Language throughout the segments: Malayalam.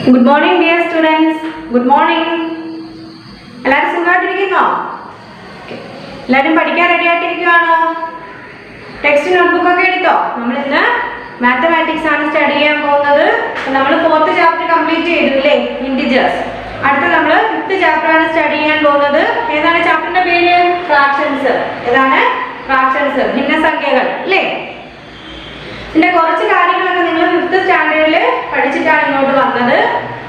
Good morning, dear students. Good morning. എല്ലാവരും സുഖമായിട്ടിരിക്കുന്നോ? എല്ലാവരും പഠിക്കാൻ റെഡി ആയിട്ടിരിക്കുകയാണോ? ടെക്സ്റ്റ് നോട്ട്ബുക്ക് ഒക്കെ എടുത്തോ? നമ്മൾ ഇന്ന് മാത്തമാറ്റിക്സ് ആണ് സ്റ്റഡി ചെയ്യാൻ പോകുന്നത്. നമ്മൾ 4th ചാപ്റ്റർ കംപ്ലീറ്റ് ചെയ്തു അല്ലേ, ഇൻറ്റിജേഴ്സ്. അടുത്ത നമ്മൾ 5th ചാപ്റ്റർ ആണ് സ്റ്റഡി ചെയ്യാൻ പോകുന്നത്. ഏതാണ് ചാപ്റ്ററിന്റെ പേര്? ഫ്രാക്ഷൻസ്. ഏതാണ്? ഫ്രാക്ഷൻസ്, ഭിന്നസംഖ്യകൾ അല്ലേ. ഇതിന്റെ കുറച്ച് കാര്യങ്ങളൊക്കെ നിങ്ങൾ 5th സ്റ്റാൻഡേർഡിൽ പഠിച്ചിട്ടാണ് ഇങ്ങോട്ട് വന്നത്.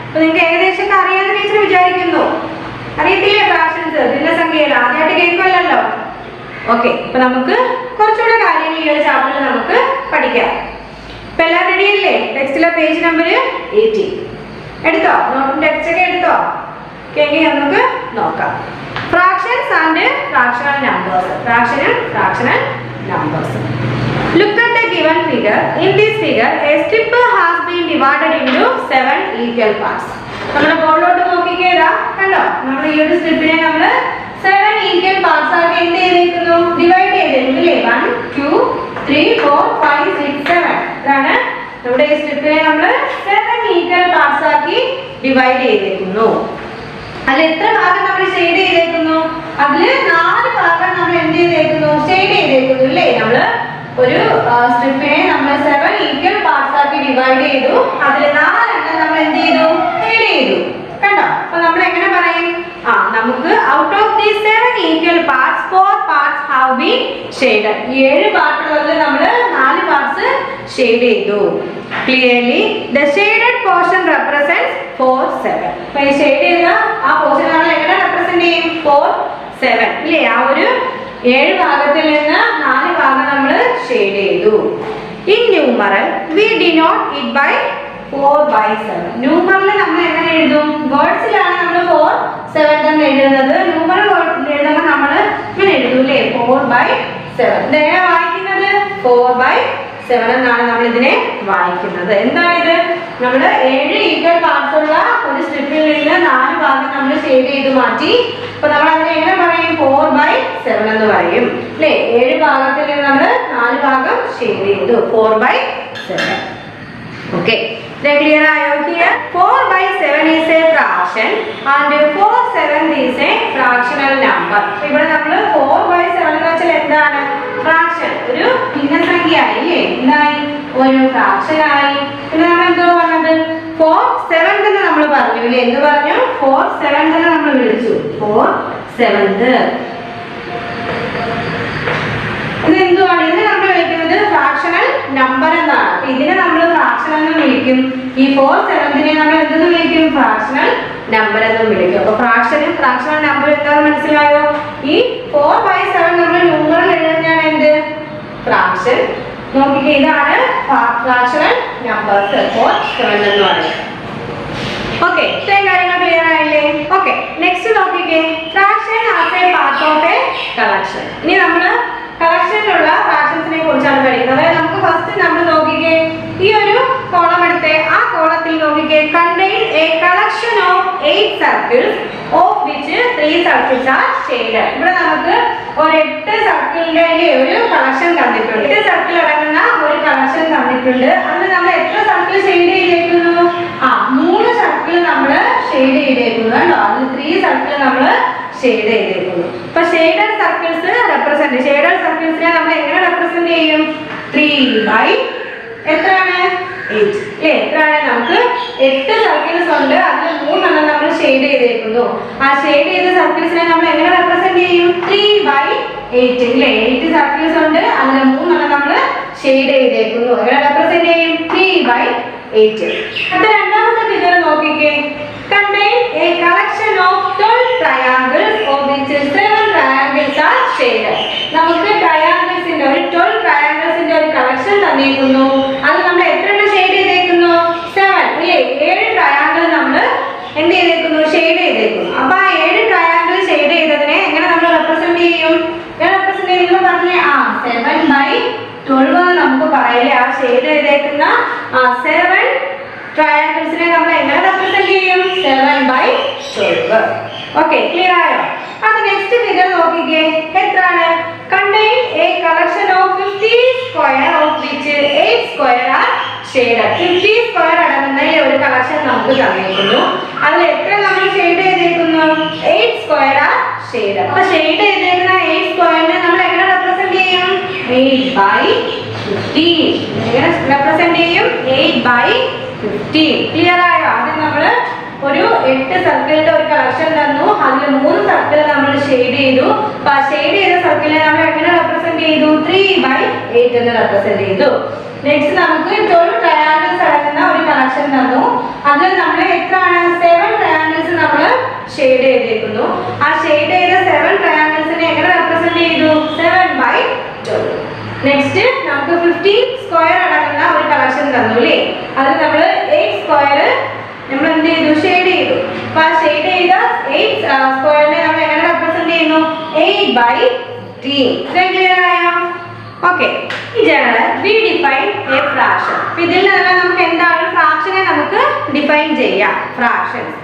അപ്പോൾ നിങ്ങൾക്ക് ഏകദേശം അറിയാമെന്ന് ടീച്ചർ വിചാരിക്കുന്നു. അറിയത്തില്ലേ ഫ്രാക്ഷൻസ്, ഭിന്നസംഖ്യകൾ? ആദ്യമായിട്ട് കേൾക്കുമല്ലോ. ഓക്കെ, അപ്പൊ നമുക്ക് കുറച്ചുകൂടെ കാര്യങ്ങൾ ഈ ഒരു ചാപ്റ്ററിൽ നമുക്ക് പഠിക്കാം. ഇപ്പൊ എല്ലാം റെഡി അല്ലേ? ടെക്സ്റ്റിലെ പേജ് നമ്പർ 18 എടുത്തോ? നോട്ടും ടെക്സ്റ്റ് ഒക്കെ എടുത്തോ? എങ്കിൽ നമുക്ക് നോക്കാം. Fractions and fractional numbers. Fractional numbers. Look at the given figure. In this figure, a strip has been divided into 7 equal parts. നമ്മുടെ ബോർഡിലോട്ട് നോക്കിക്കേടാ, കണ്ടോ? നമ്മൾ ഈ ഒരു സ്ട്രിപ്പിനെ നമ്മൾ 7 ഈക്വൽ പാർട്സ് ആക്കി എന്ത് ചെയ്തിരിക്കുന്നു? ഡിവൈഡ് ചെയ്തിരിക്കുന്നു അല്ലേ? 1 2 3 4 5 6 7. ഇതാണ് നമ്മുടെ ഈ സ്ട്രിപ്പിനെ നമ്മൾ 7 ഈക്വൽ പാർട്സ് ആക്കി ഡിവൈഡ് ചെയ്തിരിക്കുന്നു. അതിൽ എത്ര ഭാഗം നമ്മൾ ഷെയ്ഡ് ചെയ്തിരിക്കുന്നു? അതിൽ 4 ഭാഗം നമ്മൾ എന്ത് ചെയ്തിരിക്കുന്നു? ഷെയ്ഡ് ചെയ്തിരിക്കുന്നു അല്ലേ? നമ്മൾ ഒരു സ്ട്രിപ്പിനെ നമ്മൾ 7 ഈക്വൽ പാർട്സ് ആക്കി ഡിവൈഡ് ചെയ്തു. അതിൽ 4 എണ്ണം നമ്മൾ എന്ത് ചെയ്തു? ഷെയ്ഡ് ചെയ്തു. കണ്ടോ? അപ്പോൾ നമ്മൾ എങ്ങനെ പറയും? നമുക്ക് out of the 7 equal parts 4 parts have been shaded. 7 പാർട്ടുകളിൽ നമ്മൾ 4 പാർട്സ് ഷെയ്ഡ് ചെയ്തു. Clearly the shaded portion represents 4 7. അപ്പോൾ ഈ ഷെയ്ഡ് ചെയ്ത ആ പോർഷൻ നമ്മൾ എങ്ങനെ റെപ്രസെന്റ് ചെയ്യും? 4 7 ഇല്ലേ? ആ ഒരു 7 ഭാഗത്തിൽ നിന്ന് 4 ഭാഗം നമ്മൾ ഷെയ്ഡ് ചെയ്തു. In numeral we denote it by 4/7. Numeral നമ്മൾ എങ്ങനെ എഴുതും? വേർഡ്സിലാണ് നമ്മൾ 4 7 എന്ന് എഴുതുന്നത്. ന്യൂമറൽ എഴുതുമ്പോൾ നമ്മൾ ഇങ്ങനെ എഴുതും അല്ലേ? 4/7. ഇതെങ്ങനെ വായിക്കുന്നത്? 4/7 എന്നാണ് നമ്മൾ ഇതിനെ വായിക്കുന്നത്. എന്താണിത്? നമ്മൾ 7 ഈക്വൽ പാർട്സ് ഉള്ള ഒരു സ്ട്രിപ്പിൽ നിന്ന് 4 ഭാഗം നമ്മൾ ഷെയ്ഡ് ചെയ്ത് മാറ്റി. അപ്പൊ നമ്മൾ അതിനെ എങ്ങനെ പറയും? 4/7 എന്ന് പറയും അല്ലേ? 7 ഭാഗത്തിൽ നിന്ന് നമ്മൾ 4 ഭാഗം ഷെയ്ഡ് ചെയ്തു. 4/7. ഓക്കെ, clear ആയോ? Here 4/7 is a fraction and 4/7 is a fractional number. ഇവിടെ നമ്മൾ 4/7 എന്ന് വെച്ചാൽ എന്താണ്? ഫ്രാക്ഷൻ, ഒരു ഭിന്നസംഖ്യ ആയി. എന്തായി? ഒരു ഫ്രാക്ഷൻ ആയി. പിന്നെ നമ്മൾ എന്തോ പറഞ്ഞത്? 4/7 എന്ന് നമ്മൾ പറഞ്ഞു ഇല്ലേ? എന്ത് പറഞ്ഞു? 4/7 എന്ന് നമ്മൾ വിളിച്ചു. 4/7. ഇത് എന്തുവാണ്? ഇതിനെ നമ്മൾ വിളിക്കുന്നത് ഫ്രാക്ഷണൽ നമ്പർ എന്നാണ്. അപ്പൊ ഇതിനെ നമ്മൾ ഫ്രാക്ഷൻ എന്ന് വിളിക്കും. ഈ 4/7 നമ്മൾ എന്തെന്ന് വിളിക്കും? ഫ്രാക്ഷണൽ നമ്പർ എന്ന് വിളിക്കും. അപ്പൊ ഫ്രാക്ഷണൽ നമ്പർ എന്താണെന്ന് മനസ്സിലായോ? ഈ 4/7 നമ്മൾ ന്യൂമറൽ എഴുതുന്നതാണ് എന്ത്? ഫ്രാക്ഷൻ. നോക്കിക്കേ, ഇതാണ് ഫ്രാക്ഷണൽ നമ്പേഴ്സ് 4/7 എന്ന് പറയുന്നത്. ഓക്കെ, ഇത്രയും കാര്യങ്ങൾ ക്ലിയർ ആയില്ലേ? ഓക്കെ, നെക്സ്റ്റ് നോക്കിക്കേ, fraction as A part of A collection. ഇനി നമ്മൾ കളക്ഷനിലുള്ള ഫ്രാക്ഷൻസിനെ കുറിച്ചാണ് പഠിക്കുന്നത്. അതായത് നമുക്ക് ഫസ്റ്റ് നമ്മൾ നോക്കിക്കേ, ഈ ഒരു കോളം എടുത്തേ. ആ കോളത്തിൽ നോക്കിക്കേ, contain a collection of 8 circles of which 3 circles are shaded. ഇവിടെ നമുക്ക് ഒരു 8 സർക്കിളിന്റെ ഒരു കളക്ഷൻ തന്നിട്ടുണ്ട്. 8 സർക്കിൾ അടങ്ങുന്ന ഒരു കളക്ഷൻ തന്നിട്ടുണ്ട്. അതിൽ നമ്മൾ എത്ര സർക്കിൾ ഷെയ്ഡ് ചെയ്തേക്കുന്നു? 3 സർക്കിൾ നമ്മൾ ഷെയ്ഡ് ചെയ്തേക്കുന്നു. കണ്ടോ? അതിൽ 3 സർക്കിൾ നമ്മൾ ഷെയ്ഡ് ചെയ്തേക്കുന്നു. അപ്പൊ ഷെയ്ഡഡ് സർക്കിൾസ് റെപ്രസെന്റ്, ഷെയ്ഡഡ് സർക്കിൾസിനെ നമ്മൾ എങ്ങനെ റെപ്രസെന്റ് ചെയ്യും? 3/8. എത്രയാണ്? 8 അല്ലേ? എത്രയാണ്? നമുക്ക് 8 സർക്കിൾസ് ഉണ്ട്. അതിൽ 3 എണ്ണം നമ്മൾ ഷെയ്ഡ് ചെയ്തേക്കുന്നു. ആ ഷെയ്ഡ് ചെയ്ത സർക്കിൾസിനെ നമ്മൾ എങ്ങനെ റെപ്രസെന്റ് ചെയ്യും? 3/8 അല്ലേ? 8 സർക്കിൾസ് ഉണ്ട്. അതിൽ 3 എണ്ണം നമ്മൾ ഷെയ്ഡ് ചെയ്തേക്കുന്നു. എങ്ങനെ റെപ്രസെന്റ് ചെയ്യും? 3/8. അടുത്ത രണ്ടാമത്തെ ഫിഗർ നോക്കിക്കേ, contain a collection of 12 triangles of which 7 triangles are shaded. നമുക്ക് ട്രയാങ്കിൾസിന്റെ ഒരു 12 ട്രയാങ്കിൾസിന്റെ ഒരു കളക്ഷൻ തന്നിരിക്കുന്നു. അത് നമ്മൾ എത്ര എണ്ണം ഷെയ്ഡ് ചെയ്തേക്കുന്നു? 7 അല്ലേ? 7 ട്രയാങ്കിൾ നമ്മൾ എന്ത് ചെയ്തേക്കുന്നു? ഷെയ്ഡ് ചെയ്തേക്കുന്നു. അപ്പൊ ആ 7 ട്രയാങ്കിൾ ഷെയ്ഡ് ചെയ്തതിനെ എങ്ങനെ നമ്മൾ റെപ്രസെന്റ് ചെയ്യും? റെപ്രസെന്റ് ചെയ്യുന്നത് പറഞ്ഞേ 7/12 എന്ന് നമുക്ക് പറയില്ലേ? ആ ഷെയ്ഡ് ചെയ്തേക്കുന്ന 7 ട്രയാങ്കിൾസിനെ നമ്മൾ എങ്ങനെ റെപ്രസെന്റ് ചെയ്യും? 7/12. ഓക്കെ, ക്ലിയർ ആയോ? അത് നെക്സ്റ്റ് ഫിഗർ നോക്കിക്കേ, എത്രയാണ്? contain a collection of 50 square of which 8 square are shaded. 50 square അടങ്ങുന്ന ഒരു കളക്ഷൻ നമുക്ക് നമുക്ക് തന്നിരിക്കുന്നു. അതിൽ എത്ര നമ്മൾ ഷെയ്ഡ് ചെയ്തേക്കുന്നു? 8 സ്ക്വയർ ആ ഷെയ്ഡ്. അപ്പൊ ഷെയ്ഡ് ചെയ്തേക്കുന്ന 8 സ്ക്വയറിനെ നമ്മൾ എങ്ങനെ റെപ്രസെന്റ് ചെയ്യും? 8/15. എങ്ങനെ റെപ്രസെന്റ് ചെയ്യും? 8/15. ക്ലിയർ ആയോ? ആദ്യം നമ്മൾ ഒരു 8 സർക്കിളിന്റെ ഒരു കളക്ഷൻ തന്നു. അതിൽ 3 സർക്കിൾ നമ്മൾ ഷെയ്ഡ് ചെയ്തു. അപ്പൊ ആ ഷെയ്ഡ് ചെയ്ത സർക്കിളിനെ നമ്മൾ എങ്ങനെ റെപ്രസെന്റ് ചെയ്തു? 3/8 എന്ന് റെപ്രസെന്റ് ചെയ്തു. നെക്സ്റ്റ് നമുക്ക് 12 ട്രയാങ്കിൾസ് അടങ്ങുന്ന ഒരു കളക്ഷൻ തന്നു. അതിൽ നമ്മൾ എത്രയാണ്? 7 ട്രയാങ്കിൾസ് നമ്മൾ ഷെയ്ഡ് ചെയ്തേക്കുന്നു. ആ ഷെയ്ഡ് ചെയ്ത 7 ട്രയാങ്കിൾസിനെ എങ്ങനെ റെപ്രസെന്റ് ചെയ്തു? 7/12. നെക്സ്റ്റ് നമുക്ക് 15 സ്ക്വയർ അടങ്ങുന്ന ഒരു കളക്ഷൻ തന്നു അല്ലേ? അതിൽ നമ്മൾ 8 സ്ക്വയർ നമ്മൾ എന്ത് ചെയ്തു? ഷെയ്ഡ് ചെയ്തു. അപ്പൊ ആ ഷെയ്ഡ് ചെയ്ത 8 സ്ക്വയറിനെ നമ്മൾ എങ്ങനെ റെപ്രസെന്റ് ചെയ്യുന്നു? 8/10. ക്ലിയർ ആയോ? Okay. we define a fraction. ഇതിൽ നിന്ന് നമുക്ക് എന്താണ് ഫ്രാക്ഷനെ നമുക്ക് ഡിഫൈൻ ചെയ്യാം. Fractions.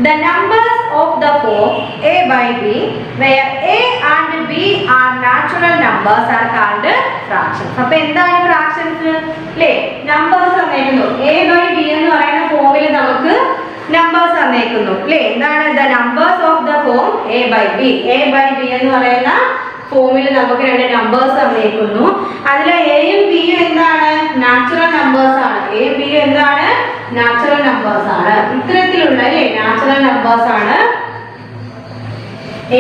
The numbers of the form a by b where a and b are natural numbers are called fractions. അപ്പോൾ എന്താണ് ഫ്രാക്ഷൻസ്? ല്ലേ? നമ്പേഴ്സ് തന്നേക്കുന്നു. a by b എന്ന് പറയുന്ന ഫോമിൽ നമുക്ക് നമ്പേഴ്സ് തന്നേക്കുന്നു. ല്ലേ? എന്താണ്? The numbers of the form a by b. a by b എന്ന് പറയുന്ന ഫോമിൽ നമുക്ക് 2 നമ്പേഴ്സ് തന്നേക്കുന്നു. അതിൽ എയും ബിയും എന്താണ്? നാച്ചുറൽ നമ്പേഴ്സ് ആണ്. എയും ബിയും എന്താണ്? നാച്ചുറൽ നമ്പേഴ്സ് ആണ്. ഇത്തരത്തിലുള്ള അല്ലേ നാച്ചുറൽ നമ്പേഴ്സ് ആണ്.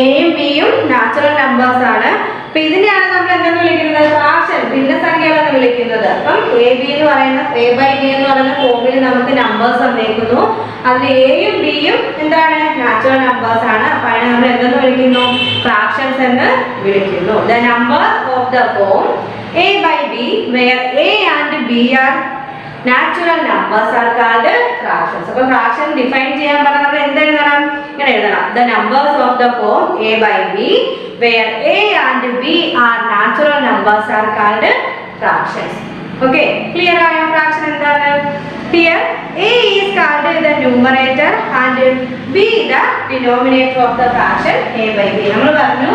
എയും ബിയും നാച്ചുറൽ നമ്പേഴ്സ് ആണ്. അപ്പൊ ഇതിനെയാണ് നമ്മൾ എന്തെന്ന് വിളിക്കുന്നത്? ഫ്രാക്ഷൻ, ഭിന്നസംഖ്യകളെന്ന് വിളിക്കുന്നത്. അപ്പം എ ബി എന്ന് പറയുന്ന എ ബൈ ബി എന്ന് പറയുന്ന ഫോമിൽ നമുക്ക് നമ്പേഴ്സ് തന്നേക്കുന്നു. അതിൽ എയും ബിയും എന്താണ്? നാച്ചുറൽ നമ്പേഴ്സ് ആണ്. അപ്പൊ അതിനെ നമ്മൾ എന്തെന്ന് വിളിക്കുന്നു? ഫ്രാക്ഷൻസ് എന്ന് വിളിക്കുന്നു. The numbers of the form a by b where a and b are natural numbers are called fractions. അപ്പോൾ ഫ്രാക്ഷൻ ഡിഫൈൻ ചെയ്യാൻ പറഞ്ഞാൽ നമ്മൾ എന്ത് എഴുതണം? ഇങ്ങനെ എഴുതണം. The numbers of the form a by b where a and b are natural numbers are called fractions. Okay, clear ആയോ? ഫ്രാക്ഷൻ എന്താണ്? Here a is called the numerator and b the denominator of the fraction a by b. നമ്മൾ പറഞ്ഞു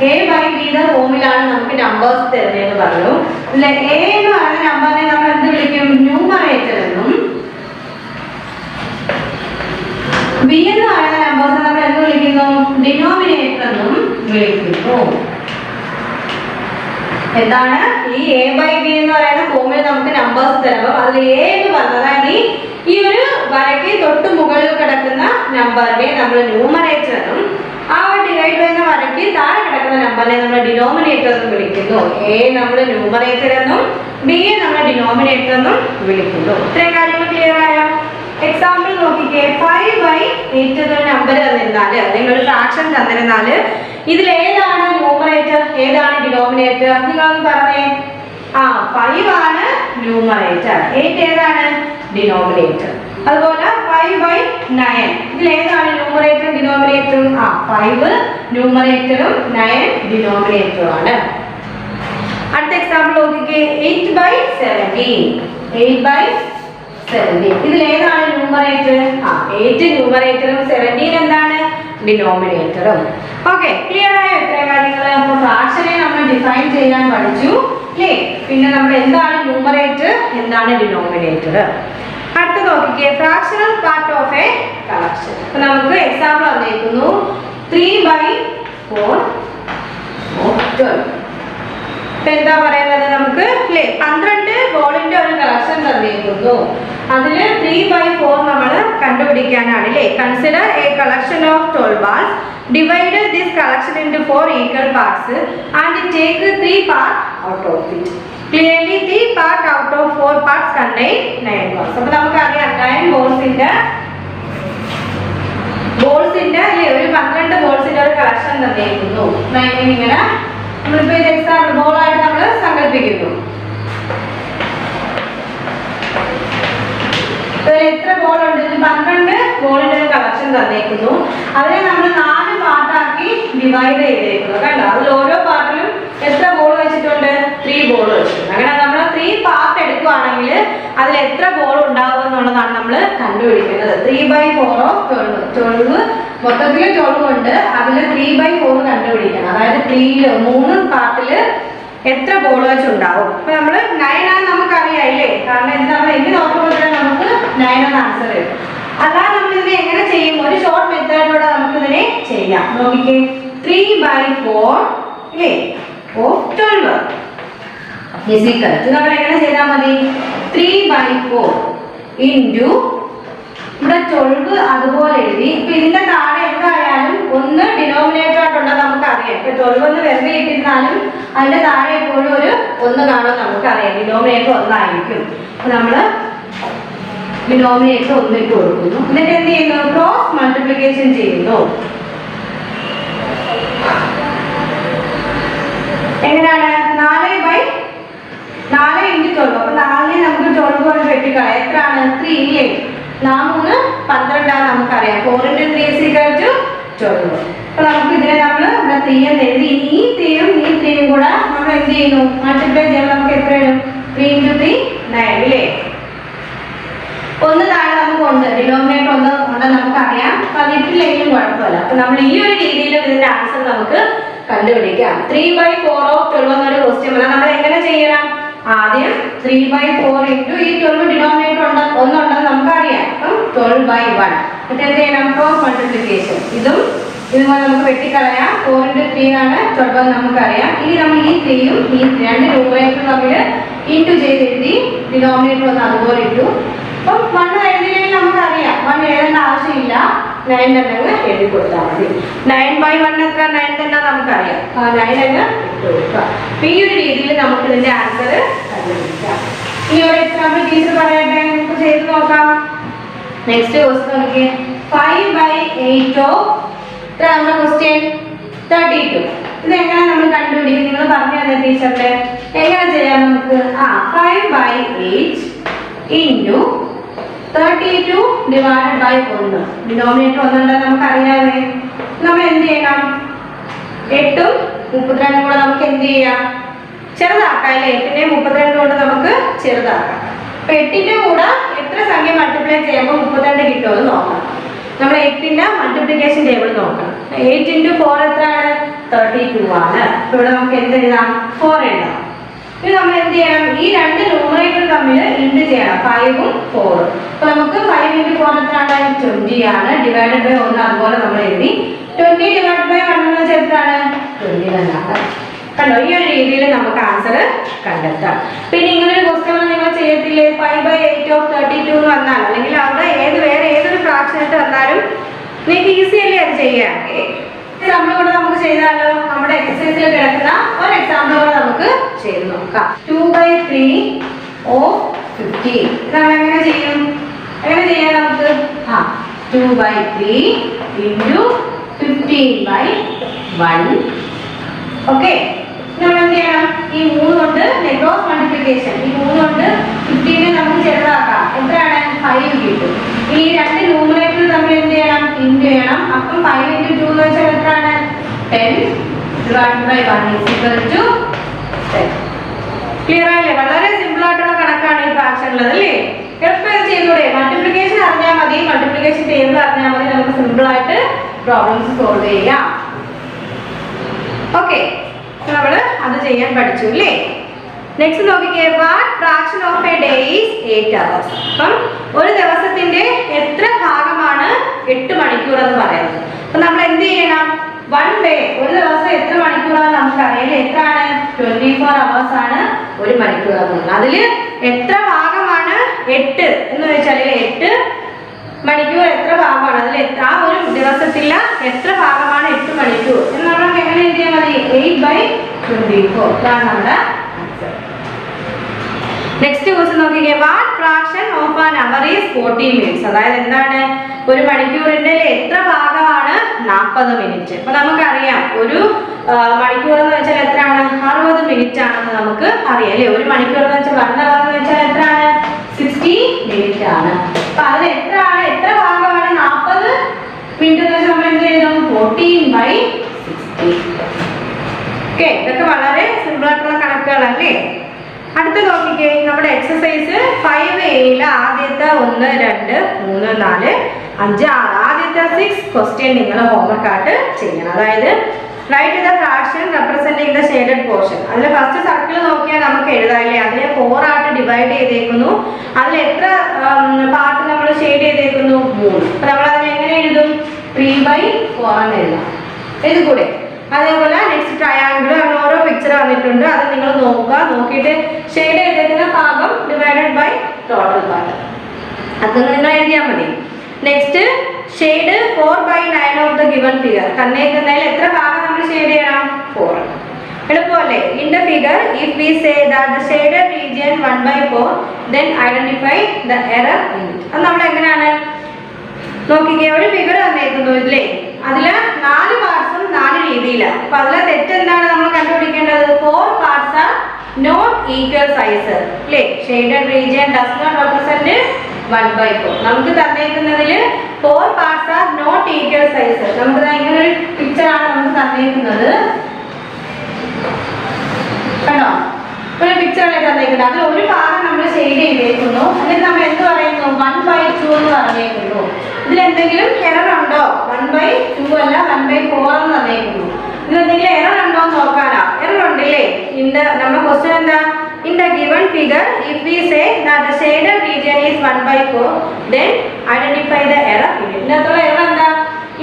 a by b യുടെ ഫോമിലാണ് നമുക്ക് നമ്പേഴ്സ് തരുന്നതെന്ന് പറഞ്ഞു. ഇതിൽ a എന്ന് പറയുന്ന നമ്പറിനെ നമ്മൾ എന്ത് വിളിക്കും? ന്യൂമറേറ്റർ എന്നും b എന്ന് പറയുന്ന നമ്പേഴ്സിനെ നമ്മൾ എന്ത് വിളിക്കുന്നു? ഡിനോമിനേറ്റർ എന്നും വിളിക്കുന്നു. എന്താണ്? ഈ എ ബൈ ബി എന്ന് പറയുന്ന ഫോമിൽ നമുക്ക് നമ്പേഴ്സ് തരുമ്പോൾ അതിൽ എ എന്ന് പറഞ്ഞതായി ഈ ഒരു വരയ്ക്ക് തൊട്ട് മുകളിൽ കിടക്കുന്ന നമ്പറിനെ നമ്മൾ ന്യൂമറേറ്റർ എന്നും ആ ഒരു ഡിവൈഡ് ചെയ്യുന്ന വരയ്ക്ക് താഴെ കിടക്കുന്ന നമ്പറിനെ നമ്മൾ ഡിനോമിനേറ്റർ എന്നും വിളിക്കുന്നു. എ നമ്മൾ ന്യൂമറേറ്റർ എന്നും ബി നമ്മൾ ഡിനോമിനേറ്റർ എന്നും വിളിക്കുന്നു. ഇത്രയും കാര്യങ്ങൾ ക്ലിയർ ആയോ? എക്സാമ്പിൾ നോക്കിക്കേ. 5/8 എന്നൊരു നമ്പർ തന്നിരുന്നാല് അല്ലെങ്കിൽ ഒരു ഫ്രാക്ഷൻ തന്നിരുന്നാല് ഇതിൽ ഏതാണ് ന്യൂമറേറ്റർ, ഏതാണ് ഡിനോമിനേറ്റർ? നിങ്ങളൊന്ന് പറഞ്ഞേ. 5 ആണ് ന്യൂമറേറ്റർ, 8 ഏതാണ്? ഡിനോമിനേറ്റർ. അതുപോലെ 5/9 ഇതിൽ ഏതാണ് ന്യൂമറേറ്റർ ഡിനോമിനേറ്ററും? 5 ന്യൂമറേറ്ററും 9 ഡിനോമിനേറ്ററും ആണ്. അടുത്ത എക്സാമ്പിൾ നോക്കിക്കേ. 8/17 ഇതിൽ ഏതാണ് ന്യൂമറേറ്റർ? 8 ന്യൂമറേറ്ററും 17 എന്താണ്? ഡിനോമിനേറ്ററും. ഓക്കെ, ക്ലിയർ ആയോ? ഇത്രയും കാര്യങ്ങൾ. അപ്പോൾ ഫ്രാക്ഷനെ നമ്മൾ ഡിഫൈൻ ചെയ്യാൻ പഠിച്ചു അല്ലേ? പിന്നെ നമ്മൾ എന്താണ് ന്യൂമറേറ്റർ, എന്താണ് ഡിനോമിനേറ്റർ. അടുത്ത നോക്കിക്കേ. Fractional part of A collection. അപ്പൊ നമുക്ക് എക്സാമ്പിൾ തന്നിരിക്കുന്നു. 3/4 12. ഇപ്പൊ എന്താ പറയുന്നത്? നമുക്ക് അല്ലേ 12 ബോളിന്റെ ഒരു കളക്ഷൻ തന്നിരിക്കുന്നു. അതിൽ 3/4 നമ്മൾ കണ്ടുപിടിക്കാനാണ് അല്ലേ. Consider A collection of 12 balls. Divide this collection into 4 equal parts and take 3 parts out of it. Clearly 3 parts out of 4 parts contain 9 balls. അപ്പോൾ നമുക്ക് അറിയാം 9 ബോൾസിന്റെ അല്ലേ ഒരു 12 ബോൾസിന്റെ ഒരു കളക്ഷൻ തന്നിരിക്കുന്നു. ഇങ്ങനെ നമ്മളിപ്പോ ഇത് എക്സാമ്പിൾ ബോളായിട്ട് നമ്മൾ സങ്കല്പിക്കുന്നു. എത്ര ബോൾ ഉണ്ട്? 12 ബോളിന്റെ ഒരു കളക്ഷൻ തന്നേക്കുന്നു. അതിനെ നമ്മൾ 4 പാർട്ടാക്കി ഡിവൈഡ് ചെയ്തേക്കുന്നു. കണ്ടോ? അതിൽ ഓരോ പാർട്ടിലും എത്ര ബോൾ വെച്ചിട്ടുണ്ട്? 3 ബോൾ വെച്ചിട്ടുണ്ട്. അങ്ങനെ നമ്മൾ 3 പാർട്ട് എടുക്കുകയാണെങ്കിൽ അതിൽ എത്ര ബോൾ ഉണ്ടാവും എന്നുള്ളതാണ് നമ്മൾ കണ്ടുപിടിക്കുന്നത്. 3/4 of 12 മൊത്തത്തിൽ 12 ഉണ്ട്. അതിൽ 3/4 കണ്ടുപിടിക്കണം. അതായത് 3 പാർട്ടിൽ എത്ര ബോൾ വെച്ചുണ്ടാവും. അപ്പൊ നമ്മൾ 9 ആണ് നമുക്കറിയാം ഇല്ലേ? കാരണം എന്താ നമ്മൾ എങ്ങനെ നോക്കുമ്പോൾ നമുക്ക് 9 എന്ന ആൻസർ വരും. അല്ലാതെ നമ്മൾ ഇതിനെ എങ്ങനെ ചെയ്യും? ഒരു ഷോർട്ട് മെത്തേഡിലൂടെ നമുക്ക് ഇതിനെ ചെയ്യാം. നോക്കിക്കേ, 3/4 അല്ലേ ഓഫ് 12 is equal to നമ്മൾ എങ്ങനെ ചെയ്താൽ മതി? 3/4 into ഇവിടെ 12 അതുപോലെ എഴുതി. ഇപ്പൊ ഇതിന്റെ താഴെ എന്തായാലും ഒന്ന് ഡിനോമിനേറ്റർ ആയിട്ടുള്ളത് നമുക്കറിയാം. ഇപ്പൊ 12 എന്ന് വെറുതെ ഇട്ടിരുന്നാലും അതിന്റെ താഴെ എപ്പോഴും ഒരു 1 കാണുമെന്ന് നമുക്കറിയാം. ഡിനോമിനേറ്റർ 1 ആയിരിക്കും. അപ്പൊ നമ്മള് ഡിനോമിനേറ്റർ 1 ഇട്ട് കൊടുക്കുന്നു. എന്നിട്ട് എന്ത് ചെയ്യുന്നു? ക്രോസ് മൾട്ടിപ്ലിക്കേഷൻ ചെയ്യുന്നു. എങ്ങനെയാണ്? 4 into 12. അപ്പൊ 4 നമുക്ക് 12 കൊണ്ട് വെട്ടിക്കളയാം. എത്രയാണ്? 3 ഇല്ലേ? 4 12 ആണ് നമുക്കറിയാം. 4 into 3 is equal to 12. അപ്പൊ നമുക്ക് ഇതിനെ നമ്മൾ ഇവിടെ 3 എന്ന് എഴുതി. ഈ 3യും ഈ 3യും കൂടെ നമ്മൾ എന്ത് ചെയ്യുന്നു? മൾട്ടിപ്ലൈ ചെയ്യുമ്പോൾ നമുക്ക് എത്ര വരും? 3 into 3 9 ഇല്ലേ? ഒന്ന് താഴെ നമുക്കുണ്ട്, ഡിനോമിനേറ്റർ ഒന്ന് ഉണ്ടെന്ന് നമുക്കറിയാം. അപ്പൊ അതിട്ടില്ലെങ്കിലും കുഴപ്പമില്ല. അപ്പൊ നമ്മൾ ഈ ഒരു രീതിയിൽ ഇതിന്റെ ആൻസർ നമുക്ക് കണ്ടുപിടിക്കാം. 3/4 of 12 എന്നൊരു ക്വസ്റ്റ്യൻ വന്നാൽ നമ്മൾ എങ്ങനെ ചെയ്യണം? ആദ്യം 3/4 into ഈ 12 ഡിനോമിനേറ്റർ ഒന്നുണ്ടെന്ന് നമുക്കറിയാം. അപ്പം 12/1 എന്നിട്ട് എന്ത് ചെയ്യണം? Cross multiplication. ഇതുപോലെ നമുക്ക് വെട്ടിക്കളയാം. 4 into 3 ആണ് 12 എന്ന് നമുക്കറിയാം. ഇനി നമ്മൾ ഈ 3യും ഈ 2 ന്യൂമറേറ്ററും തമ്മിൽ ഇൻറ്റു ചെയ്ത് എഴുതി. ഡിനോമിനേറ്റർ ഒന്ന് അതുപോലെ ഇട്ടു. അപ്പം 1 എഴുതിയില്ലെങ്കിൽ നമുക്കറിയാം 1 എഴുതേണ്ട ആവശ്യമില്ല. 9 തന്നെ എഴുതി കൊടുത്താൽ മതി. 9/1 എത്ര? 9 തന്നെ നമുക്കറിയാം. 9 അങ്ങ് ഇട്ട് കൊടുക്കുക. അപ്പൊ ഈ ഒരു രീതിയിൽ നമുക്ക് ഇതിന്റെ ആൻസർ കണ്ടുപിടിക്കാം. ഇനി ഒരു എക്സാമ്പിൾ ടീച്ചർ പറയട്ടെ, നമുക്ക് ചെയ്ത് നോക്കാം. നെക്സ്റ്റ് ക്വസ്റ്റ്യൻ നോക്കിയേ, 5/8 ഓഫ് നമ്മുടെ ക്വസ്റ്റ്യൻ 32. ഇത് എങ്ങനെ നമ്മൾ കണ്ടുപിടിക്കും? നിങ്ങൾ പറഞ്ഞു തന്നെ ടീച്ചറിന്റെ എങ്ങനെ ചെയ്യാം നമുക്ക്? 5/8 into 32 divided by 1. ഡിനോമിനേറ്റർ 1 ഉണ്ടെന്ന് നമുക്കറിയാമേ. നമ്മൾ എന്ത് ചെയ്യണം? 8ഉം 32 കൂടെ നമുക്ക് എന്ത് ചെയ്യാം? ചെറുതാക്കാം അല്ലേ? 8നെ 32 കൊണ്ട് നമുക്ക് ചെറുതാക്കാം. അപ്പൊ 8ന്റെ കൂടെ എത്ര സംഖ്യ മൾട്ടിപ്ലൈ ചെയ്യുമ്പോൾ 32 കിട്ടുമെന്ന് നോക്കണം. നമ്മൾ 8ന്റെ മൾട്ടിപ്ലിക്കേഷൻ ടേബിൾ നോക്കണം. 8 into 4 എത്രയാണ്? 32 ആണ്. അപ്പൊ ഇവിടെ നമുക്ക് എന്ത് എഴുതാം? 4 എഴുതാം. ഇനി നമ്മൾ എന്ത് ചെയ്യണം? ഈ 2 ന്യൂമറേറ്റർ തമ്മിൽ ഇൻഡ് ചെയ്യണം. 5ഉം 4ഉം. അപ്പൊ നമുക്ക് 5 into 4 എത്രയാണ്? 20 ആണ്. ഡിവൈഡഡ് ബൈ 1 അതുപോലെ നമ്മൾ എഴുതി. 20 divided by 1 എന്ന് വെച്ചാൽ എത്രയാണ്? 20 തന്നെയാണ്. കണ്ടോ? ഈ ഒരു രീതിയിൽ നമുക്ക് ആൻസർ കണ്ടെത്താം. പിന്നെ ഇങ്ങനെ ഒരു ക്വസ്റ്റ്യൻ നിങ്ങൾ ചെയ്യത്തില്ലേ? 5/8 of 32 എന്ന് വന്നാൽ, അല്ലെങ്കിൽ അവിടെ വേറെ ഏതൊരു ഫ്രാക്ഷൻ ആയിട്ട് വന്നാലും നിങ്ങൾക്ക് ഈസി അല്ലേ അത് ചെയ്യാൻ? എക്സാമ്പിൾ കൂടെ നമുക്ക് ചെയ്താലോ? നമ്മുടെ എക്സസൈസിൽ കിടക്കുന്ന ഒരു എക്സാമ്പിൾ കൂടെ നമുക്ക് ചെയ്ത് നോക്കാം. 2/3 of 15. നമ്മൾ എങ്ങനെ ചെയ്യും? എങ്ങനെ ചെയ്യാം നമുക്ക്? 2/3 into 15/1. ഓക്കെ, നമ്മൾ എന്ത് ചെയ്യണം? ഈ 3 കൊണ്ട് ക്രോസ് മൾട്ടിപ്ലിക്കേഷൻ. ഈ 3 കൊണ്ട് 15 നമുക്ക് ചെറുതാക്കാം. എത്രയാണ്? 5 കിട്ടും. ഈ 2 ന്യൂമറേറ്റർ തമ്മിൽ എന്ത് ചെയ്യണം? ഇൻറ്റു ചെയ്യണം. അപ്പം 5 into 2 എന്ന് വെച്ചാൽ എത്രയാണ്? 10 divided by 1 is equal to 10. Clear ആയില്ലേ? വളരെ സിമ്പിൾ ആയിട്ടുള്ള കണക്കാണ് ഈ ഫ്രാക്ഷനുള്ളത് അല്ലേ? എളുപ്പം ചെയ്തൂടെ? മൾട്ടിപ്ലിക്കേഷൻ അറിഞ്ഞാൽ മതി, മൾട്ടിപ്ലിക്കേഷൻ ടേബിൾ അറിഞ്ഞാൽ മതി, നമുക്ക് സിമ്പിൾ ആയിട്ട് പ്രോബ്ലംസ് സോൾവ് ചെയ്യാം. ഓക്കെ, നമ്മൾ അത് ചെയ്യാൻ പഠിച്ചു അല്ലേ? നെക്സ്റ്റ് നോക്കിക്കേ, what fraction of A day is 8 hours. അപ്പം ഒരു ദിവസത്തിന്റെ എത്ര ഭാഗമാണ് 8 മണിക്കൂർ എന്ന് പറയുന്നത്? അപ്പൊ നമ്മൾ എന്ത് ചെയ്യണം? 1 day, ഒരു ദിവസം എത്ര മണിക്കൂറാണ് നമുക്കറിയാം. എത്രയാണ്? 24 hours ആണ് ഒരു മണിക്കൂർ എന്നുള്ളത്. അതില് എത്ര ഭാഗമാണ് 8 എന്ന് വെച്ചാൽ 8 മണിക്കൂർ എത്ര ഭാഗമാണ്? അതിൽ ആ ഒരു ദിവസത്തിലെ എത്ര ഭാഗമാണ് 8 മണിക്കൂർ എന്ന് നമുക്ക് എങ്ങനെ എഴുതിയാൽ മതി? 8/24. ഇതാണ് നമ്മുടെ ആൻസർ. നെക്സ്റ്റ് ക്വസ്റ്റ്യൻ നോക്കിക്കേ, what fraction of an hour is 40 minutes. അതായത് എന്താണ്? ഒരു മണിക്കൂറിന്റെ എത്ര ഭാഗമാണ്? 40 മിനിറ്റ്. അപ്പൊ നമുക്കറിയാം ഒരു മണിക്കൂർ എന്ന് വെച്ചാൽ എത്രയാണ്? 60 മിനിറ്റ് ആണെന്ന് നമുക്ക് അറിയാം അല്ലേ? ഒരു മണിക്കൂർ എന്ന് വെച്ചാൽ 1 hour എന്ന് വെച്ചാൽ എത്രയാണ്? 60 മിനിറ്റ് ആണ്. അപ്പൊ അതിൽ എത്ര ഭാഗമാണ്? 40 മിനിറ്റ് എന്ന് വെച്ചാൽ നമ്മൾ എന്ത് ചെയ്യണം? 14/60. ഓക്കെ, ഇതൊക്കെ വളരെ സിമ്പിൾ ആയിട്ടുള്ള കണക്കുകളല്ലേ? അടുത്ത നോക്കിക്കേ, നമ്മുടെ എക്സസൈസ് 5A ആദ്യത്തെ 1, 2, 3, 4, 5, 6 ആദ്യത്തെ 6 ക്വസ്റ്റ്യൻ നിങ്ങൾ ഹോംവർക്ക് ആയിട്ട് ചെയ്യണം. അതായത് write the fraction representing the shaded portion. അതിൽ ഫസ്റ്റ് സർക്കിൾ നോക്കിയാൽ നമുക്ക് എഴുതാല്ലേ, അതിനെ 4 ആയിട്ട് ഡിവൈഡ് ചെയ്തേക്കുന്നു. അതിൽ എത്ര പാർട്ട് നമ്മൾ ഷെയ്ഡ് ചെയ്തേക്കുന്നു? 3. അപ്പൊ നമ്മൾ അതിനെ എങ്ങനെ എഴുതും? 3/4 എന്ന് എഴുതാം. ഇത് കൂടെ അതേപോലെ നെക്സ്റ്റ് ട്രയാങ്കിൾ, അങ്ങനെ ഓരോ പിക്ചർ വന്നിട്ടുണ്ട്. അത് നിങ്ങൾ നോക്കുക, നോക്കിയിട്ട് ഷെയ്ഡ് ചെയ്തേക്കുന്ന ഭാഗം ഡിവൈഡഡ് ബൈ ടോട്ടൽ പാർട്ട് അത് നിങ്ങൾ എഴുതിയാൽ മതി. Next shade 4/9 of the given figure. തന്നേക്കുന്നതിൽ എത്ര ഭാഗം നമ്മൾ ഷെയ്ഡ് ചെയ്യണം? 4. എളുപ്പമല്ലേ? In the figure if we say that the shaded region 1/4 then identify the error in it. അത് നമ്മൾ എങ്ങനെയാണ് നോക്കിക്കേ, ഒരു ഫിഗർ തന്നേക്കുന്നു ഇതിലേ, അതില് 4 പാർട്സും 4 രീതിയിലാണ്. അപ്പൊ അതിലെ തെറ്റ് എന്താണ് നമ്മൾ കണ്ടുപിടിക്കേണ്ടത്? 4 parts are not equal size അല്ലേ? Shaded region does not represent 1/4. നമുക്ക് തന്നേക്കുന്നതിൽ 4 parts are not equal size. നമുക്ക് ഇങ്ങനെ ഒരു പിക്ചർ ആണ് നമുക്ക് തന്നേക്കുന്നത്. കണ്ടോ? ഒരു പിക്ചർ ആണ് തന്നേക്കുന്നത്. അതിൽ ഒരു ഭാഗം നമ്മൾ ഷെയ്ഡ് ചെയ്തേക്കുന്നു. എന്നിട്ട് നമ്മൾ എന്ത് പറയുന്നു? 1/2 എന്ന് പറഞ്ഞേക്കുന്നു. ഇതിൽ എന്തെങ്കിലും എറർ ഉണ്ടോ? 1/2 അല്ല 1/4 എന്ന് തന്നേക്കുന്നു. ഇതിൽ എന്തെങ്കിലും എറർ ഉണ്ടോ എന്ന് നോക്കാനാ. എറർ ഉണ്ടല്ലേ? നമ്മുടെ ക്വസ്റ്റ്യൻ എന്താ? In the given figure, if we say that the shaded region is 1/4, then identify the error in it. ഇതിനകത്തുള്ള എറർ എന്താ?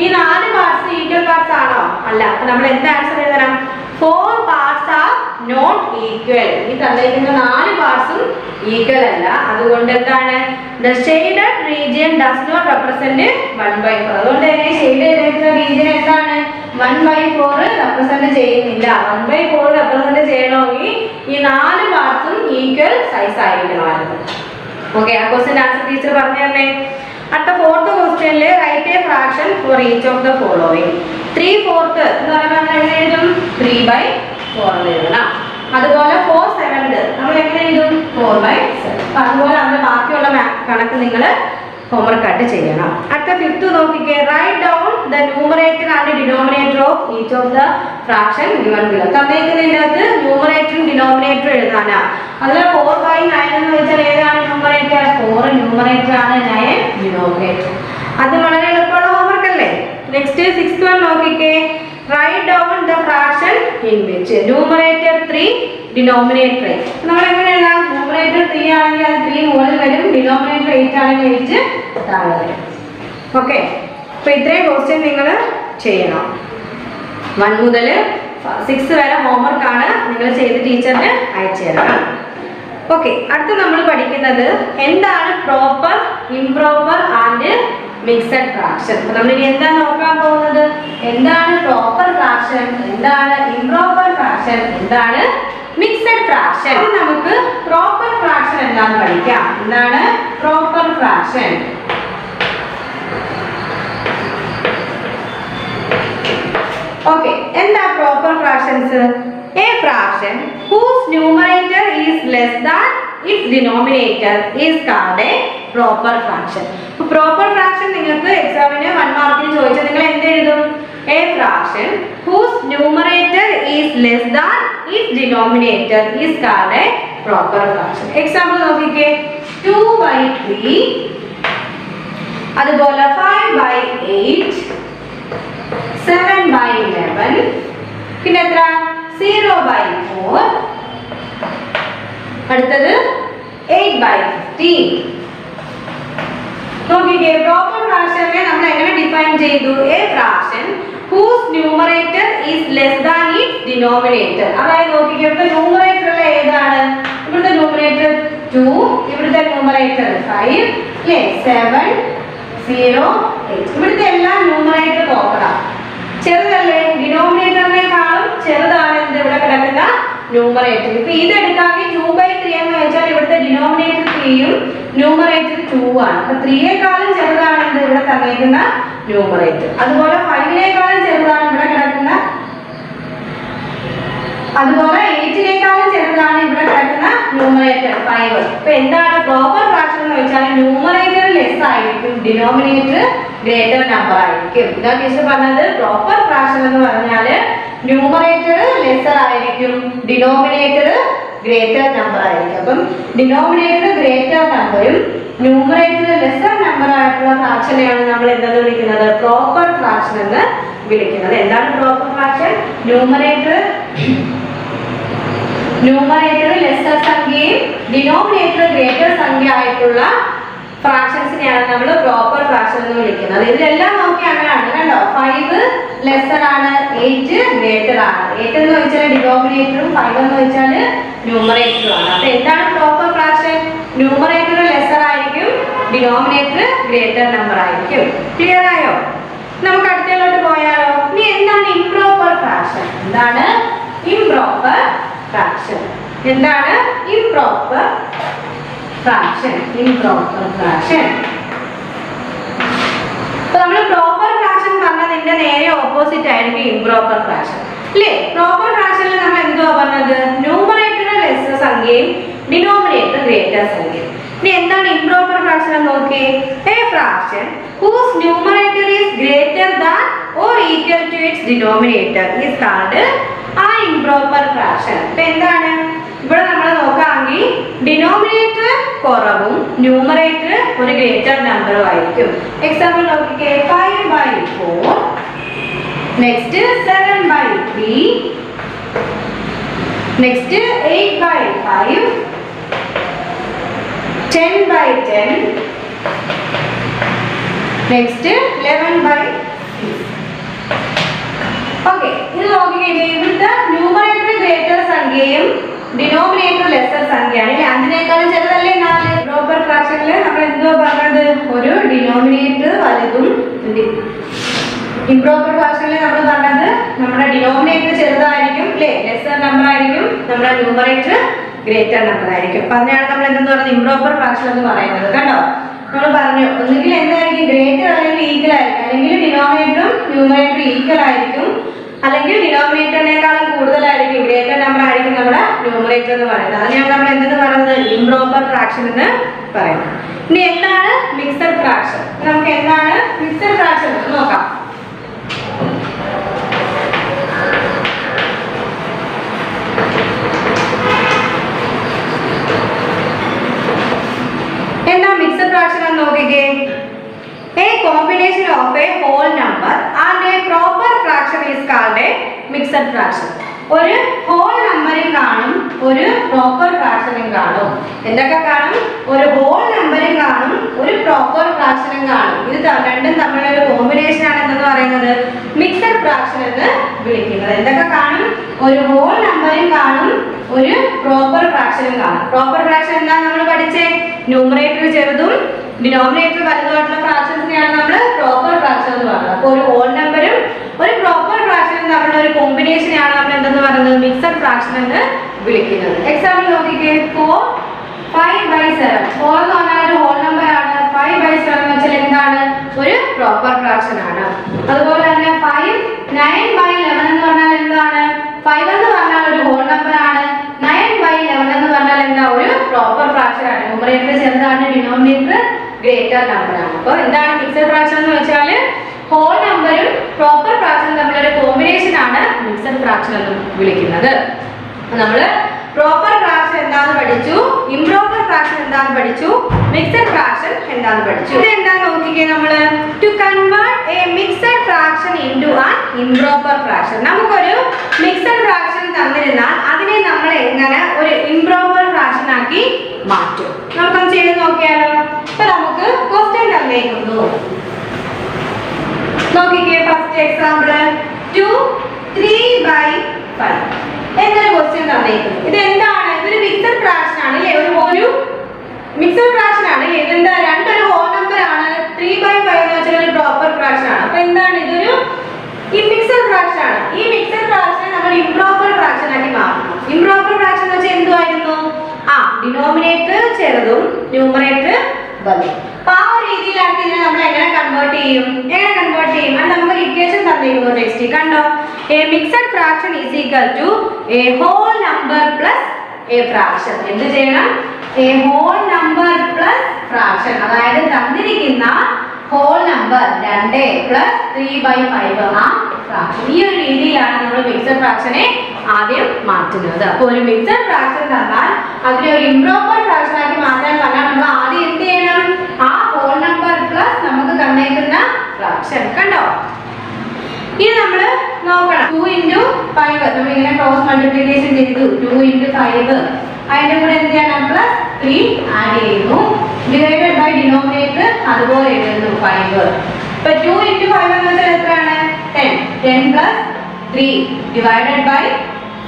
ഈ 4 പാർട്സ് ഈക്വൽ പാർട്സ് ആണോ? അല്ല. അപ്പൊ നമ്മൾ എന്താ ആൻസർ എഴുതണം? 4 parts are not equal. ഈ തന്നിരിക്കുന്ന 4 പാർട്സും ഈക്വൽ അല്ല. അതുകൊണ്ട് എന്താണ്? The shaded region does not represent 1/4. അതുകൊണ്ട് തന്നെ ഷെയ്ഡ് ചെയ്തിരിക്കുന്ന റീജിയൻ എന്താണ്? 1/4 റെപ്രസെന്റ് ചെയ്യുന്നില്ല. 1/4 റെപ്രസെന്റ് ചെയ്യണമെങ്കിൽ ഈ 4 പാർട്സും ഈക്വൽ സൈസ് ആയിരിക്കണമായിരുന്നു. ഓക്കെ, ആ ക്വസ്റ്റ്യൻ ആൻസർ ടീച്ചർ പറഞ്ഞു തന്നെ. അടുത്ത 4th ക്വസ്റ്റ്യനിൽ right a fraction for each of the following. 3/4 എന്ന് പറയുമ്പോൾ നമ്മൾ എങ്ങനെ എഴുതും? 3/4 എന്ന് എഴുതണം. അതുപോലെ 4/7 നമ്മൾ എങ്ങനെ എഴുതും? 4/7. അതുപോലെ അതിന്റെ ബാക്കിയുള്ള കണക്ക് നിങ്ങൾ ഹോംവർക്ക് ആയിട്ട് ചെയ്യണം. അടുത്ത 5th നോക്കിക്കേ, write down the numerator and denominator of each of the fraction given below. തന്നേക്കുന്നതിനകത്ത് ന്യൂമറേറ്ററും ഡിനോമിനേറ്ററും എഴുതാനാ. അതിൽ 4/9 എന്ന് വെച്ചാൽ ഏതാണ് ന്യൂമറേറ്റർ? 4 ന്യൂമറേറ്റർ ആണ്, 9 ഡിനോമിനേറ്റർ. അത് വളരെ എളുപ്പമുള്ള ഹോംവർക്ക് അല്ലേ? നെക്സ്റ്റ് 6th one നോക്കിക്കേ, write down the fraction in which numerator 3 denominator 8. നമ്മൾ എങ്ങനെ എഴുതാം? ന്യൂമറേറ്റർ 3 ആണെങ്കിൽ അത് 3 മുകളിൽ വരും, ഡിനോമിനേറ്റർ 8 ആണെങ്കിൽ 8 താഴെ വരും. ഓക്കെ, അപ്പൊ ഇത്രയും ക്വസ്റ്റ്യൻ നിങ്ങൾ ചെയ്യണം. 1 മുതൽ 6 വരെ ഹോംവർക്ക് ആണ്. നിങ്ങൾ ചെയ്ത് ടീച്ചറിന് അയച്ചു തരണം. ഓക്കെ, അടുത്ത് നമ്മൾ പഠിക്കുന്നത് എന്താണ് proper, improper and mixed fraction. അപ്പൊ നമ്മൾ ഇനി എന്താ നോക്കാൻ പോകുന്നത്? എന്താണ് പ്രോപ്പർ ഫ്രാക്ഷൻ, എന്താണ് ഇംപ്രോപ്പർ ഫ്രാക്ഷൻ, എന്താണ് മിക്സഡ് ഫ്രാക്ഷൻ. നമുക്ക് പ്രോപ്പർ ഫ്രാക്ഷൻ എന്താണെന്ന് പഠിക്കാം. എന്താണ് പ്രോപ്പർ ഫ്രാക്ഷൻ? ഓക്കെ, എന്താ proper fractions? A fraction whose numerator is less than its denominator is called a proper fraction. അപ്പോൾ proper fraction നിങ്ങൾക്ക് എക്സാമിന് 1 മാർക്കിന് ചോദിച്ചാൽ നിങ്ങൾ എന്ത് എഴുതും? A fraction whose numerator is less than its denominator is called a proper fraction. Example നോക്കിക്കേ, 2/3, അതുപോലെ 5/8, 7/11, പിന്നെ എത്ര? 0/4, അടുത്തത് 8/15. നോക്കിക്കേ, പ്രോപ്പർ ഫ്രാക്ഷനെ നമ്മൾ എങ്ങനെ ഡിഫൈൻ ചെയ്തു? A fraction whose numerator is less than its denominator. അതായത് നോക്കിക്കേ, ഇവിടുത്തെ ന്യൂമറേറ്റർ ഏതാണ്? ഇവിടുത്തെ ന്യൂമറേറ്റർ 2, ഇവിടുത്തെ ന്യൂമറേറ്റർ 5, അല്ലേ? 7, 0, 8. ഇവിടുത്തെ എല്ലാം ന്യൂമറേറ്റർ നോക്കണം. ചെറുതല്ലേ? ഡിനോമിനേറ്ററിനേക്കാളും ചെറുതാണ് എന്ത് ഇവിടെ കിടക്കുന്ന ന്യൂമറേറ്റർ. ഇപ്പൊ ഇത് എടുക്കാമെങ്കിൽ 2/3 എന്ന് വെച്ചാൽ ഇവിടുത്തെ ഡിനോമിനേറ്റർ 3യും ന്യൂമറേറ്റർ 2 ആണ്. അപ്പൊ 3യേക്കാളും ചെറുതാണ് എന്ത് ഇവിടെ തന്നേക്കുന്ന ന്യൂമറേറ്റർ. അതുപോലെ 5നേക്കാളും ചെറുതാണ് ഇവിടെ കിടക്കുന്ന, അതുപോലെ 8നേക്കാളും ചെറുതാണ് ഇവിടെ കിടക്കുന്ന ന്യൂമറേറ്റർ 5. അപ്പൊ എന്താണ് പ്രോപ്പർ ഫ്രാക്ഷൻ എന്ന് വെച്ചാൽ ന്യൂമറേറ്റർ ലെസ് ആയിരിക്കും, ഡിനോമിനേറ്റർ ഗ്രേറ്റർ നമ്പർ ആയിരിക്കും. ഇതാ ടീച്ചർ പറഞ്ഞത്. പ്രോപ്പർ ഫ്രാക്ഷൻ എന്ന് പറഞ്ഞാൽ ന്യൂമറേറ്റർ ലെസർ ആയിരിക്കും, ഡിനോമിനേറ്റർ ഗ്രേറ്റർ നമ്പർ ആയിരിക്കും. അപ്പം ഡിനോമിനേറ്റർ ഗ്രേറ്റർ നമ്പറും ന്യൂമറേറ്റർ ലെസർ നമ്പർ ആയിട്ടുള്ള ഫ്രാക്ഷനെയാണ് നമ്മൾ എന്തെന്ന് വിളിക്കുന്നത്? പ്രോപ്പർ ഫ്രാക്ഷൻ എന്ന് വിളിക്കുന്നത്. എന്താണ് പ്രോപ്പർ ഫ്രാക്ഷൻ? ന്യൂമറേറ്റർ ലെസ്സർ സംഖ്യയും ഡിനോമിനേറ്റർ ഗ്രേറ്റർ സംഖ്യ ആയിട്ടുള്ള ഫ്രാക്ഷൻസിനെയാണ് നമ്മൾ പ്രോപ്പർ ഫ്രാക്ഷൻ എന്ന് വിളിക്കുന്നത്. ഇതിലെല്ലാം നോക്കി അങ്ങനെയാണ് കണ്ടോ. 5 ലെസ്സർ ആണ്, 8 ഗ്രേറ്റർ ആണ്. 8 എന്ന് വെച്ചാൽ ഡിനോമിനേറ്ററും 5 എന്ന് വെച്ചാൽ ന്യൂമറേറ്ററും ആണ്. അപ്പൊ എന്താണ് പ്രോപ്പർ ഫ്രാക്ഷൻ? ന്യൂമറേറ്റർ ലെസ്സർ ആയിരിക്കും, ഡിനോമിനേറ്റർ ഗ്രേറ്റർ നമ്പർ ആയിരിക്കും. ക്ലിയർ ആയോ? നമുക്ക് അടുത്തതിലോട്ട് പോയാലോ. ഇനി എന്താണ് ഇംപ്രോപ്പർ ഫ്രാക്ഷൻ? എന്താണ് ഇംപ്രോപ്പർ ഫ്രാക്ഷൻ? എന്താണ് ഇംപ്രോപ്പർ ഫ്രാക്ഷൻ? ഇംപ്രോപ്പർ ഫ്രാക്ഷൻ ഇപ്പൊ നമ്മൾ പ്രോപ്പർ ഫ്രാക്ഷൻ പറഞ്ഞതിന്റെ നേരെ ഓപ്പോസിറ്റ് ആയിരിക്കും ഇംപ്രോപ്പർ ഫ്രാക്ഷൻ അല്ലേ? പ്രോപ്പർ ഫ്രാക്ഷനിൽ നമ്മൾ എന്തുവാ പറഞ്ഞത്? ന്യൂമറേറ്റർ ലെസ്സർ സംഖ്യയും ഡിനോമിനേറ്റർ ഗ്രേറ്റർ സംഖ്യയും. ഇനി എന്താണ് ഇംപ്രോപ്പർ ഫ്രാക്ഷൻ എന്ന് നോക്കിയേ. A fraction whose numerator is greater than or equal to its denominator is called a improper fraction. ഇപ്പൊ എന്താണ് ഇവിടെ നമ്മൾ നോക്കാമെങ്കിൽ ഡിനോമിനേറ്റർ കുറവും ന്യൂമറേറ്റർ ഒരു ഗ്രേറ്റർ നമ്പറും ആയിരിക്കും. എക്സാമ്പിൾ നോക്കിക്കേ. 5/4, നെക്സ്റ്റ് 7/3, നെക്സ്റ്റ് 8/5, 10/10, നെക്സ്റ്റ് 11/6. ഓക്കെ, ഇത് നോക്കിക്കഴിഞ്ഞാൽ ഇവിടുത്തെ ന്യൂമറേറ്റർ ഗ്രേറ്റർ സംഖ്യയും ഡിനോമിനേറ്റർ ലെസ്സർ സംഖ്യയാണ്. ഇല്ല, 5-നേക്കാളും ചെറുതല്ലേ 4? പ്രോപ്പർ ഫ്രാക്ഷനിൽ നമ്മൾ എന്തോ പറഞ്ഞത്? ഒരു ഡിനോമിനേറ്റർ വലുതും ഇംപ്രോപ്പർ ഫ്രാക്ഷനിൽ നമ്മൾ പറഞ്ഞത് നമ്മുടെ ഡിനോമിനേറ്റർ ചെറുതായിരിക്കും അല്ലേ, ലെസ്സർ നമ്പർ ആയിരിക്കും, നമ്മുടെ ന്യൂമറേറ്റർ ഗ്രേറ്റർ നമ്പർ ആയിരിക്കും. അപ്പൊ അതിനാണ് നമ്മൾ എന്തെന്ന് പറയുന്നത്? ഇംപ്രോപ്പർ ഫ്രാക്ഷൻ എന്ന് പറയുന്നത്. കണ്ടോ, നമ്മൾ പറഞ്ഞു ഒന്നുകിൽ എന്തായിരിക്കും? ഗ്രേറ്റർ അല്ലെങ്കിൽ ഈക്വൽ ആയിരിക്കും, അല്ലെങ്കിൽ ഡിനോമിനേറ്ററും ന്യൂമറേറ്ററും ഈക്വൽ ആയിരിക്കും, അല്ലെങ്കിൽ ഡിനോമിനേറ്ററിനേക്കാളും കൂടുതലായിരിക്കും, ഗ്രേറ്റർ നമ്പർ ആയിരിക്കും നമ്മുടെ ന്യൂമറേറ്റർ എന്ന് പറയുന്നത്. അതിനാണ് നമ്മൾ എന്തെന്ന് പറയുന്നത്? ഇംപ്രോപ്പർ ഫ്രാക്ഷൻ എന്ന് പറയുന്നത്. ഇനി എന്താണ് മിക്സഡ് ഫ്രാക്ഷൻ? നമുക്ക് എന്താണ് മിക്സഡ് ഫ്രാക്ഷൻ എന്ന് നോക്കാം. എന്താ മിക്സഡ് ഫ്രാക്ഷൻ എന്ന് നോക്കിക്കേ. A combination of a whole number and a proper fraction is called a mixed fraction. ഒരു ഹോൾ നമ്പറും കാണും, ഒരു പ്രോപ്പർ ഫ്രാക്ഷനും കാണും. എന്തൊക്കെ കാണും? ഒരു ഹോൾ നമ്പറും കാണും, ഒരു പ്രോപ്പർ ഫ്രാക്ഷനും കാണും. ഇത് രണ്ടും തമ്മിലുള്ള ഒരു കോമ്പിനേഷൻ ആണ് എന്തെന്ന് പറയുന്നത്? മിക്സഡ് ഫ്രാക്ഷൻ എന്ന് വിളിക്കുന്നത്. എന്തൊക്കെ കാണും? ഒരു ഹോൾ നമ്പറും കാണും, ഒരു പ്രോപ്പർ ഫ്രാക്ഷനും കാണും. പ്രോപ്പർ ഫ്രാക്ഷൻ എന്താ നമ്മൾ പഠിച്ചേ? ന്യൂമറേറ്റർ ചെറുതും ഡിനോമിനേറ്റർ വലുതുമായിട്ടുള്ള ഫ്രാക്ഷൻസിനെയാണ് നമ്മൾ പ്രോപ്പർ ഫ്രാക്ഷൻ എന്ന് പറയുന്നത്. അപ്പോൾ ഒരു ഹോൾ നമ്പറും ഒരു പ്രോപ്പർ ഫ്രാക്ഷനും തമ്മിലുള്ള ഒരു കോമ്പിനേഷനെയാണ് നമ്മൾ എന്തെന്ന് പറയുന്നത്? മിക്സഡ് ഫ്രാക്ഷൻ എന്ന് വിളിക്കുന്നത്. എക്സാമ്പിൾ നോക്കിക്കേ. 4/5/7. 4 എന്ന് പറഞ്ഞാൽ ഒരു ഹോൾ നമ്പർ ആണ്. 5/7 എന്ന് വെച്ചാൽ എന്താണ്? ഒരു പ്രോപ്പർ ഫ്രാക്ഷൻ ആണ്. അതുപോലെ തന്നെ 9/11 എന്ന് പറഞ്ഞാൽ എന്താണ്? 5 എന്ന് പറഞ്ഞാൽ ഒരു ഹോൾ നമ്പർ ആണ്. 9/11 എന്ന് പറഞ്ഞാൽ എന്താ? ഒരു പ്രോപ്പർ ഫ്രാക്ഷൻ ആണ്. ന്യൂമറേറ്റർ ചെറുതാണ്, ഡിനോമിനേറ്റർ ഗ്രേറ്റർ നമ്പർ ആണ്. അപ്പോൾ എന്താണ് മിക്സഡ് ഫ്രാക്ഷൻ എന്ന് വെച്ചാൽ ഹോൾ നമ്പറും പ്രോപ്പർ ഫ്രാക്ഷനും തമ്മിലൊരു കോമ്പിനേഷൻ ആണ് മിക്സഡ് ഫ്രാക്ഷൻ എന്ന് വിളിക്കുന്നത്. നമ്മൾ പ്രോപ്പർ ഫ്രാക്ഷൻ എന്താന്ന് പഠിച്ചു, ഇംപ്രോപ്പർ ഫ്രാക്ഷൻ എന്താന്ന് പഠിച്ചു, മിക്സഡ് ഫ്രാക്ഷൻ എന്താന്ന് പഠിച്ചു. ഇത് എന്താന്ന് നോക്കിക്കേ. നമ്മൾ to convert a mixed fraction into an improper fraction. നമുക്കൊരു മിക്സഡ് ഫ്രാക്ഷൻ തന്നിരുന്നാൽ അതിനെ നമ്മൾ എങ്ങനെ ഒരു ഇംപ്രോപ്പർ ഫ്രാക്ഷൻ ആക്കി മാറ്റും? നമുക്കൊന്ന് ചെയ്ത് നോക്കിയാലോ. ഇപ്പൊ നമുക്ക് ക്വസ്റ്റ്യൻ തന്നേക്കുന്നു. നോക്കിക്കേ. ഫസ്റ്റ് എക്സാമ്പിൾ 2 3/5 എന്നൊരു ക്വസ്റ്റ്യൻ തന്നേക്കുന്നു. ഇത് എന്താണ്? ഇതൊരു മിക്സഡ് ഫ്രാക്ഷൻ ആണ് അല്ലേ? ഒരു മിക്സഡ് ഫ്രാക്ഷൻ ആണ്. ഇതെന്താ? രണ്ടൊരു ഹോൾ നമ്പർ ആണ്. 3/5 എന്ന് വെച്ചാൽ ഒരു പ്രോപ്പർ ഫ്രാക്ഷൻ ആണ്. അപ്പൊ എന്താണ്? ഇതൊരു മിക്സഡ് ഫ്രാക്ഷൻ ആണ്. ഈ മിക്സഡ് ഫ്രാക്ഷൻ നമ്മൾ ഇംപ്രോപ്പർ ഫ്രാക്ഷൻ ആക്കി മാറ്റണം. ഇംപ്രോപ്പർ ഫ്രാക്ഷൻ എന്ന് വെച്ചാൽ എന്തുവായിരുന്നു? ഡിനോമിനേറ്റർ ചെറുതും ന്യൂമറേറ്റർ വലുതും. അപ്പൊ ആ ഒരു രീതിയിലാക്കി ഇതിനെ നമ്മൾ എങ്ങനെ കൺവേർട്ട് ചെയ്യും? അത് നമുക്ക് ഇക്വേഷൻ തന്നിരിക്കുന്നു. ടെക്സ്റ്റ് കണ്ടോ. A mixed fraction is equal to a whole number plus a fraction. എന്ത് ചെയ്യണം? A whole number plus fraction. അതായത് തന്നിരിക്കുന്ന ഹോൾ നമ്പർ 2 പ്ലസ് 3/5 ആ ഫ്രാക്ഷൻ. ഈ ഒരു രീതിയിലാണ് നമ്മൾ മിക്സഡ് ഫ്രാക്ഷനെ ആദ്യം മാറ്റുന്നത്. അപ്പോൾ ഒരു മിക്സഡ് ഫ്രാക്ഷൻ തന്നാൽ അതിനെ ഒരു ഇംപ്രോപ്പർ ഫ്രാക്ഷൻ ആക്കി മാറ്റാൻ പറഞ്ഞാൽ നമ്മൾ ആദ്യം എന്ത് ചെയ്യണം? ആ ഹോൾ നമ്പർ പ്ലസ് നമുക്ക് തന്നേക്കുന്ന ഫ്രാക്ഷൻ. കണ്ടോ? ഇനി നമ്മൾ നോക്കണം 2 into 5 നമ്മൾ ഇങ്ങനെ ക്രോസ് മൾട്ടിപ്ലിക്കേഷൻ ചെയ്തു 2 into 5 അതിന്റെ കൂടെ എന്ത് ചെയ്യണം പ്ലസ് 3 ആഡ് ചെയ്യുന്നു ഡിവൈഡഡ് ബൈ ഡിനോമിനേറ്റർ അതുപോലെ എഴുതുന്നു 5 ഇപ്പൊ 2 into 5 എന്ന് വെച്ചാൽ എത്രയാണ് 10 plus 3 divided by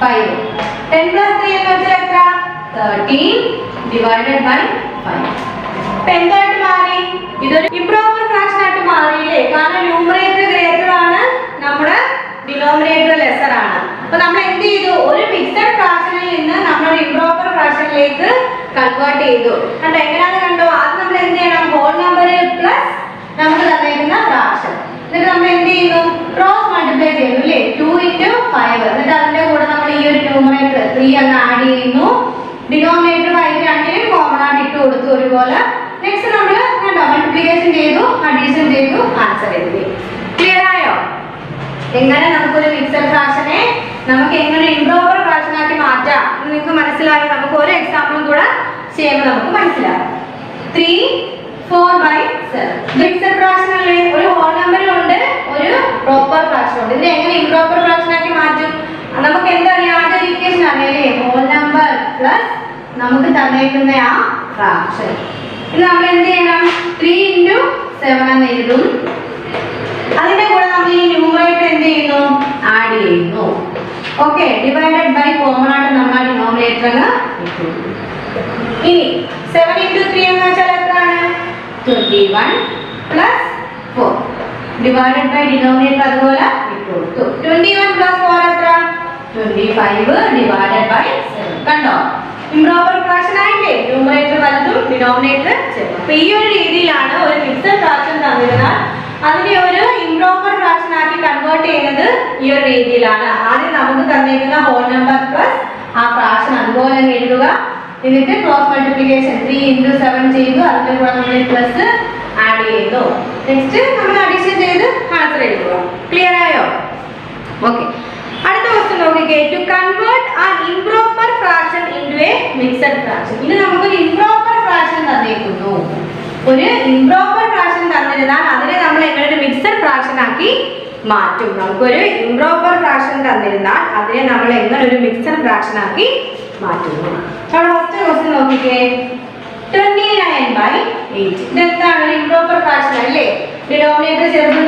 5 10 plus 3 എന്ന് വെച്ചാൽ എത്ര 13 divided by 5 ഇപ്പൊ എന്തായിട്ട് മാറി ഇതൊരു ഇംപ്രോപ്പർ ഫ്രാക്ഷൻ ആയിട്ട് മാറിയില്ലേ കാരണം ന്യൂമറേറ്റർ ഗ്രേറ്റർ ആണ് നമ്മുടെ ഡിനോമിനേറ്റർ ലെസർ ആണ് അപ്പൊ നമ്മൾ എന്ത് ചെയ്തു ഒരു മിക്സഡ് ഫ്രാക്ഷനിൽ നിന്ന് നമ്മൾ ഒരു ഇംപ്രോപ്പർ ഫ്രാക്ഷനിലേക്ക് കൺവേർട്ട് ചെയ്തു കണ്ടോ എങ്ങനെയാണെന്ന് കണ്ടോ ആദ്യം നമ്മൾ എന്ത് ചെയ്യണം ഹോൾ നമ്പർ പ്ലസ് നമുക്ക് തന്നിരിക്കുന്ന ഫ്രാക്ഷൻ എന്നിട്ട് നമ്മൾ എന്ത് ചെയ്യുന്നു ക്രോസ് മൾട്ടിപ്ലൈ ചെയ്യുന്നു അല്ലേ 2 into 5 എന്നിട്ട് അതിന്റെ കൂടെ നമ്മൾ ഈ ഒരു ന്യൂമറേറ്റർ 3 എന്ന് ആഡ് ചെയ്യുന്നു ഡിനോമിനേറ്റർ 5 രണ്ടിനും കോമൺ ആയിട്ട് ഇട്ട് കൊടുത്തു ഒരുപോലെ നെക്സ്റ്റ് നമ്മൾ കണ്ടോ മൾട്ടിപ്ലിക്കേഷൻ ചെയ്തു അഡീഷൻ ചെയ്തു ആൻസർ എഴുതി ക്ലിയർ ആയോ എങ്ങനെ നമുക്കൊരു മിക്സഡ് ഫ്രാക്ഷനെ നമുക്ക് എങ്ങനെ ഇംപ്രോപ്പർ ഫ്രാക്ഷൻ ആക്കി മാറ്റാം എന്ന് നിങ്ങൾക്ക് മനസ്സിലായി നമുക്ക് ഒരു എക്സാമ്പിളും കൂടെ ചെയ്യുമ്പോൾ നമുക്ക് മനസ്സിലാവും 3 4/7 മിക്സഡ് ഫ്രാക്ഷൻ അല്ലേ ഒരു ഹോൾ നമ്പറും ഉണ്ട് ഒരു പ്രോപ്പർ ഫ്രാക്ഷൻ ഉണ്ട് ഇതിനെ എങ്ങനെ ഇംപ്രോപ്പർ ഫ്രാക്ഷൻ ആക്കി മാറ്റും നമുക്ക് എന്തറിയാം ആദ്യ ഇക്വേഷൻ അറിയാലേ ഹോൾ നമ്പർ പ്ലസ് നമുക്ക് തന്നേക്കുന്ന ആ ഫ്രാക്ഷൻ ഇത് നമ്മൾ എന്ത് ചെയ്യണം 3 into 7 എന്ന് എഴുതും അതിന്റെ കൂടെ നമ്മൾ ഈ ന്യൂമറേറ്റർ എന്ത് ചെയ്യുന്നു ആഡ് ചെയ്യുന്നു ഓക്കേ ഡിവൈഡഡ് ബൈ കോമൺ ആയിട്ട് നമ്മൾ ആ ഡിനോമിനേറ്റർ ഇട്ടു ഇനി 7 into 3 എന്ന് വെച്ചാൽ എത്രയാണ് 21 plus 4 divided by denominator അതുപോലെ ഇട്ടു കൊടുത്തു 21 plus 4 എത്ര 25 divided by 7 കണ്ടോ ഇംപ്രോപ്പർ ഫ്രാക്ഷൻ ആയില്ലേ ന്യൂമറേറ്റർ വലുതും ഡിനോമിനേറ്റർ ചെറുതും അപ്പോൾ ഈ ഒരു രീതിയിലാണ് ഒരു മിക്സഡ് ഫ്രാക്ഷൻ തന്നിരുന്നാൽ അതിനെ ഒരു ഇംപ്രോപ്പർ ഫ്രാക്ഷൻ ആക്കി കൺവേർട്ട് ചെയ്യുന്നത് ഈ ഒരു രീതിയിലാണ് ആദ്യം നമുക്ക് തന്നിരിക്കുന്ന ഹോൾ നമ്പർ പ്ലസ് ആ ഫ്രാക്ഷൻ അതുപോലെ എഴുതുക എന്നിട്ട് ക്രോസ് മൾട്ടിപ്ലിക്കേഷൻ 3 into 7 ചെയ്തു അതിന്റെ കൂടെ നമ്മൾ പ്ലസ് ആഡ് ചെയ്തു നെക്സ്റ്റ് നമ്മൾ അഡിഷൻ ചെയ്ത് ആൻസർ എഴുതുക ക്ലിയർ ആയോ ഓക്കേ അടുത്ത ക്വസ്റ്റ്യൻ നോക്കിക്കേ to convert an improper fraction into a mixed fraction ഇത് നമുക്ക് ഒരു ഇംപ്രോപ്പർ ഫ്രാക്ഷൻ തന്നിരിക്കുന്നു ഒരു ഇംപ്രോപ്പർ ഫ്രാക്ഷൻ തന്നിരുന്നാൽ അതിനെ നമ്മൾ എങ്ങനെ ഒരു മിക്സഡ് ഫ്രാക്ഷൻ ആക്കി മാറ്റും നമുക്കൊരു ഇംപ്രോപ്പർ ഫ്രാക്ഷൻ തന്നിരുന്നാൽ അതിനെ നമ്മൾ എങ്ങനെ ഒരു മിക്സഡ് ഫ്രാക്ഷൻ ആക്കി മാറ്റുന്നു നമ്മൾ ഫസ്റ്റ് ക്വസ്റ്റ്യൻ നോക്കിക്കേ 29/8 ഇതെന്താണ് ഒരു ഇംപ്രോപ്പർ ഫ്രാക്ഷൻ അല്ലേ ഡിനോമിനേറ്റർ ചെറുത്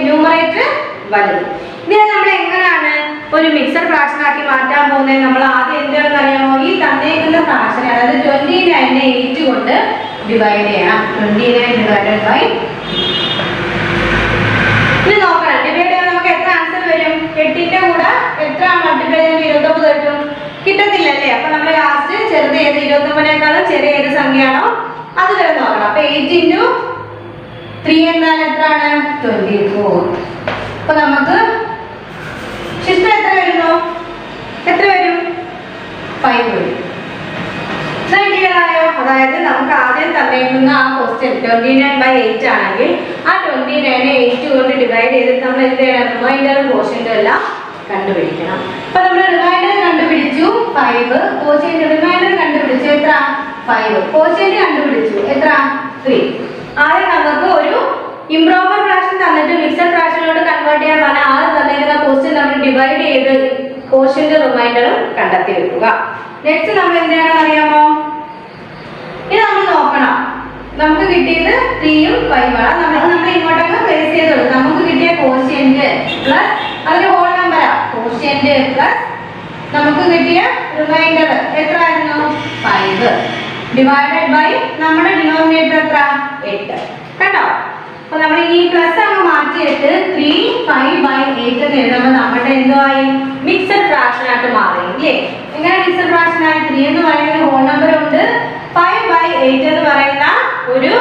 ന്യൂമറേറ്റർ വലുത് ഇതിനെ നമ്മൾ എങ്ങനെയാണ് ഒരു മിക്സഡ് ഫ്രാക്ഷൻ ആക്കി മാറ്റാൻ പോകുന്നത് നമ്മൾ ആദ്യം എന്താണെന്ന് അറിയാമോ ഈ തന്നേക്കുന്ന ഫ്രാക്ഷൻ അതായത് 29നെ 8 കൊണ്ട് ഡിവൈഡ് ചെയ്യണം 29 divided by ഇത് നോക്കണം ഡിവൈഡ് ചെയ്യാൻ നമുക്ക് എത്ര ആൻസർ വരും 8ന്റെ കൂടെ എത്ര മൾട്ടിപ്ലൈ ചെയ്യുമ്പോൾ 29 കിട്ടും കിട്ടത്തില്ലല്ലേ അപ്പൊ നമ്മൾ ലാസ്റ്റ് ചെറുത് ഏത് 29നേക്കാളും ചെറിയ ഏത് സംഖ്യയാണോ അത് വരെ നോക്കണം അപ്പൊ 8 into 3 എന്നാൽ എത്രയാണ് 24 അപ്പൊ നമുക്ക് ശിഷ്ടം എത്ര വരുന്നു എത്ര വരും 5 വരും ആയോ അതായത് നമുക്ക് ആദ്യം തന്നേക്കുന്ന ആ ക്വസ്റ്റ്യൻ 29/8 ആണെങ്കിൽ ആ 29നെ 8 കൊണ്ട് ഡിവൈഡ് ചെയ്തിട്ട് നമ്മൾ എന്ത് ചെയ്യണം റിമൈൻഡറും കോഷ്യന്റും എല്ലാം കണ്ടുപിടിക്കണം അപ്പൊ നമ്മൾ റിമൈൻഡർ കണ്ടുപിടിച്ചു 5 കോഷ്യന്റ് റിമൈൻഡർ കണ്ടുപിടിച്ചു എത്ര 5 കോഷ്യന്റ് കണ്ടുപിടിച്ചു എത്ര 3 ആദ്യം നമുക്ക് ഒരു ഇംപ്രോപ്പർ ഫ്രാക്ഷൻ തന്നിട്ട് മിക്സഡ് ഫ്രാക്ഷനിലോട്ട് കൺവേർട്ട് ചെയ്യാൻ പറഞ്ഞാൽ ആദ്യം തന്നിരിക്കുന്ന ക്വസ്റ്റ്യൻ നമ്മൾ ഡിവൈഡ് ചെയ്ത് കോഷ്യന്റ് റിമൈൻഡറും കണ്ടെത്തി വെക്കുക നെക്സ്റ്റ് നമ്മൾ എന്താണെന്ന് അറിയാമോ ഇത് നമ്മൾ നോക്കണം നമുക്ക് കിട്ടിയത് 3 ഉം 5 ആണ് നമ്മൾ ഇങ്ങോട്ടൊക്കെ പ്ലേസ് ചെയ്ത് കൊടുക്കും നമുക്ക് കിട്ടിയ കോഷ്യന്റ് പ്ലസ് അതിന്റെ ഹോൾ നമ്പറാ കോഷ്യന്റ് പ്ലസ് നമുക്ക് കിട്ടിയ റിമൈൻഡർ എത്ര ആയിരുന്നു 5 ഡിവൈഡഡ് ബൈ നമ്മുടെ ഡിനോമിനേറ്റർ എത്ര 8 കണ്ടോ അപ്പൊ നമ്മൾ ഈ പ്ലസ് അങ്ങ് മാറ്റിയിട്ട് 3 5/8 എന്ന് എഴുതുമ്പോൾ നമ്മുടെ എന്തായി മിക്സഡ് ഫ്രാക്ഷൻ ആയിട്ട് മാറി അല്ലേ എങ്ങനെ മിക്സഡ് ഫ്രാക്ഷൻ ആയി 3 എന്ന് പറയുന്ന ഹോൾ നമ്പർ ഉണ്ട് 5/8 എന്ന് പറയുന്ന ഒരു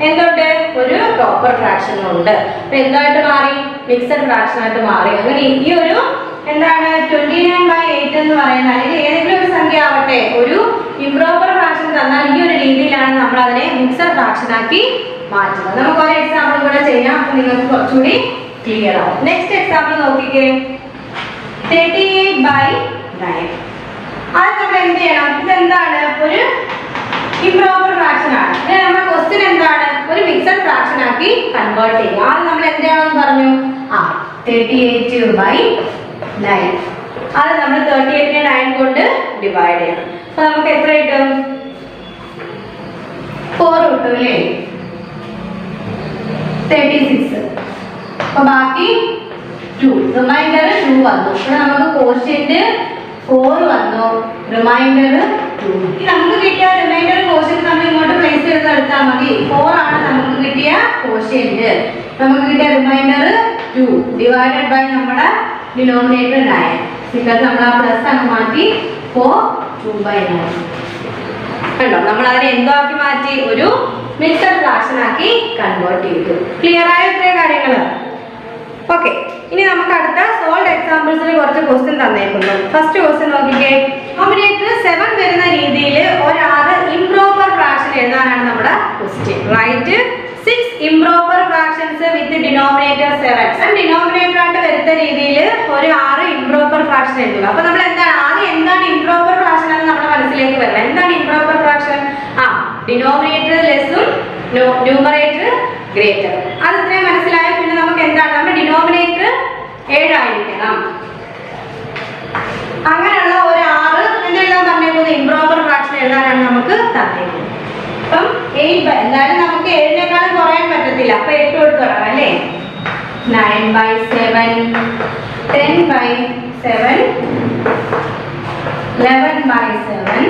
എന്തുണ്ട് ഒരു പ്രോപ്പർ ഫ്രാക്ഷൻ ഉണ്ട് അപ്പൊ എന്തായിട്ട് മാറി മിക്സഡ് ഫ്രാക്ഷൻ ആയിട്ട് മാറി അങ്ങനെ ഈ ഒരു എന്താണ് 29/8 എന്ന് പറയുന്ന അല്ലെങ്കിൽ ഏതെങ്കിലും ഒരു സംഖ്യ ആവട്ടെ ഒരു ഇംപ്രോപ്പർ ഫ്രാക്ഷൻ തന്നാൽ ഈ ഒരു രീതിയിലാണ് നമ്മൾ അതിനെ മിക്സഡ് ഫ്രാക്ഷൻ ആക്കി മാറ്റുന്നത് നമുക്ക് ഒരു എക്സാമ്പിൾ കൂടെ ചെയ്യാം അപ്പോൾ നിങ്ങൾക്ക് കുറച്ചുകൂടി ക്ലിയർ ആവും നെക്സ്റ്റ് എക്സാമ്പിൾ നോക്കിക്കേ 38/9 അത് നമ്മൾ എന്ത് ചെയ്യണം ഇതെന്താണ് ഒരു ഇംപ്രോപ്പർ ഫ്രാക്ഷൻ ആണ് ഇത് നമ്മുടെ ക്വസ്റ്റ്യൻ എന്താണ് ഒരു മിക്സഡ് ഫ്രാക്ഷൻ ആക്കി കൺവേർട്ട് ചെയ്യുക അത് നമ്മൾ എന്ത് ചെയ്യണമെന്ന് പറഞ്ഞു 38/9. അത് നമ്മൾ 38നെ 9 കൊണ്ട് ഡിവൈഡ് ചെയ്യണം. അപ്പൊ നമുക്ക് എത്ര കിട്ടും? 4 കിട്ടും അല്ലേ? 36. അപ്പൊ ബാക്കി 2, റിമൈൻഡർ 2 വന്നു. ഇവിടെ നമുക്ക് കോഷ്യന്റ് 4 വന്നു, റിമൈൻഡർ 2. നമുക്ക് കിട്ടിയ റിമൈൻഡർ കോഷ്യന്റ് നമ്മൾ ഇങ്ങോട്ട് പ്ലേസ് ചെയ്ത് എടുത്താൽ മതി. 4 ആണ് നമുക്ക് കിട്ടിയ കോഷ്യന്റ്. നമുക്ക് കിട്ടിയ റിമൈൻഡർ 2 ഡിവൈഡഡ് ബൈ നമ്മുടെ ഡിനോമിനേറ്റർ 9. സിക്കത്ത് നമ്മൾ ആ പ്ലസ് അങ്ങ് മാറ്റി 4 2/9. കണ്ടോ, നമ്മൾ അതിനെ എന്തോ ആക്കി മാറ്റി? ഒരു മിക്സഡ് ഫ്രാക്ഷൻ ആക്കി കൺവേർട്ട് ചെയ്തു. ക്ലിയർ ആയ ഇത്രയും കാര്യങ്ങൾ? ഓക്കെ, ഇനി നമുക്ക് അടുത്ത സോൾവ് എക്സാമ്പിൾസിൽ കുറച്ച് ക്വസ്റ്റ്യൻ തന്നേക്കുന്നു. ഫസ്റ്റ് ക്വസ്റ്റ്യൻ നോക്കിക്കേ. ഡിനോമിനേറ്റർ 7 വരുന്ന രീതിയിൽ ഒരു 6 ഇംപ്രോപ്പർ ഫ്രാക്ഷൻ എഴുതാനാണ് നമ്മുടെ question. Write 6 improper fractions with denominator 7. Denominator ആയിട്ട് വരുന്ന രീതിയിൽ ഒരു 6 ഇംപ്രോപ്പർ ഫ്രാക്ഷൻ എഴുതുക. അപ്പൊ നമ്മൾ ആദ്യം എന്താണ് ഇംപ്രോപ്പർ ഫ്രാക്ഷൻ എന്ന് നമ്മുടെ മനസ്സിലേക്ക് വരണം. എന്താണ് ഇംപ്രോപ്പർ ഫ്രാക്ഷൻ? ഡിനോമിനേറ്റർ ലെസ്സും ന്യൂമറേറ്റർ ഗ്രേറ്റർ. അത് ഇത്രയും മനസ്സിലായ പിന്നെ നമുക്ക് എന്താണ്? നമ്മുടെ ഡിനോമിനേറ്റർ 7 ആയിരിക്കണം. അങ്ങനെയുള്ള ഒരു 6 എന്തെല്ലാം തന്നേക്കുന്നത്? ഇംപ്രോപ്പർ ഫ്രാക്ഷൻ എഴുതാനാണ് നമുക്ക് തന്നേക്കുന്നത്. അപ്പം 8 എന്തായാലും നമുക്ക് 7-നേക്കാളും കുറയാൻ പറ്റത്തില്ല. അപ്പൊ 8 തൊട്ട് തുടങ്ങാം അല്ലേ? 9/7, 10/7, 11/7,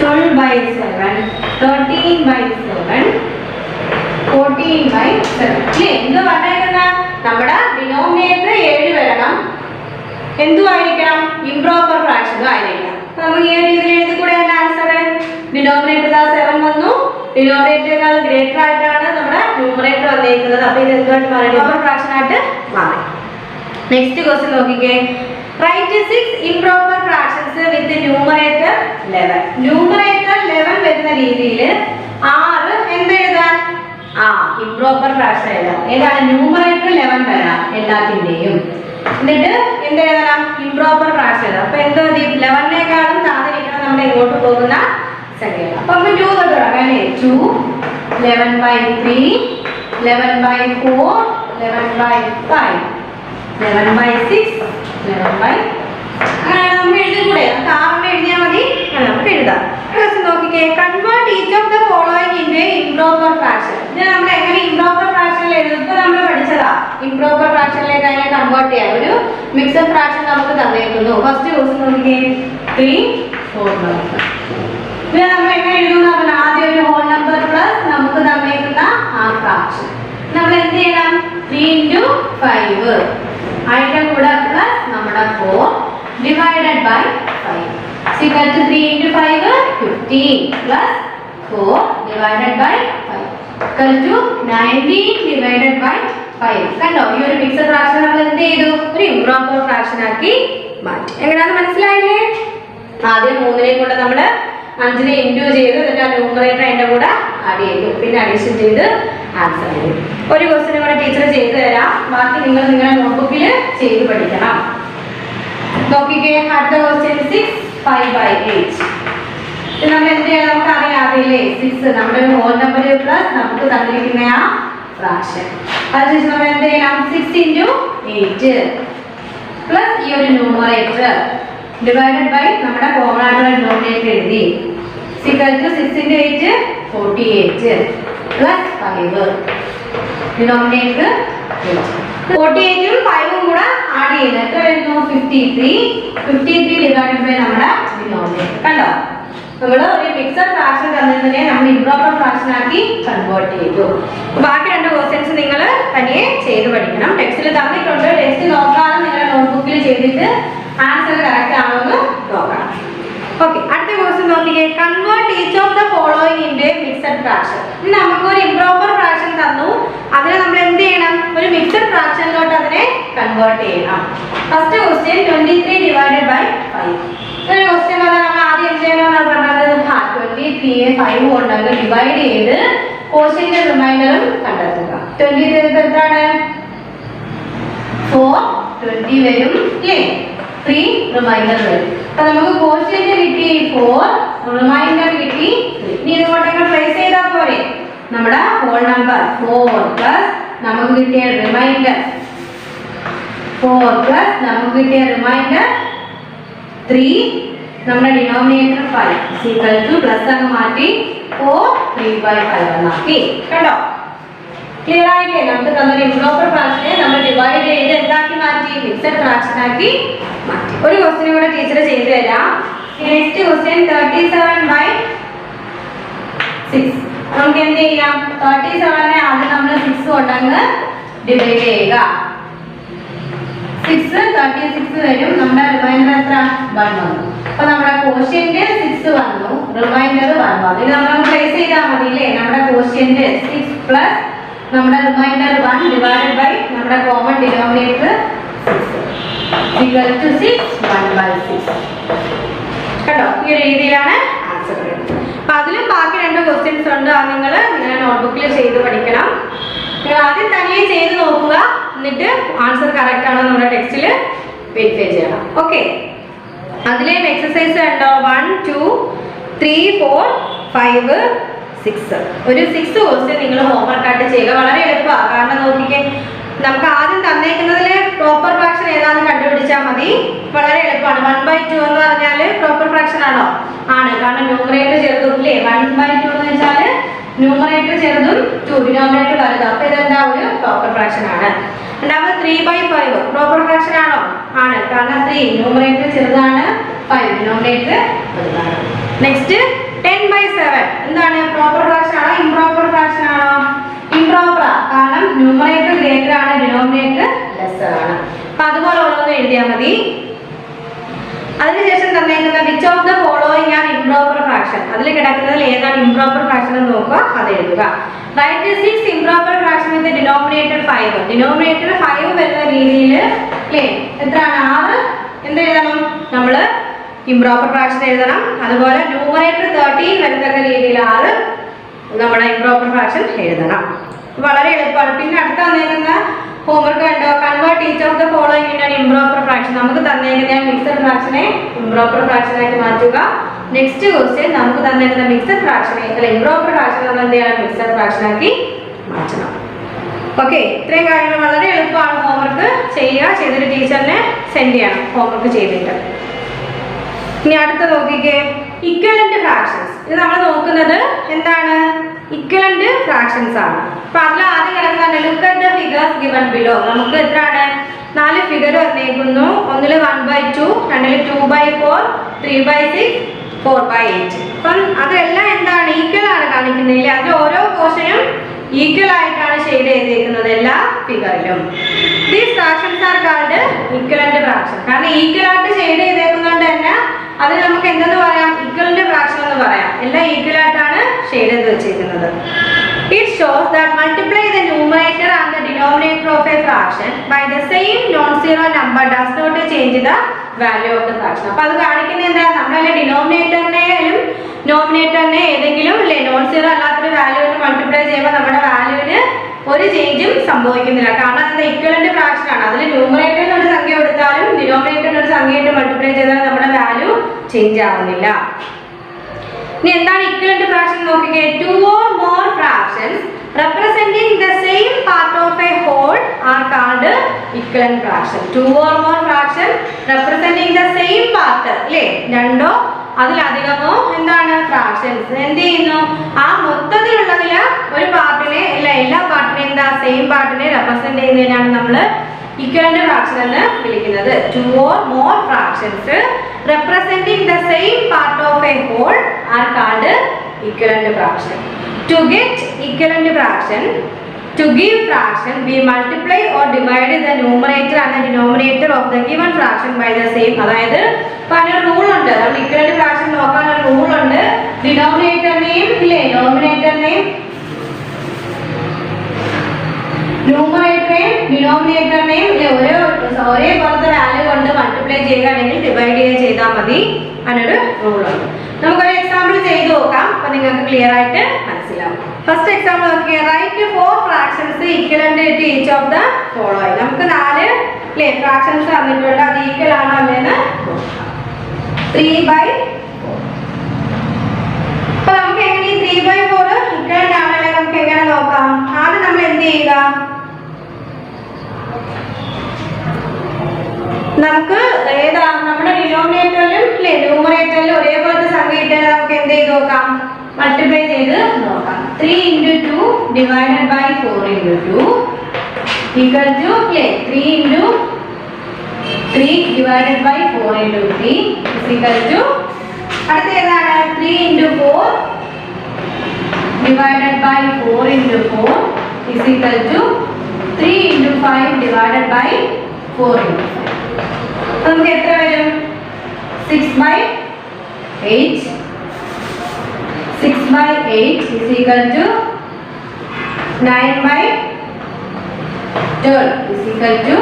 12/7, 13/7, 14/7. എന്ത് പറഞ്ഞേക്കുന്ന? നമ്മുടെ ഡിനോമിനേറ്റർ 7 വരണം. എന്തുമായിരിക്കണം? ഇംപ്രോപ്പർ ഫ്രാക്ഷനും ആയിരിക്കണം. നമുക്ക് ഈ ഒരു രീതിയിൽ എഴുതി കൂടെ ആൻസർ. ഡിനോമിനേറ്റർ 7 വന്നു, ഡിനോമിനേറ്ററിനേക്കാൾ ഗ്രേറ്റർ ആയിട്ടാണ് നമ്മുടെ ന്യൂമറേറ്റർ വന്നിരിക്കുന്നത്. അപ്പൊ ഇത് എന്തുമായിട്ട് മാറി? ഇംപ്രോപ്പർ ഫ്രാക്ഷൻ ആയിട്ട് മാറി. നെക്സ്റ്റ് ക്വസ്റ്റ്യൻ നോക്കിക്കേ. റൈറ്റ് 6 ഇംപ്രോപ്പർ ഫ്രാക്ഷൻസ് വിത്ത് ന്യൂമറേറ്റർ 11. ന്യൂമറേറ്റർ 11 വരുന്ന രീതിയിൽ 6 എന്തെഴുതാൻ? ഇംപ്രോപ്പർ ഫ്രാക്ഷൻ എഴുതാം. ഏതാണ്? ന്യൂമറേറ്റർ 11 വരണം എല്ലാത്തിന്റെയും. എന്നിട്ട് എന്ത് എഴുതണം? ഇംപ്രോപ്പർ ഫ്രാക്ഷൻ എഴുതാം. അപ്പൊ എന്താ? 11-നേക്കാളും താഴെയിരിക്കണം നമ്മുടെ ഇങ്ങോട്ട് പോകുന്ന സംഖ്യകൾ. അപ്പൊ നമുക്ക് 2 തൊട്ട് തുടങ്ങാം അല്ലേ? 2, 11/3, 11/4, 11/5, 11/6, 11/. അങ്ങനെ നമുക്ക് എഴുതിക്കൂടെ? നമുക്ക് 6 എഴുതിയാൽ മതി. നമുക്ക് എഴുതാം. നോക്കിക്കേ. Convert each of the following into improper fraction. ഇത് നമ്മൾ എങ്ങനെ ഇംപ്രോപ്പർ ഫ്രാക്ഷനിൽ എഴുതും? ഇപ്പൊ നമ്മൾ പഠിച്ചതാ. ഇംപ്രോപ്പർ ഫ്രാക്ഷനിലേക്ക് അതിനെ കൺവേർട്ട് ചെയ്യാം. ഒരു മിക്സഡ് ഫ്രാക്ഷൻ നമുക്ക് തന്നേക്കുന്നു. ഫസ്റ്റ് ക്വസ്റ്റ്യൻ നോക്കിക്കേ. 3, 4 ഇത് നമ്മൾ എങ്ങനെ എഴുതുന്നു? നമ്മൾ ആദ്യം ഒരു ഹോൾ നമ്പർ പ്ലസ് നമുക്ക് തന്നേക്കുന്ന ആ ഫ്രാക്ഷൻ നമ്മൾ എന്ത് ചെയ്യണം? 3 × 5 അതിന്റെ കൂടെ പ്ലസ് നമ്മുടെ 4 divided by 5 equal to 3 × 5 15 plus 4 divided by 5 equal to 19 divided by 5. കണ്ടോ? ഈ ഒരു മിക്സഡ് ഫ്രാക്ഷൻ നമ്മൾ എന്ത് ചെയ്തു? ഒരു ഇംപ്രോപ്പർ ഫ്രാക്ഷൻ ആക്കി മാറ്റി. എങ്ങനെയാണെന്ന് മനസ്സിലായില്ലേ? ആദ്യം 3-നെ കൊണ്ട് നമ്മൾ 5-നെ ഇൻറ്റു ചെയ്ത് എന്നിട്ട് ആ ന്യൂമറേറ്റർ അതിന്റെ കൂടെ ആഡ് ചെയ്തു. പിന്നെ അഡീഷൻ ചെയ്ത് ആൻസർ ചെയ്തു. ഒരു ക്വസ്റ്റ്യൻ കൂടെ ടീച്ചർ ചെയ്തു തരാം. ബാക്കി നിങ്ങൾ നിങ്ങളുടെ നോട്ട്ബുക്കിൽ ചെയ്ത് പഠിക്കണം. നോക്കിക്കേ. അടുത്ത ക്വസ്റ്റ്യൻ 6, 5/8. ഇത് നമ്മൾ എന്ത് ചെയ്യണം? നമുക്ക് അറിയാതെ 6 നമ്മുടെ ഒരു ഹോൾ നമ്പർ പ്ലസ് നമുക്ക് തന്നിരിക്കുന്ന ആ ഫ്രാക്ഷൻ. അതിനുശേഷം നമ്മൾ എന്ത് ചെയ്യണം? 6 × 8 പ്ലസ് ഈ ഒരു ന്യൂമറേറ്റർ ഡിവൈഡഡ് ബൈ നമ്മുടെ കോമൺ ആയിട്ടുള്ള ഡിനോമിനേറ്റർ എഴുതി. 6 × 8 48 പ്ലസ് 5 ഡിനോമിനേറ്റർ 48-ഉം 5-ഉം കൂടെ ആഡ് ചെയ്യുന്നത് എത്ര വരുന്നു? 53 ഡിവൈഡഡ് ബൈ നമ്മുടെ ഡിനോമിനേറ്റർ. കണ്ടോ? നമ്മൾ ഒരു മിക്സഡ് ഫ്രാക്ഷൻ തന്നതിനെ നമ്മൾ ഇംപ്രോപ്പർ ഫ്രാക്ഷൻ ആക്കി കൺവേർട്ട് ചെയ്തു. ബാക്കി 2 ക്വസ്റ്റ്യൻസ് നിങ്ങൾ തനിയെ ചെയ്ത് പഠിക്കണം. ടെക്സ്റ്റിൽ തന്നിട്ടുണ്ട്. ടെക്സ്റ്റ് നോക്കാതെ നിങ്ങളുടെ നോട്ട്ബുക്കിൽ ചെയ്തിട്ട് ആൻസർ കറക്റ്റ് ആണോ എന്ന് നോക്കണം. ഓക്കെ, അടുത്ത ക്വസ്റ്റ്യൻ നോക്കിക്കേ. Convert each of the following into mixed fraction. നമുക്ക് ഒരു ഇംപ്രോപ്പർ ഫ്രാക്ഷൻ തന്നു. അതിനെ നമ്മൾ എന്ത് ചെയ്യണം? ഒരു മിക്സഡ് ഫ്രാക്ഷനിലോട്ട് അതിനെ കൺവേർട്ട് ചെയ്യണം. First question 23 divided by 5. ഒരു ക്വസ്റ്റ്യൻ വന്നാൽ നമ്മൾ ആദ്യം എന്ത് ചെയ്യണമെന്നാണ് പറഞ്ഞത്? 23-യെ 5 കൊണ്ടങ്ങ് ഡിവൈഡ് ചെയ്ത് കോഷ്യന്റ് റിമൈൻഡറും കണ്ടെത്തുക. 23 എത്രയാണ്? 4, 20 വരും അല്ലേ? 3 റിമൈൻഡർ വരും. അപ്പൊ നമുക്ക് കോഷ്യന്റ് കിട്ടി 4, റിമൈൻഡർ കിട്ടി 3. ഇനി ഇതുകൊണ്ടൊക്കെ പ്ലേസ് ചെയ്താൽ പോരെ? നമ്മുടെ ഹോൾ നമ്പർ 4 പ്ലസ് നമുക്ക് കിട്ടിയ റിമൈൻഡർ 4 പ്ലസ് നമുക്ക് കിട്ടിയ റിമൈൻഡർ 3, നമ്മുടെ ഡിനോമിനേറ്റർ 5 ഈക്വൽ ടു പ്ലസ് അങ്ങ് മാറ്റി 4 3/5 എന്നാക്കി. കണ്ടോ? ക്ലിയർ ആയില്ലേ? നമുക്ക് തന്നൊരു ഇംപ്രോപ്പർ ഫ്രാക്ഷനെ നമ്മൾ ഡിവൈഡ് ചെയ്ത് എന്താക്കി മാറ്റി? മിക്സഡ് ഫ്രാക്ഷൻ ആക്കി മാറ്റി. ഒരു ക്വസ്റ്റ്യൻ കൂടെ ടീച്ചർ ചെയ്തു തരാം. Next question 37/6. നമുക്ക് എന്ത് ചെയ്യാം? 37നെ ആദ്യം നമ്മൾ 6 കൊണ്ടങ്ങ് ഡിവൈഡ് ചെയ്യുക. 6 36 വരും. നമ്മുടെ റിമൈൻഡർ എത്ര? 1 വന്നു. അപ്പൊ നമ്മുടെ ക്വോഷ്യന്റ് 6 വന്നു, റിമൈൻഡർ 1 വന്നു. ഇത് നമ്മൾ പ്ലേസ് ചെയ്താൽ മതി അല്ലേ? നമ്മുടെ ക്വോഷ്യന്റ് 6 പ്ലസ് നമ്മുടെ റിമൈൻഡർ 1 ഡിവൈഡഡ് ബൈ നമ്മുടെ കോമൺ ഡിനോമിനേറ്റർ 6 ഈക്വൽ ടു 6 1/6. കണ്ടോ? ഈ ഒരു രീതിയിലാണ് ആൻസർ വരുന്നത്. അപ്പൊ അതിലും ബാക്കി 2 ക്വസ്റ്റ്യൻസ് ഉണ്ട്. അത് നിങ്ങൾ നിങ്ങളുടെ നോട്ട്ബുക്കിൽ ചെയ്ത് പഠിക്കണം. നിങ്ങൾ ആദ്യം തനിയെ ചെയ്ത് നോക്കുക, എന്നിട്ട് ആൻസർ കറക്റ്റ് ആണോ നമ്മുടെ ടെക്സ്റ്റിൽ വെരിഫൈ ചെയ്യണം. ഓക്കെ, അതിലെ എക്സസൈസ് ഉണ്ടോ? 1 2 3 4 5 6. ഒരു 6 ക്വസ്റ്റ്യൻ നിങ്ങൾ ഹോംവർക്ക് ആയിട്ട് ചെയ്യുക. വളരെ എളുപ്പമാണ്. കാരണം നോക്കിക്കേ, നമുക്ക് ആദ്യം തന്നേക്കുന്നതിൽ പ്രോപ്പർ ഫ്രാക്ഷൻ ഏതാണെന്ന് കണ്ടുപിടിച്ചാൽ മതി. വളരെ എളുപ്പമാണ്. 1/2 എന്ന് പറഞ്ഞാൽ പ്രോപ്പർ ഫ്രാക്ഷൻ ആണോ? ആണ്. കാരണം ന്യൂമറേറ്റർ ചെറുതും ഇല്ലേ? 1/2 എന്ന് വെച്ചാൽ ന്യൂമറേറ്റർ ചെറുതും ഡിനോമിനേറ്റർ വലുതും. അപ്പൊ ഇതെന്താ? ഒരു പ്രോപ്പർ ഫ്രാക്ഷൻ ആണ്. രണ്ടാമത് 3/5 പ്രോപ്പർ ഫ്രാക്ഷൻ ആണോ? ആണ്. കാരണം 3 ന്യൂമറേറ്റർ ചെറുതാണ്, 5 ഡിനോമിനേറ്റർ വലുതാണ്. നെക്സ്റ്റ് 10/7 എന്താണ്? പ്രോപ്പർ ഫ്രാക്ഷൻ ആണോ ഇംപ്രോപ്പർ ഫ്രാക്ഷൻ ആണോ? ഇംപ്രോപ്പർ. കാരണം ന്യൂമറേറ്റർ ഗ്രേറ്റർ ആണ്, ഡിനോമിനേറ്റർ ലെസ്സർ ആണ്. അപ്പൊ അതുപോലെ ഓരോന്ന് എഴുതിയാൽ മതി. അതിനുശേഷം തന്നേക്കുന്ന which of the following are improper fraction, അതിൽ കിടക്കുന്നതിൽ ഏതാണ് ഇംപ്രോപ്പർ ഫ്രാക്ഷൻ എന്ന് നോക്കുക, അത് എഴുതുക. Write 6 improper fraction with denominator 5. Denominator 5 വരുന്ന രീതിയിൽ അല്ലേ? എത്രയാണ്? 6. എന്ത് എഴുതണം? നമ്മൾ ഇംപ്രോപ്പർ ഫ്രാക്ഷൻ എഴുതണം. അതുപോലെ ന്യൂമറേറ്റർ 13 വരുന്ന രീതിയിൽ 6 നമ്മുടെ ഇംപ്രോപ്പർ ഫ്രാക്ഷൻ എഴുതണം. വളരെ എളുപ്പമാണ്. പിന്നെ അടുത്ത് തന്നേക്കുന്ന ഹോംവർക്ക് കണ്ടോ? Convert each of the following in an improper fraction. നമുക്ക് തന്നേക്കുന്ന മിക്സഡ് ഫ്രാക്ഷനെ ഇംപ്രോപ്പർ ഫ്രാക്ഷൻ ആയിട്ട് മാറ്റുക. നെക്സ്റ്റ് ക്വസ്റ്റ്യൻ നമുക്ക് തന്നേക്കുന്ന മിക്സഡ് ഫ്രാക്ഷനെ അല്ല ഇംപ്രോപ്പർ ഫ്രാക്ഷൻ നമ്മൾ എന്ത് ചെയ്യണം? മിക്സഡ് ഫ്രാക്ഷൻ ആക്കി മാറ്റണം. ഓക്കെ, ഇത്രയും കാര്യങ്ങൾ വളരെ എളുപ്പമാണ്. ഹോംവർക്ക് ചെയ്യുക, ചെയ്തൊരു ടീച്ചറിനെ സെൻഡ് ചെയ്യണം ഹോംവർക്ക് ചെയ്തിട്ട്. ഇനി അടുത്ത നോക്കിക്കേ, ഇക്വലന്റ് ഫ്രാക്ഷൻസ്. ഇത് നമ്മൾ നോക്കുന്നത് എന്താണ്? ഇക്വലന്റ് ഫ്രാക്ഷൻസ് ആണ്. അപ്പൊ അതിൽ ആദ്യം കിടക്കുന്ന look at the figures given below. നമുക്ക് എത്രയാണ്? 4 ഫിഗർ വന്നേക്കുന്നു. ഒന്നില് 1/2, രണ്ടില് 2/4, 3/6, 4/8. അപ്പം അതെല്ലാം എന്താണ്? ഈക്വൽ ആണ് കാണിക്കുന്നില്ല. അതിൽ ഓരോ പോർഷനും ഈക്വൽ ആയിട്ടാണ് ഷെയ്ഡ് ചെയ്തേക്കുന്നത് എല്ലാ ഫിഗറിലും. These fractions are called equivalent fraction. കാരണം ഈക്വൽ ആയിട്ട് ഷെയ്ഡ് ചെയ്തേക്കുന്നതുകൊണ്ട് തന്നെ അത് നമുക്ക് എന്തെന്ന് പറയാം? ഇക്വലന്റ് ഫ്രാക്ഷൻ എന്ന് പറയാം. എല്ലാം ഈക്വൽ ആയിട്ടാണ് ഷെയ്ഡ് ചെയ്ത് വെച്ചിരിക്കുന്നത്. It shows that multiply the numerator and the denominator of a fraction by the same non-zero number does not change the value of the fraction. അപ്പോൾ അത് കാണിക്കുന്നത് എന്താ? നമ്മളെ ഡിനോമിനേറ്ററിനെയും നോമിനേറ്ററിനെ ഏതെങ്കിലും അല്ലേ നോൺ സീറോ അല്ലാത്തൊരു വാല്യൂവിന് മൾട്ടിപ്ലൈ ചെയ്യുമ്പോൾ നമ്മുടെ വാല്യൂവിന് ഒരു ചേഞ്ചും സംഭവിക്കുന്നില്ല. കാരണം അത് ഇക്വലന്റ് ഫ്രാക്ഷൻ ആണ്. അതിൽ ന്യൂമറേറ്ററിന് ഒരു സംഖ്യ കൊടുത്താലും ഡിനോമിനേറ്ററിന് ഒരു സംഖ്യയായിട്ട് മൾട്ടിപ്ലൈ ചെയ്താൽ നമ്മുടെ വാല്യൂ ചേഞ്ച് ആവുന്നില്ല. ഇനി എന്താണ് ഇക്വലന്റ് ഫ്രാക്ഷൻ നോക്കിക്കേ. 2 or more fractions representing the same part of a whole are called equivalent fraction. 2 or more fraction representing the same part അല്ലേ? രണ്ടോ അതിലധികമോ എന്താണ് ഫ്രാക്ഷൻസ് എന്ത് ചെയ്യുന്നു? ആ മൊത്തത്തിലുള്ളതില് ഒരു പാർട്ടിനെ എല്ലാ പാർട്ടിനെ എന്താ സെയിം പാർട്ടിനെ റെപ്രസെന്റ് ചെയ്യുന്നതിനാണ് നമ്മൾ ഇക്വലന്റ് ഫ്രാക്ഷൻ എന്ന് വിളിക്കുന്നത്. 2 or more fractions representing the same part of a whole are called equivalent fraction. To get equivalent fraction, to give fraction, we multiply or divide the numerator and the denominator of the given fraction by the same. അതായത് പല റൂൾ ഉണ്ട്. നമ്മൾ ഇക്വലന്റ് ഫ്രാക്ഷൻ നോക്കാൻ ഒരു റൂൾ ഉണ്ട്. ഡിനോമിനേറ്ററിനെയും ഇല്ലേ ഡിനോമിനേറ്ററിനെയും ഡിനോമിനേറ്ററിനെയും ഒരേ പോലത്തെ വാല്യൂ കൊണ്ട് മൾട്ടിപ്ലൈ ചെയ്യുക അല്ലെങ്കിൽ ഡിവൈഡ് ചെയ്യുക ചെയ്താൽ മതി. അതിനൊരു റൂളുണ്ട്. നമുക്കൊരു എക്സാമ്പിൾ ചെയ്ത് നോക്കാം. അപ്പൊ നിങ്ങൾക്ക് ക്ലിയർ ആയിട്ട് മനസ്സിലാവും. ഫസ്റ്റ് എക്സാമ്പിൾ നോക്കിയാൽ write 4 fractions equivalent to each of the following. നമുക്ക് 4 അല്ലേ ഫ്രാക്ഷൻസ് തന്നിട്ടുണ്ട്. അത് ഈക്വൽ ആണോ അല്ലേന്ന് 3/4. അപ്പൊ നമുക്ക് എങ്ങനെ 3/4 ഈക്വലന്റ് ആണല്ലേ നമുക്ക് എങ്ങനെ നോക്കാം? ആദ്യം നമ്മൾ എന്ത് ചെയ്യുക? ഡിനോമിനേറ്ററിലും അല്ലേ ന്യൂമറേറ്ററിലും ഒരേപോലത്തെ സംഖ്യ കിട്ടാൻ നമുക്ക് എന്ത് ചെയ്ത് നോക്കാം? മൾട്ടിപ്ലൈ ചെയ്ത് നോക്കാം. 3 × 2 ഡിവൈഡഡ് ബൈ 4 × 2 ഈക്വൽ ടു അല്ലേ 3 × 3 ഡിവൈഡഡ് ബൈ 4 × 3 ഈക്വൽ ടു അടുത്ത ഏതാണ്? 3 × 4 divided by 4 into 4 is equal to 3 into 5 divided by 4 into 5. അപ്പോൾ നമുക്ക് എത്ര വരും? 6/8. 6/8 is equal to 9/12 is equal to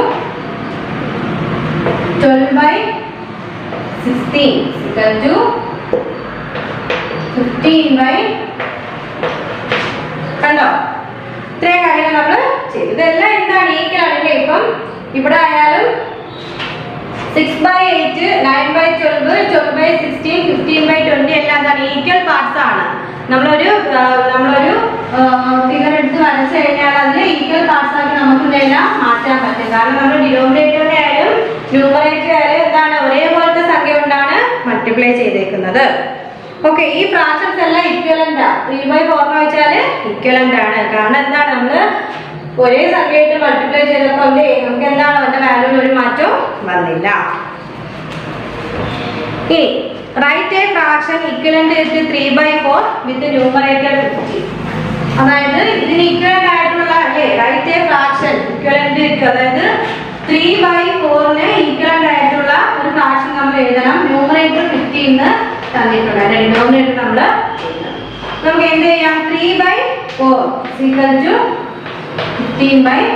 12/16 is equal to 15/. കണ്ടോ? ഇത്രയും കാര്യങ്ങൾ നമ്മൾ ചെയ്തു. ഇതെല്ലാം എന്താണ്? ഈക്വൽ ആണല്ലേ. ഇപ്പം ഇവിടെ ആയാലും 6/8, 9/12, 12/16, 15/20 എല്ലാം എന്താണ്? ഈക്വൽ പാർട്സ് ആണ്. നമ്മളൊരു ഫിഗർ എടുത്ത് വരച്ചു കഴിഞ്ഞാൽ അതിൽ ഈക്വൽ പാർട്സ് ആക്കി നമുക്ക് ഇതെല്ലാം മാറ്റാൻ പറ്റും. കാരണം നമ്മൾ ഡിനോമിനേറ്ററിനെ ആയാലും ന്യൂമറേറ്റർ ആയാലും എന്താണ്? ഒരേപോലത്തെ സംഖ്യ കൊണ്ടാണ് മൾട്ടിപ്ലൈ ചെയ്തേക്കുന്നത്. ഓക്കെ, ഈ ഫ്രാക്ഷൻസ് എല്ലാം ഇക്വലന്റ്. 3/4 എന്ന് വെച്ചാൽ ഇക്വലന്റ് ആണ്. കാരണം എന്താണ്? നമ്മൾ ഒരേ സംഖ്യയായിട്ട് മൾട്ടിപ്ലൈ ചെയ്തപ്പോൾ നമുക്ക് എന്താണ് അതിന്റെ വാല്യൂവിൽ ഒരു മാറ്റവും വന്നില്ല. ഇനി write a fraction equivalent to 3/4 with numerator 50. അതായത് ഇതിന് ഇക്വലന്റ് ആയിട്ടുള്ള അല്ലേ റൈറ്റ് എ ഫ്രാക്ഷൻ ഇക്വലന്റ് അതായത് 3/4ന് ഈക്വലന്റ് ആയിട്ടുള്ള ഒരു ഫ്രാക്ഷൻ നമ്മൾ എഴുതണം. ന്യൂമറേറ്റർ 15 തന്നിട്ടുണ്ട്. അതിന്റെ ഡിനോമിനേറ്റർ നമ്മൾ നമുക്ക് എന്ത് ചെയ്യാം? 3/4 ഈക്വൽ ടു 15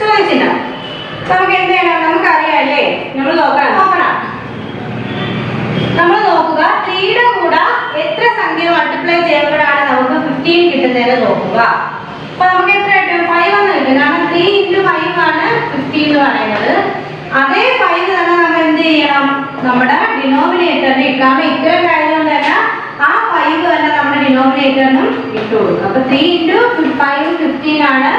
ചോദിച്ചില്ല. നമുക്ക് എന്ത് ചെയ്യണം? നമുക്കറിയാം അല്ലേ, നമ്മൾ നോക്കണം. നമ്മൾ നോക്കുക 3യുടെ കൂടെ എത്ര സംഖ്യ മൾട്ടിപ്ലൈ ചെയ്യുമ്പോഴാണ് നമുക്ക് 15 കിട്ടുന്നതെന്ന് നോക്കുക. അപ്പൊ നമുക്ക് എത്ര കിട്ടും? 5 എന്ന് കിട്ടും. കാരണം 3 × 5 ആണ് 15 എന്ന് പറയുന്നത്. അതേ 5 തന്നെ നമ്മൾ എന്ത് ചെയ്യണം? നമ്മുടെ ഡിനോമിനേറ്ററിന് ഇട്ടാണ്. ഇക്വലന്റ് ആയതുകൊണ്ട് തന്നെ ആ 5 തന്നെ നമ്മുടെ ഡിനോമിനേറ്ററിനും ഇട്ടു കൊടുക്കും. അപ്പൊ 3 × 5 15 ആണ്.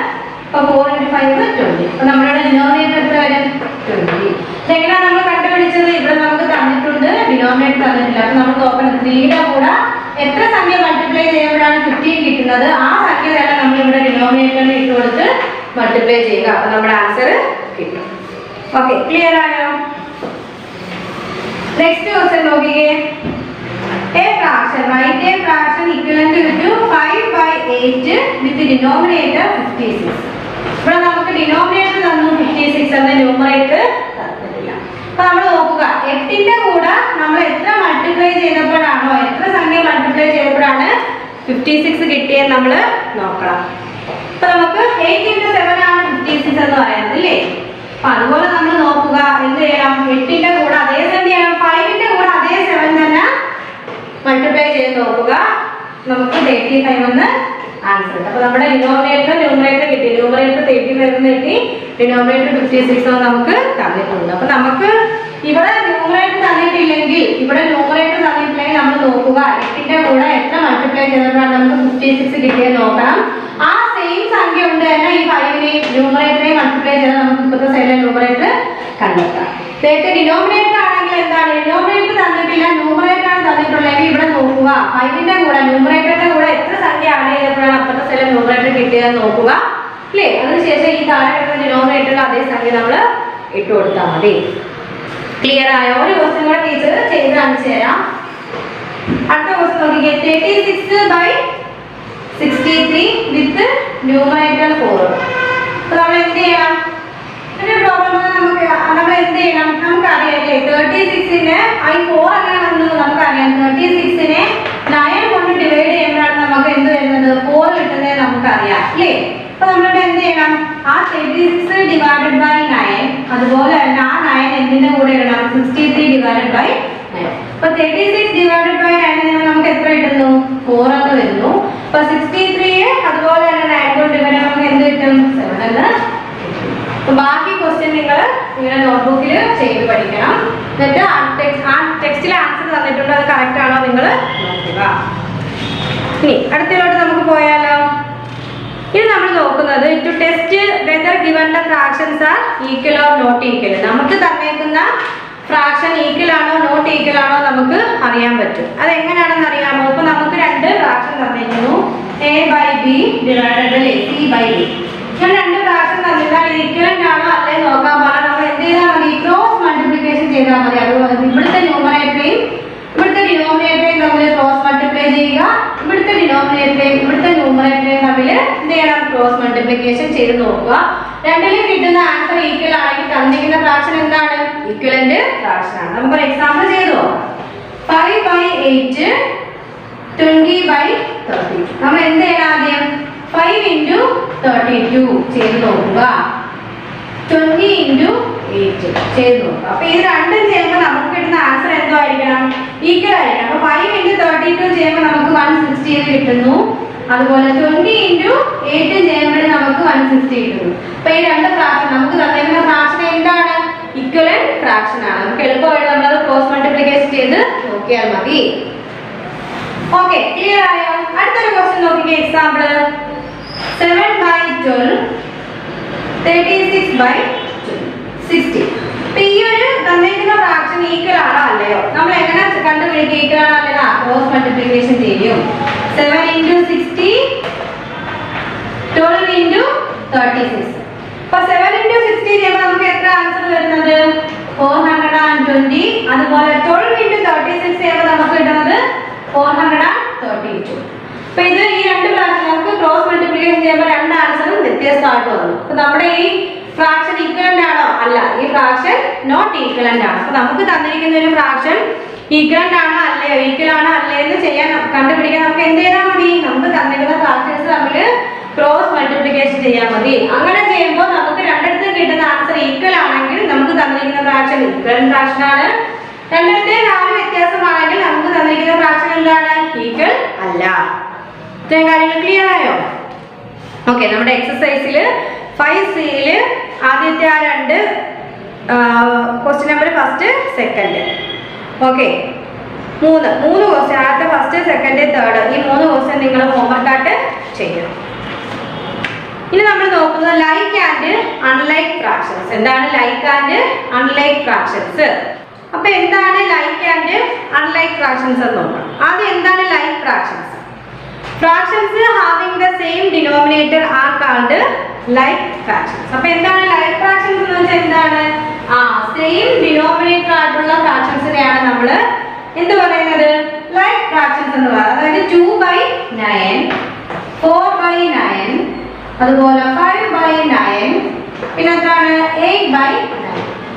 അപ്പൊ 4 × 5 20. അപ്പൊ നമ്മുടെ ഡിനോമിനേറ്റർ എത്ര വരും? 20. ഇതെങ്ങനെയാണ് നമ്മൾ കണ്ടുപിടിച്ചത്? ഇവിടെ നമുക്ക് തന്നിട്ടുണ്ട്, ഡിനോമിനേറ്റർ തന്നിട്ടില്ല. അപ്പൊ നമ്മൾ നോക്കണം 3യുടെ കൂടെ എത്ര സംഖ്യ മൾട്ടിപ്ലൈ ചെയ്യുമ്പോഴാണ് 15 കിട്ടുന്നത്. ആ സംഖ്യ തന്നെ നമ്മൾ ഇവിടെ ഡിനോമിനേറ്ററിന് ഇട്ട് കൊടുത്ത് മൾട്ടിപ്ലൈ ചെയ്യുക. അപ്പൊ നമ്മുടെ ആൻസർ കിട്ടും. ഓക്കെ, ക്ലിയർ ആയോ? നെക്സ്റ്റ് ക്വസ്റ്റ്യൻ നോക്കിക്കേ. A fraction, write a fraction equivalent to 5/8 with the denominator 56. ഇവിടെ നമുക്ക് ഡിനോമിനേറ്റർ തന്നു 56 എന്ന ന്യൂമറേറ്റർ തന്നിട്ടില്ല. അപ്പൊ നമ്മൾ നോക്കുക 8ന്റെ കൂടെ നമ്മൾ എത്ര മൾട്ടിപ്ലൈ ചെയ്തപ്പോഴാണോ എത്ര സംഖ്യ മൾട്ടിപ്ലൈ ചെയ്തപ്പോഴാണ് 56 കിട്ടിയെന്ന് നമ്മൾ നോക്കണം. അപ്പൊ നമുക്ക് 8 × 7 ആണ് 56 എന്ന് പറയുന്നത് അല്ലേ. അപ്പൊ അതുപോലെ നമ്മൾ നോക്കുക എന്ത് ചെയ്യണം? 8ന്റെ കൂടെ അതേ തന്നെയാണ് 5ന്റെ കൂടെ അതേ 7 തന്നെ മൾട്ടിപ്ലൈ ചെയ്ത് നോക്കുക. നമുക്ക് 35 എന്ന് ആൻസർ. അപ്പൊ നമ്മുടെ ഡിനോമിനേറ്റർ ന്യൂമറേറ്റർ കിട്ടി. ന്യൂമറേറ്റർ 35 എന്ന് കിട്ടി, ഡിനോമിനേറ്റർ 56 എന്ന് നമുക്ക് തന്നിട്ടുണ്ട്. അപ്പൊ നമുക്ക് ഇവിടെ ന്യൂമറേറ്റർ തന്നിട്ടില്ലെങ്കിൽ നമ്മൾ നോക്കുക 8ന്റെ കൂടെ എത്ര മൾട്ടിപ്ലൈ ചെയ്തപ്പോഴാണ് നമുക്ക് 56 കിട്ടിയെന്ന് നോക്കണം. ആ സെയിം സംഖ്യ കൊണ്ട് തന്നെ ഈ 5നെയും ന്യൂമറേറ്ററിനെയും മൾട്ടിപ്ലൈ ചെയ്താൽ നമുക്ക് ഇപ്പോഴത്തെ സൈഡിലെ ന്യൂമറേറ്റർ കണ്ടെത്താം. നേരത്തെ ഡിനോമിനേറ്റർ ആണെങ്കിൽ എന്താണ്? ഡിനോമിനേറ്റർ തന്നിട്ടില്ല, ന്യൂമറേറ്റർ ആണ് തന്നിട്ടുള്ളതെങ്കിൽ ഇവിടെ നോക്കുക 5ന്റെ കൂടെ ന്യൂമറേറ്ററിന്റെ കൂടെ എത്ര സംഖ്യ ആഡ് ചെയ്തപ്പോഴാണ് അപ്പോഴത്തെ സൈഡിലെ ന്യൂമറേറ്റർ കിട്ടിയതെന്ന് നോക്കുക അല്ലേ. അതിനുശേഷം ഈ താഴെ കിട്ടുന്ന ഡിനോമിനേറ്ററിൽ അതേ സംഖ്യ നമ്മൾ ഇട്ട് കൊടുത്താൽ മതി. ക്ലിയർ ആയോ? ഒരു ക്വസ്റ്റ്യൻ കൂടെ ടീച്ചർ ചെയ്ത് കാണിച്ചു തരാം. അടുത്ത ക്വസ്റ്റ്യൻ നോക്കിക്കേ. 36/63 വിത്ത് ന്യൂമറേറ്റർ 4. അപ്പൊ നമ്മൾ എന്ത് ചെയ്യണം? ഒരു പ്രോബ്ലം നമ്മൾ എന്ത് ചെയ്യണം? നമുക്കറിയാല്ലേ 36ന് ഈ 4 അങ്ങനെ വന്നു നമുക്കറിയാം. 36നെ 9 കൊണ്ട് ഡിവൈഡ് ചെയ്യുമ്പോഴാണ് നമുക്ക് എന്ത് വരുന്നത്? 4 കിട്ടുന്നത് നമുക്കറിയാം അല്ലേ. അപ്പൊ നമ്മളിവിടെ എന്ത് ചെയ്യണം? ആ 36 ഡിവൈഡഡ് ബൈ 9 അതുപോലെ തന്നെ ആ 9 എന്തിന്റെ കൂടെ ഇടണം? 63 ഡിവൈഡഡ് ബൈ 9. അപ്പൊ 36 ഡിവൈഡഡ് ബൈ 9 നമുക്ക് എത്ര കിട്ടുന്നു? 4 എന്ന് വരുന്നു. അപ്പൊ 63 അതുപോലെ തന്നെ 9 കൊണ്ട് ഡിവൈഡ് നമുക്ക് എന്ത് കിട്ടും? 7 എന്ന്. അപ്പൊ ബാക്കി ക്വസ്റ്റ്യൻ നിങ്ങൾ ഇങ്ങനെ നോട്ട്ബുക്കിൽ ചെയ്ത് പഠിക്കണം. എന്നിട്ട് ആ ടെക്സ്റ്റിൽ ആൻസർ തന്നിട്ടുണ്ട്, അത് കറക്റ്റ് ആണോ നിങ്ങൾ നോക്കുക. ഇനി അടുത്തതിലോട്ട് നമുക്ക് പോയാലോ. ഇനി നമ്മൾ നോക്കുന്നത് to test whether given the fractions are equal or not equal. നമുക്ക് തന്നേക്കുന്ന ഫ്രാക്ഷൻ ഈക്വൽ ആണോ നോട്ട് ഈക്വൽ ആണോ നമുക്ക് അറിയാൻ പറ്റും. അത് എങ്ങനെയാണെന്ന് അറിയാമോ? ഇപ്പൊ നമുക്ക് രണ്ട് ഫ്രാക്ഷൻ തന്നിരിക്കുന്നു, a/b ഡിവൈഡഡ് c/d. ഞാൻ രണ്ട് ഫ്രാക്ഷൻ തന്നിട്ടാൽ ഇത് ഈക്വലന്റ് ആണോ അല്ലേ നോക്കാൻ പറഞ്ഞാൽ നമ്മൾ എന്ത് ചെയ്താൽ മതി? ക്രോസ് മൾട്ടിപ്ലിക്കേഷൻ ചെയ്താൽ മതി. അതുപോലെ ഇവിടുത്തെ ന്യൂമറേറ്ററേയും ഇവിടുത്തെ ഡിനോമിനേറ്ററേയും തമ്മിൽ ക്രോസ് മൾട്ടിപ്ലൈ ചെയ്യുക. ഇവിടുത്തെ ഡിനോമിനേറ്ററേയും ഇവിടുത്തെ ന്യൂമറേറ്ററേയും തമ്മിൽ എന്ത് ചെയ്യണം? ക്രോസ് മൾട്ടിപ്ലിക്കേഷൻ ചെയ്ത് നോക്കുക. രണ്ടിലും കിട്ടുന്ന ആൻസർ ഈക്വൽ ആണെങ്കിൽ തന്നിരിക്കുന്ന ഫ്രാക്ഷൻ എന്താണ്? ഈക്വലന്റ് ഫ്രാക്ഷൻ ആണ്. നമുക്കൊരു എക്സാമ്പിൾ ചെയ്തു നോക്കാം. 5/8 20/30. നമ്മൾ എന്ത് ചെയ്യണം? ആദ്യം 5 × 32 ചെയ്ത് നോക്കുക. 20 × 8 ചെയ്ത് നോക്കുക. അപ്പൊ ഇത് രണ്ടും ചെയ്യുമ്പോൾ നമുക്ക് കിട്ടുന്ന ആൻസർ എന്തോ ആയിരിക്കണം? ഈക്വൽ ആയിരിക്കണം. അപ്പൊ 5 × 32 ചെയ്യുമ്പോൾ നമുക്ക് 160 കിട്ടുന്നു. അതുപോലെ 20 × 8 ചെയ്യുമ്പോൾ നമുക്ക് 160 കിട്ടുന്നു. അപ്പൊ ഈ രണ്ട് ഫ്രാക്ഷൻ നമുക്ക് തന്നിരിക്കുന്ന ഫ്രാക്ഷൻ എന്താണ്? ഈക്വലന്റ് ഫ്രാക്ഷൻ ആണ്. നമുക്ക് എളുപ്പമായിട്ട് നമ്മളത് ക്രോസ് മൾട്ടിപ്ലിക്കേഷൻ ചെയ്ത് നോക്കിയാൽ മതി. ഓക്കെ, ക്ലിയർ ആയോ? അടുത്തൊരു ക്വസ്റ്റ്യൻ നോക്കിക്കേ. എക്സാമ്പിൾ 7/12 36/60. അപ്പൊ ഈ ഒരു തന്നിരിക്കുന്ന ഫ്രാക്ഷൻ ഈക്വൽ ആണോ അല്ലയോ നമ്മൾ എങ്ങനെ കണ്ടുപിടിക്കുക? ഈക്വൽ ആണോ അല്ലയോ? ക്രോസ് മൾട്ടിപ്ലിക്കേഷൻ ചെയ്യും. 7 × 60 12 × 36. അപ്പൊ 7 × 60 ചെയ്യുമ്പോൾ നമുക്ക് എത്ര ആൻസർ വരുന്നത്? 420. അതുപോലെ 12 × 36 ചെയ്യുമ്പോൾ നമുക്ക് കിട്ടുന്നത് 432. അപ്പൊ ഇത് ഈ രണ്ട് ഫ്രാക്ഷൻ നമുക്ക് ക്രോസ് മൾട്ടിപ്ലിക്കേഷൻ ചെയ്യുമ്പോൾ രണ്ട് ആൻസറും വ്യത്യസ്തമായിട്ട് വന്നു. അപ്പൊ നമ്മുടെ ഈ ഫ്രാക്ഷൻ ഈക്വലന്റ് ആണോ? അല്ല, ഈ ഫ്രാക്ഷൻ നോട്ട് ഈക്വലന്റ് ആണ്. അപ്പൊ നമുക്ക് തന്നിരിക്കുന്ന ഒരു ഫ്രാക്ഷൻ ഈക്വലന്റ് ആണോ അല്ലയോ, ഈക്വൽ ആണോ അല്ലയോ എന്ന് ചെയ്യാൻ കണ്ടുപിടിക്കാൻ നമുക്ക് എന്ത് ചെയ്താൽ മതി? നമുക്ക് തന്നിരിക്കുന്ന ഫ്രാക്ഷൻസ് തമ്മിൽ ക്രോസ് മൾട്ടിപ്ലിക്കേഷൻ ചെയ്യാൻ മതി. അങ്ങനെ ചെയ്യുമ്പോൾ നമുക്ക് രണ്ടിടത്തും കിട്ടുന്ന ആൻസർ ഈക്വൽ ആണെങ്കിൽ നമുക്ക് തന്നിരിക്കുന്ന ഫ്രാക്ഷൻ ഈക്വലന്റ് ഫ്രാക്ഷൻ ആണ്. രണ്ടിടത്തെ 4 വ്യത്യാസമാണെങ്കിൽ നമുക്ക് തന്നിരിക്കുന്ന ഫ്രാക്ഷൻ എന്താണ്? ഈക്വൽ അല്ല. ഇത്രയും കാര്യങ്ങൾ ക്ലിയർ ആയോ? ഓക്കെ, നമ്മുടെ എക്സസൈസിൽ 5C ആദ്യത്തെ ആ രണ്ട് question number first second. Okay, മൂന്ന് ക്വസ്റ്റ്യൻ, ആദ്യത്തെ ഫസ്റ്റ് സെക്കൻഡ് തേർഡ്, ഈ 3 ക്വസ്റ്റ്യൻ നിങ്ങൾ ഹോംവർക്കായിട്ട് ചെയ്യണം. ഇനി നമ്മൾ നോക്കുന്നത് ലൈക്ക് ആൻഡ് അൺലൈക്ക് ഫ്രാക്ഷൻസ്. എന്താണ് ലൈക്ക് ആൻഡ് അൺലൈക്ക് ഫ്രാക്ഷൻസ്? അപ്പൊ എന്താണ് ലൈക്ക് ആൻഡ് അൺലൈക്ക് ഫ്രാക്ഷൻസ് എന്ന് നോക്കാം. ആദ്യം എന്താണ് like fractions? Fractions having the same denominator are called like fractions. അപ്പൊ എന്താണ് ലൈക്ക് ഫ്രാക്ഷൻസ് എന്ന് വെച്ചാൽ എന്താണ്? സെയിം ഡിനോമിനേറ്റർ ആയിട്ടുള്ള ഫ്രാക്ഷൻസിനെയാണ് നമ്മൾ എന്ത് പറയുന്നത്? ലൈക്ക് ഫ്രാക്ഷൻസ് എന്ന് പറയുന്നത്. അതായത് 2/9, 4/9, അതുപോലെ 5/9, പിന്നെ എന്താണ് 8/9.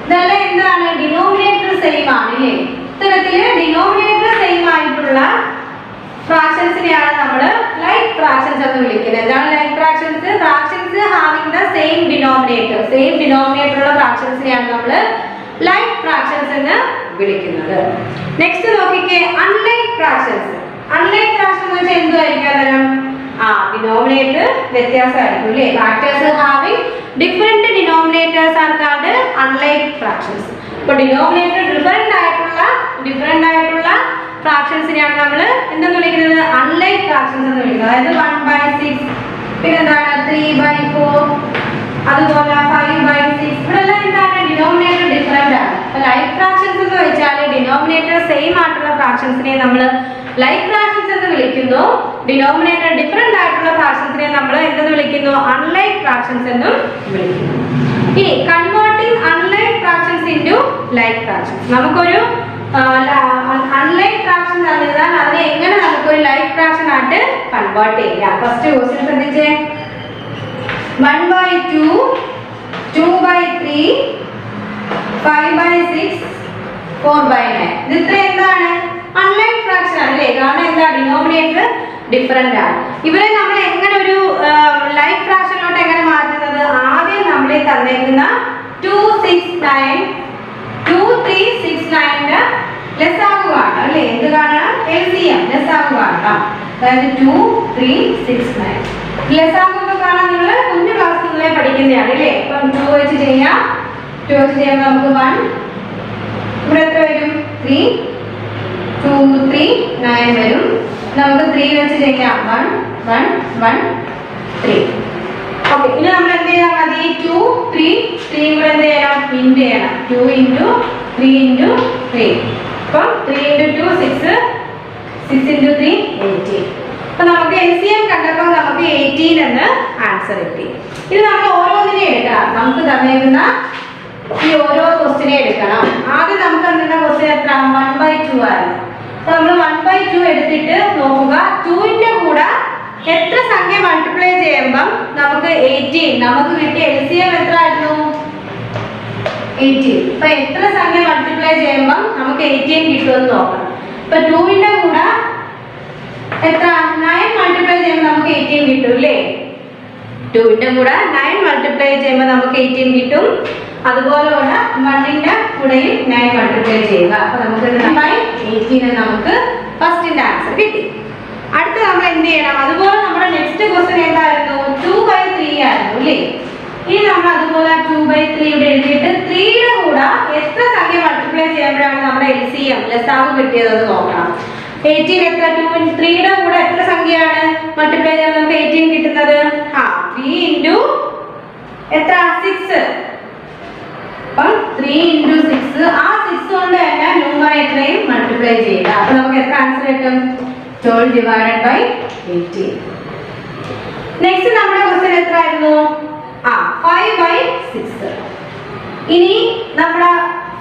ഇതെല്ലാം എന്താണ്? ഡിനോമിനേറ്റർ സെയിം ആണ് അല്ലേ? ഇത്തരത്തില് ഡിനോമിനേറ്റർ സെയിം ആയിട്ടുള്ള ഫ്രാക്ഷൻസിനെയാണ് നമ്മൾ ലൈക്ക് ഫ്രാക്ഷൻസ് എന്ന് വിളിക്കുന്നത്. എന്താണ് like fractions? Fractions having the same denominator ഉള്ള ഫ്രാക്ഷൻസിനെയാണ് നമ്മൾ ലൈക്ക് ഫ്രാക്ഷൻസ് എന്ന് വിളിക്കുന്നത്. നെക്സ്റ്റ് നോക്കിക്കേ, അൺലൈക്ക് ഫ്രാക്ഷൻസ്. അൺലൈക്ക് ഫ്രാക്ഷൻ എന്ന് വെച്ചാൽ എന്തുമായിരിക്കും അന്നേരം? ഡിനോമിനേറ്റർ വ്യത്യാസമായിരിക്കും അല്ലേ? Factors having different denominators are called unlike fractions. ഇപ്പൊ ഡിനോമിനേറ്റർ ഡിഫറെന്റ് ആയിട്ടുള്ള ഫ്രാക്ഷൻസിനെയാണ് നമ്മൾ എന്തെന്ന് വിളിക്കുന്നത്? അൺലൈക്ക് ഫ്രാക്ഷൻസ് എന്ന് വിളിക്കുന്നത്. അതായത് 1/6, പിന്നെ എന്താണ് 3/4, അതുപോലെ 5/6. ഇവിടെല്ലാം എന്താണ്? ഡിനോമിനേറ്റർ ഡിഫറെന്റ് ആണ്. അപ്പൊ ലൈക്ക് ഫ്രാക്ഷൻസ് എന്ന് വെച്ചാൽ ഡിനോമിനേറ്റർ സെയിം ആയിട്ടുള്ള ഫ്രാക്ഷൻസിനെ നമ്മൾ ലൈക്ക് ഫ്രാക്ഷൻസ് എന്ന് വിളിക്കുന്നു. ഡിനോമിനേറ്റർ ഡിഫറെന്റ് ആയിട്ടുള്ള ഫ്രാക്ഷൻസിനെ നമ്മൾ എന്തെന്ന് വിളിക്കുന്നു? അൺലൈക്ക് ഫ്രാക്ഷൻസ് എന്നും വിളിക്കുന്നു. ഇനി converting unlike fractions into like fractions. നമുക്കൊരു അൺലൈക്ക് ഫ്രാക്ഷൻ തന്നിരുന്നാൽ അതിനെ എങ്ങനെ നമുക്കൊരു ലൈക്ക് ഫ്രാക്ഷൻ ആയിട്ട് കൺവേർട്ട് ചെയ്യാം? ഫസ്റ്റ് ക്വസ്റ്റ്യൻ ശ്രദ്ധിച്ചേ. 1/2, 2/3, 5/6, 4/9. ഇത് ഇത്ര എന്താണ്? അൺലൈക്ക് ഫ്രാക്ഷൻ ആണ് അല്ലേ? കാരണം എന്താ? ഡിനോമിനേറ്റർ ഡിഫറെന്റ് ആണ്. ഇവരെ നമ്മൾ എങ്ങനെ ഒരു ലൈക്ക് ഫ്രാക്ഷനിലോട്ട് എങ്ങനെ മാറ്റുന്നത്? ആദ്യം നമ്മൾ തന്നേക്കുന്ന 269 2369 ലെസ് ആകുകയാണ് അല്ലേ? എന്ത് കാണണം? LCM ലെസ് ആകുകയാണ്. അതായത് 2369 ലെസ് ആകുമ്പോൾ കാണാൻ നിങ്ങൾ കുഞ്ഞു ക്ലാസ് മുതലേ പഠിക്കുന്നതാണ് അല്ലേ? ഇപ്പം 2 വെച്ച് ചെയ്യാം. 2 വെച്ച് ചെയ്യുമ്പോൾ നമുക്ക് 1, ഇവിടെ എത്ര വരും? 3, 2, 3, 9 വരും. നമുക്ക് 3 വെച്ച് ചെയ്യാം. 1, 1, 1, 3. ഓക്കെ, ഇനി നമ്മൾ എന്ത് ചെയ്താൽ മതി? 2, 3 കൂടെ എന്ത് ചെയ്യണം? ഇൻറ്റു ചെയ്യണം. 2 × 3 into 3. അപ്പം 3 into 2 6, 6 into 3 18. അപ്പം നമുക്ക് LCM കണ്ടപ്പോൾ നമുക്ക് 18 എന്ന് ആൻസർ കിട്ടി. ഇത് നമ്മൾ ഓരോന്നിനെ എടുക്കണം. നമുക്ക് തന്നേക്കുന്ന ഈ ഓരോ ക്വസ്റ്റിനെ എടുക്കണം. ആദ്യം നമുക്ക് തന്നിരുന്ന ക്വസ്റ്റ്യൻ എത്ര 1/2 ആണ്. അപ്പോൾ നമ്മൾ 1/2 എടുത്തിട്ട് നോക്കുക 2ന്റെ കൂടെ എത്ര സംഖ്യ മൾട്ടിപ്ലൈ ചെയ്യുമ്പം നമുക്ക് 18 നമുക്ക് കിട്ടിയ LCM എത്ര ആയിരുന്നു 18. ഇപ്പൊ എത്ര സംഖ്യ മൾട്ടിപ്ലൈ ചെയ്യുമ്പം നമുക്ക് 18 കിട്ടുമെന്ന് നോക്കണം. ഇപ്പൊ 2ന്റെ കൂടെ എത്ര 9 മൾട്ടിപ്ലൈ ചെയ്യുമ്പോൾ നമുക്ക് 18 കിട്ടും അല്ലേ. 2ന്റെ കൂടെ 9 മൾട്ടിപ്ലൈ ചെയ്യുമ്പോൾ നമുക്ക് 18 കിട്ടും. അതുപോലെ 1ന്റെ കൂടെയും 9 മൾട്ടിപ്ലൈ ചെയ്യുക. അപ്പൊ നമുക്ക് 9/18 നമുക്ക് ഫസ്റ്റിന്റെ ആൻസർ കിട്ടി. അടുത്ത നമ്മൾ എന്ത് ചെയ്യണം, അതുപോലെ നമ്മുടെ നെക്സ്റ്റ് ക്വസ്റ്റ്യൻ എന്തായിരുന്നു 2/3 ആയിരുന്നു അല്ലേ. ഇനി നമ്മൾ അതുപോലെ 2/3 ഇവിടെ എഴുതിയിട്ട് 3യുടെ കൂടെ എത്ര സംഖ്യ മൾട്ടിപ്ലൈ ചെയ്യുമ്പോഴാണ് നമ്മുടെ LCM ലസാഗു കിട്ടിയതെന്ന് നോക്കണം. 18 എത്ര 3യുടെ കൂടെ എത്ര സംഖ്യയാണ് മൾട്ടിപ്ലൈ ചെയ്യുമ്പോൾ നമുക്ക് 18 കിട്ടുന്നത് 3 into എത്ര 6. അപ്പം 3 into 6 ആ 6 കൊണ്ട് തന്നെ ന്യൂമറേറ്ററെയും മൾട്ടിപ്ലൈ ചെയ്യുക. അപ്പൊ നമുക്ക് എത്ര ആൻസർ കിട്ടും 12 divided by 18. നെക്സ്റ്റ് നമ്മുടെ ക്വസ്റ്റ്യൻ എത്ര ആയിരുന്നു 5/6. ഇനി നമ്മുടെ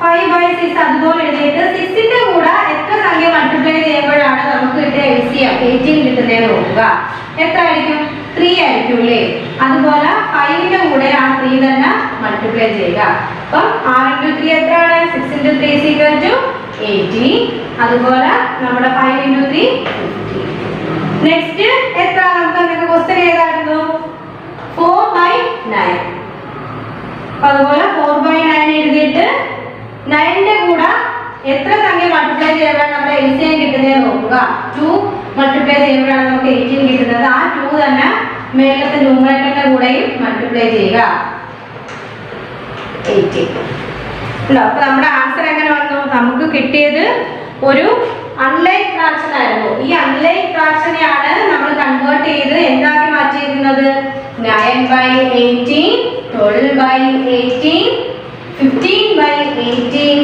5/6 അതുപോലെ എഴുതിയിട്ട് 6ന്റെ കൂടെ എത്ര സംഖ്യ മൾട്ടിപ്ലൈ ചെയ്യുമ്പോഴാണ് നമുക്ക് കിട്ടിയ LCM 18 കിട്ടുന്നതെന്ന് നോക്കുക. എത്ര ആയിരിക്കും 3 ആയിരിക്കും അല്ലേ. അതുപോലെ 5ന്റെ കൂടെ ആ 3 തന്നെ മൾട്ടിപ്ലൈ ചെയ്യുക. അപ്പം 6 into 3 എത്രയാണ് 6 into 3 is equal to 80. അതുപോലെ നമ്മുടെ 5 into 3 50. നെക്സ്റ്റ് എത്ര നമുക്ക് ക്വസ്റ്റ്യൻ ഏതായിരുന്നു 4/9. അതുപോലെ 4/9 എഴുതിയിട്ട് 9ന്റെ കൂടെ എത്ര സംഖ്യ മൾട്ടിപ്ലൈ ചെയ്യുമ്പോഴാണ് നമ്മുടെ LCM കിട്ടുന്നത് നോക്കുക. 2 മൾട്ടിപ്ലൈ ചെയ്യുമ്പോഴാണ് നമുക്ക് 18 കിട്ടുന്നത്. ആ 2 തന്നെ മേലത്തെ ന്യൂമറേറ്ററിന്റെ കൂടെയും മൾട്ടിപ്ലൈ ചെയ്യുക 18. അപ്പൊ നമ്മുടെ ആൻസർ എങ്ങനെ വന്നു, നമുക്ക് കിട്ടിയത് ഒരു അൺലൈക്ക് ഫ്രാക്ഷൻ ആയിരുന്നു. ഈ അൺലൈക്ക് ഫ്രാക്ഷനെയാണ് നമ്മൾ കൺവേർട്ട് ചെയ്ത് എന്താക്കി മാറ്റിയിരിക്കുന്നത് 9/18, 12/18, 15/18,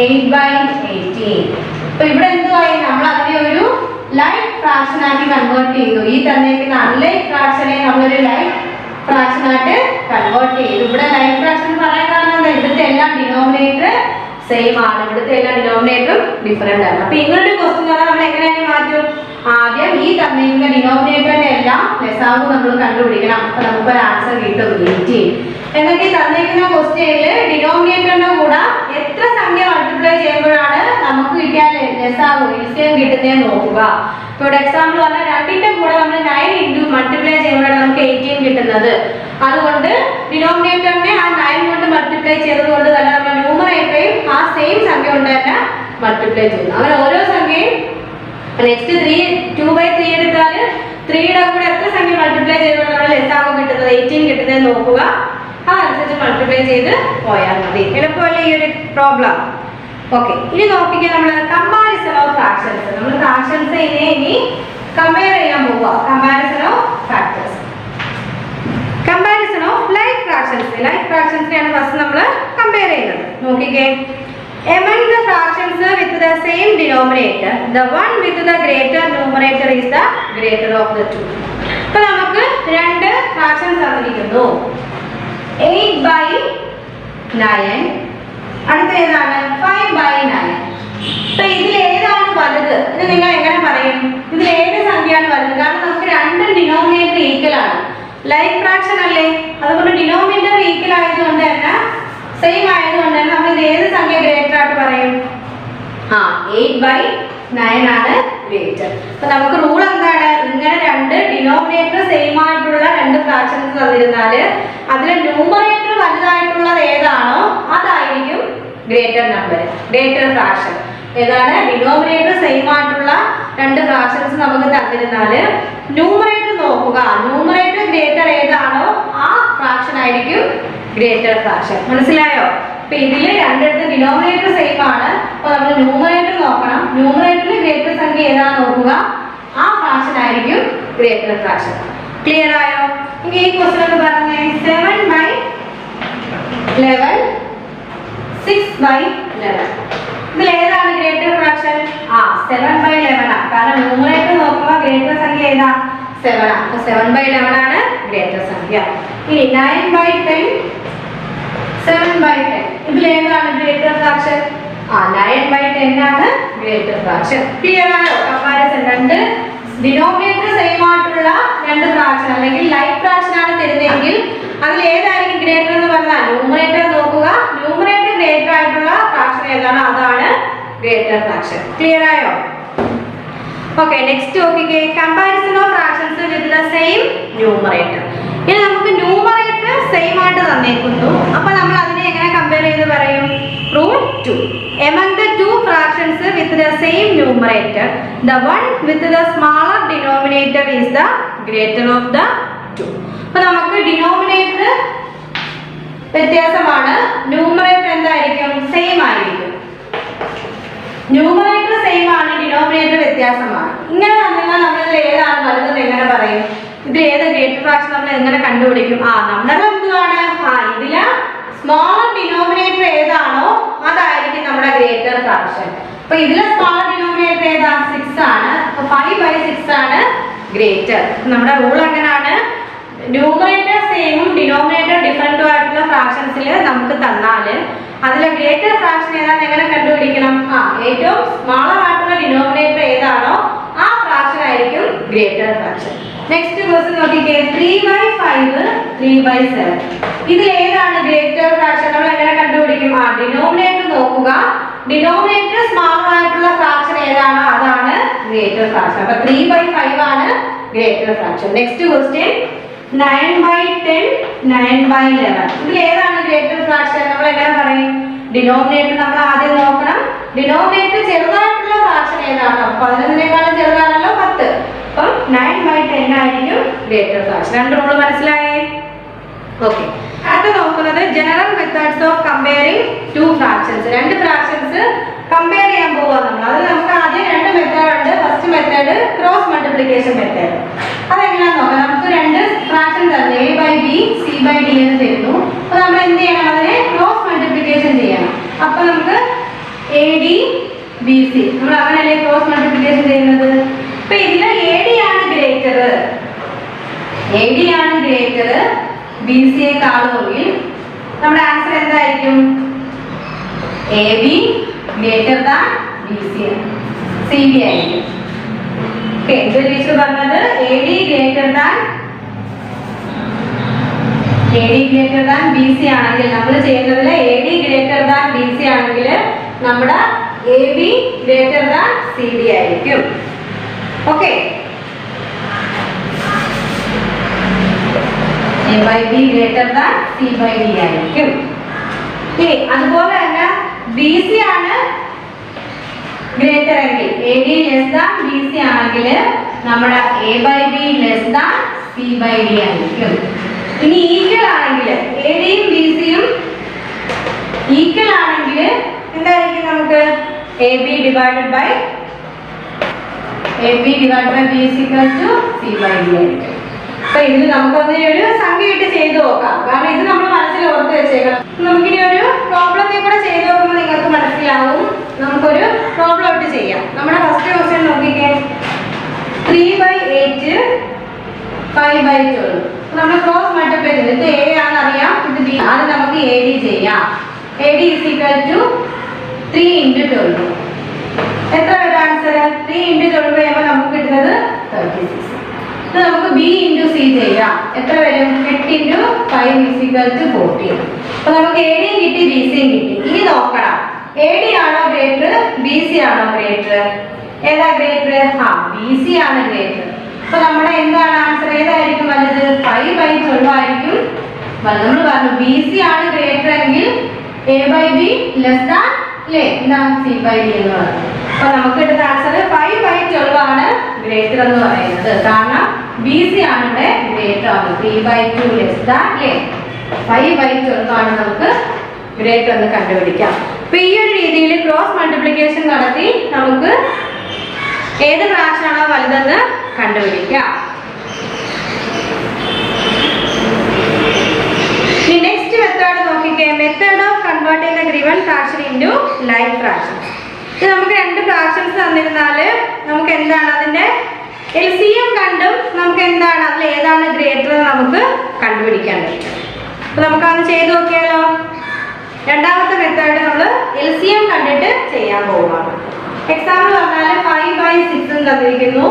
8/18. അപ്പൊ ഇവിടെ എന്തുവായി നമ്മൾ അതിനെ ഒരു ലൈക്ക് ഫ്രാക്ഷൻ ആക്കി കൺവേർട്ട് ചെയ്തു. ഈ തന്നേക്കുന്ന അൺലൈക്ക് ഫ്രാക്ഷനെ നമ്മളൊരു ലൈക്ക് ഫ്രാക്ഷൻ ആയിട്ട് കൺവേർട്ട് ചെയ്തു. ഇവിടെ ലൈക്ക് ഫ്രാക്ഷൻ പറയാൻ കാരണം എന്താ, ഇവിടുത്തെ എല്ലാം ഡിനോമിനേറ്റർ സെയിം ആണ്, ഇവിടുത്തെ എല്ലാ ഡിനോമിനേറ്ററും ഡിഫറെന്റ് ആണ്. അപ്പൊ ഇങ്ങനൊരു ക്വസ്റ്റ്യൻ നമ്മൾ എങ്ങനെയാണ് മാറ്റും, ആദ്യം ഈ തന്നിരിക്കുന്ന ഡിനോമിനേറ്ററിന്റെ എല്ലാം ലസാഗു നമ്മൾ കണ്ടുപിടിക്കണം. അപ്പൊ നമുക്കൊരു ആൻസർ കിട്ടും 18. എന്നിട്ട് ഈ തന്നിരിക്കുന്ന ക്വസ്റ്റ്യനിൽ ഡിനോമിനേറ്ററിന്റെ കൂടെ എത്ര സംഖ്യ മൾട്ടിപ്ലൈ ചെയ്യുമ്പോഴാണ് നമുക്ക് കിട്ടിയ ലസാഗു LCM കിട്ടുന്നതെന്ന് നോക്കുക. ഇപ്പോൾ എക്സാമ്പിൾ പറഞ്ഞാൽ 2ന്റെ കൂടെ നമ്മൾ 9 into മൾട്ടിപ്ലൈ ചെയ്യുമ്പോഴാണ് നമുക്ക് 18 കിട്ടുന്നത്. അതുകൊണ്ട് ഡിനോമിനേറ്ററിനെ ആ 9 കൊണ്ട് മൾട്ടിപ്ലൈ ചെയ്തത് കൊണ്ട് തന്നെ നമ്മൾ ന്യൂമറേറ്ററെയും ആ സെയിം സംഖ്യ കൊണ്ട് തന്നെ മൾട്ടിപ്ലൈ ചെയ്യുന്നു. അങ്ങനെ ഓരോ സംഖ്യയും നെക്സ്റ്റ് 2/3 എടുത്താൽ 3യുടെ കൂടെ എത്ര സംഖ്യ മൾട്ടിപ്ലൈ ചെയ്യുമ്പോഴാണ് ലസാഗു കിട്ടുന്നത് 18 കിട്ടുന്നതെന്ന് നോക്കുക. അതനുസരിച്ച് മൾട്ടിപ്ലൈ ചെയ്ത് പോയാൽ മതി. എളുപ്പമല്ലേ ഈ ഒരു പ്രോബ്ലം. ഓക്കെ, ഇനി നോക്കിക്കാൻ നമ്മൾ കമ്പാരിസൺ ഓഫ് ഫ്രാക്ഷൻസ്. നമ്മൾ ഫ്രാക്ഷൻസ് ഇനി കമ്പയർ ചെയ്യാൻ പോവുക. Comparison of factors, comparison of like fractions. Like ഫ്രാക്ഷൻസിനെയാണ് ഫസ്റ്റ് നമ്മൾ കമ്പയർ ചെയ്യുന്നത്. നോക്കിക്കേ, among the fractions with the same denominator, the one with the greater numerator is the greater of the two. അപ്പോൾ നമുക്ക് രണ്ട് ഫ്രാക്ഷൻസ് തന്നിരിക്കുന്നു, 8/9, അടുത്ത ഏതാണ് 5/9. അപ്പൊ ഇതിൽ ഏതാണ് വലുത് ഇത് നിങ്ങൾ എങ്ങനെ പറയും, ഇതിൽ ഏത് സംഖ്യയാണ് വലുത്? കാരണം നമുക്ക് രണ്ടും ഡിനോമിനേറ്റർ ഈക്വൽ ആണ്, ലൈക്ക് ഫ്രാക്ഷൻ അല്ലേ. അതുകൊണ്ട് ഡിനോമിനേറ്റർ ഈക്വൽ ആയതുകൊണ്ട് തന്നെ സെയിം ആയതുകൊണ്ട് തന്നെ നമ്മൾ ഇത് ഏത് സംഖ്യ ഗ്രേറ്റർ ആയിട്ട് പറയും? 8/9 ആണ് ഗ്രേറ്റർ. അപ്പൊ നമുക്ക് റൂൾ എന്താണ്, ഇങ്ങനെ രണ്ട് ഡിനോമിനേറ്റർ സെയിം ആയിട്ടുള്ള രണ്ട് ഫ്രാക്ഷൻസ് തന്നിരുന്നാൽ അതിലെ ന്യൂമറേറ്റർ വലുതായിട്ടുള്ളത് ഏതാണോ അതായിരിക്കും ഗ്രേറ്റർ നമ്പർ, ഗ്രേറ്റർ ഫ്രാക്ഷൻ. ഏതാണ്? ഡിനോമിനേറ്റർ സെയിം ആയിട്ടുള്ള രണ്ട് ഫ്രാക്ഷൻസ് നമുക്ക് തന്നിരുന്നാൽ ന്യൂമറേറ്റർ നോക്കുക, ന്യൂമറേറ്റർ ഗ്രേറ്റർ ഏതാണോ ആ ഫ്രാക്ഷൻ ആയിരിക്കും ഗ്രേറ്റർ ഫ്രാക്ഷൻ. മനസ്സിലായോ? അപ്പൊ ഇതിൽ രണ്ടിടത്ത് ഡിനോമിനേറ്റർ സെയിം ആണ്. അപ്പൊ നമ്മൾ ന്യൂമറേറ്റർ നോക്കണം, ന്യൂമറേറ്ററിൽ ഗ്രേറ്റർ സംഖ്യ ഏതാണെന്ന് നോക്കുക, ആ ഫ്രാക്ഷൻ ആയിരിക്കും ഗ്രേറ്റർ ഫ്രാക്ഷൻ. ക്ലിയർ ആയോ? ഇനി ഈ ക്വസ്റ്റ്യൻ എന്ന് പറഞ്ഞേ 7/11, 6/11. ഏതാ 7 ആണ്. അപ്പോൾ 7/11 ആണ് ഗ്രേറ്റർ സംഖ്യ. ഇനി 9/10 7/10 ഇതിൽ ഏതാണ് ഗ്രേറ്റർ ഫ്രാക്ഷൻ? 9/10 ആണ് ഗ്രേറ്റർ ഫ്രാക്ഷൻ. ക്ലിയർ ആയോ? കമ്പാരിസൺ രണ്ട് ഡിനോമിനേറ്റർ സെയിം ആയിട്ടുള്ള രണ്ട് ഫ്രാക്ഷൻ അല്ലെങ്കിൽ ലൈക്ക് ഫ്രാക്ഷൻ ആണ് തരുന്നതെങ്കിൽ അതിൽ ഏതായിരിക്കും ഗ്രേറ്റർ എന്ന് പറഞ്ഞാൽ ന്യൂമറേറ്റർ നോക്കുക. ന്യൂമറേറ്റർ ഗ്രേറ്റർ ആയിട്ടുള്ള ഫ്രാക്ഷൻ ഏതാണ് അതാണ് ഗ്രേറ്റർ ഫ്രാക്ഷൻ. ക്ലിയർ ആയോ? ഓക്കെ, നെക്സ്റ്റ് നോക്കിക്കേ, comparison of fractions with the same numerator. ഇനി നമുക്ക് ന്യൂമറേറ്റർ സെയിം ആയിട്ട് തന്നേക്കുന്നു. അപ്പോൾ നമ്മൾ അതിനെ എങ്ങനെ കമ്പയർ ചെയ്ത് പറയും? √2. Among the two fractions with the same numerator, the one with the smaller denominator is the greater of the two. അപ്പോൾ നമുക്ക് ഡിനോമിനേറ്റർ വ്യത്യാസമാണ്, ന്യൂമറേറ്റർ എന്തായിരിക്കും? സെയിം ആയിരിക്കും. ന്യൂമറേറ്റർ സെയിം ആണ്, ഡിനോമിനേറ്റർ വ്യത്യാസമാണ്. ഇങ്ങനെ തന്നാൽ നമ്മൾ ഏതാണ് വലുതെന്ന് എങ്ങനെ പറയും? ഇത് ഏത് ഗ്രേറ്റർ ഫ്രാക്ഷൻ നമ്മൾ എങ്ങനെ കണ്ടുപിടിക്കും? നമ്മുടെ എന്താണ്? ഇതില് സ്മോളർ ഡിനോമിനേറ്റർ ഏതാണോ അതായിരിക്കും നമ്മുടെ ഗ്രേറ്റർ ഫ്രാക്ഷൻ. അപ്പൊ ഇതിലെ സ്മോളർ ഡിനോമിനേറ്റർ ഏതാ? 6 ആണ്. അപ്പൊ 5/6 ആണ് ഗ്രേറ്റർ. നമ്മുടെ റൂൾ എങ്ങനെയാണ്? ന്യൂമറേറ്റർ സെയിമും ഡിനോമിനേറ്റർ ഡിഫറൻറ്റും ആയിട്ടുള്ള ഫ്രാക്ഷൻസിൽ നമുക്ക് തന്നാല് അതിലെ ഗ്രേറ്റർ ഫ്രാക്ഷൻ ഏതാണെന്ന് എങ്ങനെ കണ്ടുപിടിക്കണം? ഏറ്റവും സ്മോളർ ആയിട്ടുള്ള ഡിനോമിനേറ്റർ ഏതാണോ ആ ഫ്രാക്ഷൻ ആയിരിക്കും ഗ്രേറ്റർ ഫ്രാക്ഷൻ. നെക്സ്റ്റ് ക്വസ്റ്റ്യൻ നോക്കിക്കേ, 3/5 3/7 ഇതിൽ ഏതാണ് ഗ്രേറ്റർ ഫ്രാക്ഷൻ? നമ്മൾ എങ്ങനെ കണ്ടുപിടിക്കും? ഡിനോമിനേറ്റർ നോക്കുക. ഡിനോമിനേറ്റർ സ്മോളർ ആയിട്ടുള്ള ഫ്രാക്ഷൻ ഏതാണോ അതാണ് ഗ്രേറ്റർ ഫ്രാക്ഷൻ. അപ്പൊ 3/5 ആണ് ഗ്രേറ്റർ ഫ്രാക്ഷൻ. നെക്സ്റ്റ് ക്വസ്റ്റ്യൻ 9/10 9/11 ഇതിൽ ഏതാണ് ഗ്രേറ്റർ ഫ്രാക്ഷൻ? നമ്മൾ എങ്ങനെ പറയും? ഡിനോമിനേറ്റർ നമ്മൾ ആദ്യം നോക്കണം. ഡിനോമിനേറ്റർ ചെറുതായിട്ടുള്ള ഫ്രാക്ഷൻ ഏതാണോ? 11നേക്കാളും ചെറുതാണല്ലോ 10. അപ്പം 9/10 ആയിരിക്കും ഗ്രേറ്റർ ഫ്രാക്ഷൻ. രണ്ട് റൂൾ മനസ്സിലായേ? ഓക്കെ, അടുത്ത നോക്കുന്നത് general methods of comparing two fractions. രണ്ട് ഫ്രാക്ഷൻസ് കമ്പയർ ചെയ്യാൻ പോവാ നമ്മൾ. അതിൽ നമുക്ക് ആദ്യം രണ്ട് മെത്തേഡ് ഉണ്ട്. First method cross multiplication method. അതെങ്ങനെയാന്ന് നോക്കാം. നമുക്ക് രണ്ട് ഫ്രാക്ഷൻ തന്നെ a/b c/d എന്ന് തരുന്നു. അപ്പൊ നമ്മൾ എന്ത് ചെയ്യണം? അതിനെ ക്രോസ് മൾട്ടിപ്ലിക്കേഷൻ ചെയ്യണം. അപ്പൊ നമുക്ക് AD BC നമ്മൾ അങ്ങനെയല്ലേ ക്രോസ് മൾട്ടിപ്ലിക്കേഷൻ ചെയ്യുന്നത്. അപ്പൊ ഇതിൽ AD ആണ് ഗ്രേറ്റർ, BC യെക്കാളുമെങ്കിൽ നമ്മുടെ ആൻസർ എന്തായിരിക്കും? AB greater than BC CB ആയിരിക്കും. ഓക്കെ, ഇത് ടീച്ചർ പറഞ്ഞത് AD ഗ്രേറ്റർ ദാൻ BC ആണെങ്കിൽ നമ്മൾ ചെയ്യുന്നതിൽ AD ഗ്രേറ്റർ ദാൻ BC ആണെങ്കിൽ നമ്മുടെ AB ഗ്രേറ്റർ ദാൻ CD ആയിരിക്കും. Okay, A/B greater than C/D ആയിരിക്കും. ഇനി അതുപോലെ തന്നെ BC ആണ് ഗ്രേറ്റർ എങ്കിൽ AD ലെസ് ദാൻ BC ആണെങ്കിൽ നമ്മുടെ A/B ലെസ് ദാൻ C/D ആയിരിക്കും. ഇനി ഈക്വൽ ആണെങ്കിൽ ADയും BCയും ഈക്വൽ ആണെങ്കിൽ എന്തായിരിക്കും? നമുക്ക് AB divided by BC equal to C/D ആയിരിക്കും. അപ്പൊ ഇതിൽ നമുക്കൊന്ന് ഒരു സംഖ്യയായിട്ട് ചെയ്തു നോക്കാം. കാരണം ഇത് നമ്മൾ മനസ്സിൽ ഓർത്ത് വെച്ചേക്കണം. നമുക്കിനി ഒരു പ്രോബ്ലത്തെ കൂടെ ചെയ്ത് നോക്കുമ്പോൾ നിങ്ങൾക്ക് മനസ്സിലാവും. നമുക്കൊരു പ്രോബ്ലം ആയിട്ട് ചെയ്യാം. നമ്മുടെ ഫസ്റ്റ് ക്വസ്റ്റ്യൻ നോക്കിക്കേ, 3/8 5/12 നമ്മൾ ക്രോസ് മൾട്ടിപ്ലൈ ചെയ്ത് ഇത് A ആണെന്ന് അറിയാം, ഇത് B. അത് നമുക്ക് AD ചെയ്യാം. AD is equal to 3 × 12. എത്ര വരും ആൻസർ? 3 × 12 ചെയ്യുമ്പോൾ നമുക്ക് കിട്ടുന്നത് 36. ഇത് നമുക്ക് B × C ചെയ്യാം. എത്ര വരും? 8 × 5 is equal to 14. അപ്പൊ നമുക്ക് AD കിട്ടി, BC കിട്ടി. ഇനി നോക്കണം, AD ആണോ ഗ്രേറ്റർ, BC ആണോ ഗ്രേറ്റർ? ഏതാ ഗ്രേറ്റർ? BC ആണ് ഗ്രേറ്റർ. അപ്പൊ നമ്മുടെ എന്താണ് ആൻസർ? ഏതായിരിക്കും വലുത്? 5/12 ആയിരിക്കും വലുത്. നമ്മൾ പറഞ്ഞു BC ആണ് ഗ്രേറ്റർ എങ്കിൽ A/B ലെസ് ദാൻ C/D എന്ന് പറഞ്ഞു. അപ്പൊ നമുക്ക് കിട്ടുന്ന ആൻസർ 5/12 ആണ് ഗ്രേറ്റർ എന്ന് പറയുന്നത്. കാരണം BC ആണ് ഇവിടെ ഗ്രേറ്റർ ആണ്. 3/2 ലെസ് ദാൻ 5/12 ആണ് നമുക്ക് ഗ്രേറ്റർ എന്ന് കണ്ടുപിടിക്കാം. അപ്പൊ ഈ ഒരു രീതിയിൽ ക്രോസ് മൾട്ടിപ്ലിക്കേഷൻ നടത്തി നമുക്ക് ഏത് ഫ്രാക്ഷൻ ആണോ വലുതെന്ന് കണ്ടുപിടിക്കാം. നെക്സ്റ്റ് മെത്തേഡ് നോക്കിക്കേ, method of converting the given fraction into like fractions. ഇത് നമുക്ക് രണ്ട് ഫ്രാക്ഷൻസ് തന്നിരുന്നാൽ നമുക്ക് എന്താണ് അതിന്റെ LCM കണ്ടും നമുക്ക് എന്താണ് അതിൽ ഏതാണ് ഗ്രേറ്റർ നമുക്ക് കണ്ടുപിടിക്കാൻ പറ്റും. അപ്പൊ നമുക്കത് ചെയ്ത് നോക്കിയാലോ. രണ്ടാമത്തെ മെത്തേഡ് നമ്മൾ LCM കണ്ടിട്ട് ചെയ്യാൻ പോവുകയാണ്. എക്സാമ്പിൾ പറഞ്ഞാൽ 5/6 തന്നിരിക്കുന്നു,